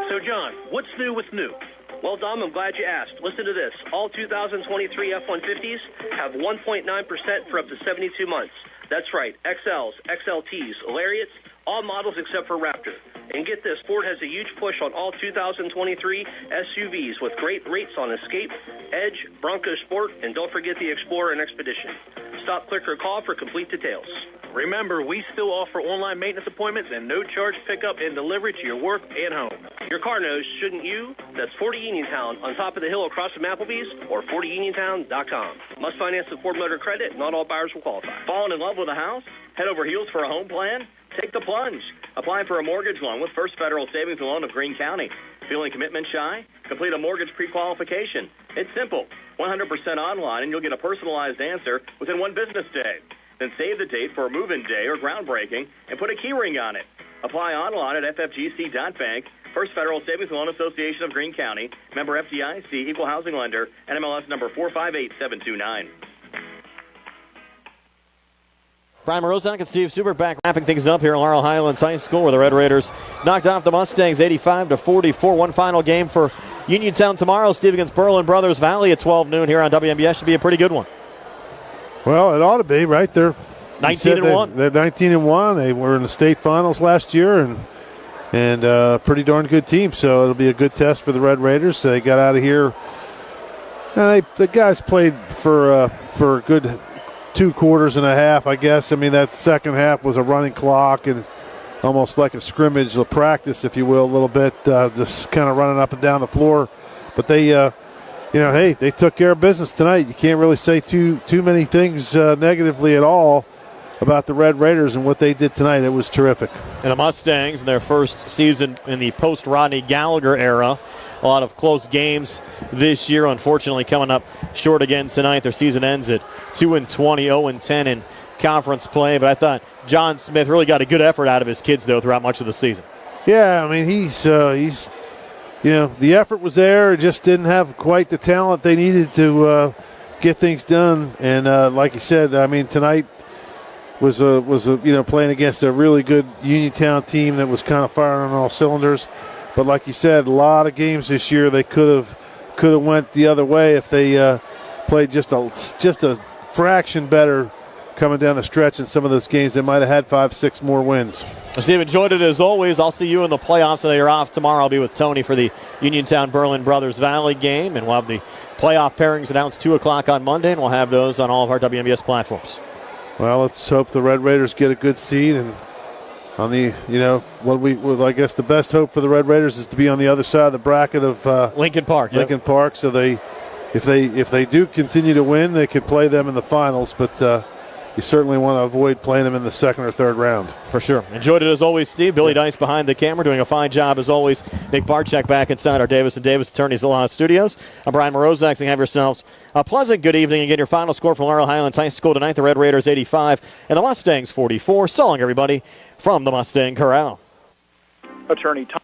So, John, what's new with new? Well, Dom, I'm glad you asked. Listen to this. All 2023 F-150s have 1.9% for up to 72 months. That's right, XLs, XLTs, Lariats, all models except for Raptor. And get this, Ford has a huge push on all 2023 SUVs with great rates on Escape, Edge, Bronco Sport, and don't forget the Explorer and Expedition. Stop, click, or call for complete details. Remember, we still offer online maintenance appointments and no-charge pickup and delivery to your work and home. Your car knows, shouldn't you? That's 40 Uniontown on top of the hill across from Applebee's or 40uniontown.com. Must finance the Ford Motor Credit. Not all buyers will qualify. Falling in love with a house? Head over heels for a home plan? Take the plunge. Apply for a mortgage loan with First Federal Savings and Loan of Greene County. Feeling commitment shy? Complete a mortgage pre-qualification. It's simple. 100% online, and you'll get a personalized answer within one business day. Then save the date for a move-in day or groundbreaking and put a key ring on it. Apply online at ffgc.bank. First Federal Savings and Loan Association of Greene County. Member FDIC, Equal Housing Lender, NMLS number 458729. Brian Morozak and Steve Subert back wrapping things up here at Laurel Highlands High School, where the Red Raiders knocked off the Mustangs 85-44. One final game for Uniontown tomorrow. Steve against Berlin Brothers Valley at 12 noon here on WMBS. Should be a pretty good one. Well, it ought to be, right? They're 19-1. They're 19-1. They were in the state finals last year, and pretty darn good team. So it'll be a good test for the Red Raiders. So they got out of here. The guys played for a good 2 quarters and a half, I guess. I mean, that second half was a running clock and almost like a scrimmage, a practice, if you will, a little bit, just kind of running up and down the floor. But they, hey, they took care of business tonight. You can't really say too many things negatively at all about the Red Raiders and what they did tonight. It was terrific. And the Mustangs in their first season in the post-Rodney Gallagher era. A lot of close games this year, unfortunately coming up short again tonight. Their season ends at 2-20, 0-10 in conference play. But I thought John Smith really got a good effort out of his kids, though, throughout much of the season. Yeah, I mean, he's the effort was there. It just didn't have quite the talent they needed to get things done. And like you said, I mean, tonight was playing against a really good Uniontown team that was kind of firing on all cylinders. But like you said, a lot of games this year they could have went the other way if they played just a fraction better coming down the stretch in some of those games. They might have had 5-6 more wins. Steve, enjoyed it as always. I'll see you in the playoffs. So you're off tomorrow. I'll be with Tony for the Uniontown Berlin Brothers Valley game, and we'll have the playoff pairings announced 2 o'clock on Monday, and we'll have those on all of our WMBS platforms. Well, let's hope the Red Raiders get a good seed, and on the, I guess the best hope for the Red Raiders is to be on the other side of the bracket of Lincoln Park. Lincoln Park. So if they do continue to win, they could play them in the finals. But you certainly want to avoid playing them in the second or third round. For sure. Enjoyed it as always, Steve. Billy Dice behind the camera doing a fine job as always. Nick Barczyk back inside our Davis & Davis Attorneys Law Studios. I'm Brian Morozak. Have yourselves a pleasant good evening. Again, your final score from Laurel Highlands High School tonight. The Red Raiders 85 and the Mustangs 44. So long, everybody, from the Mustang Corral. Attorney Tom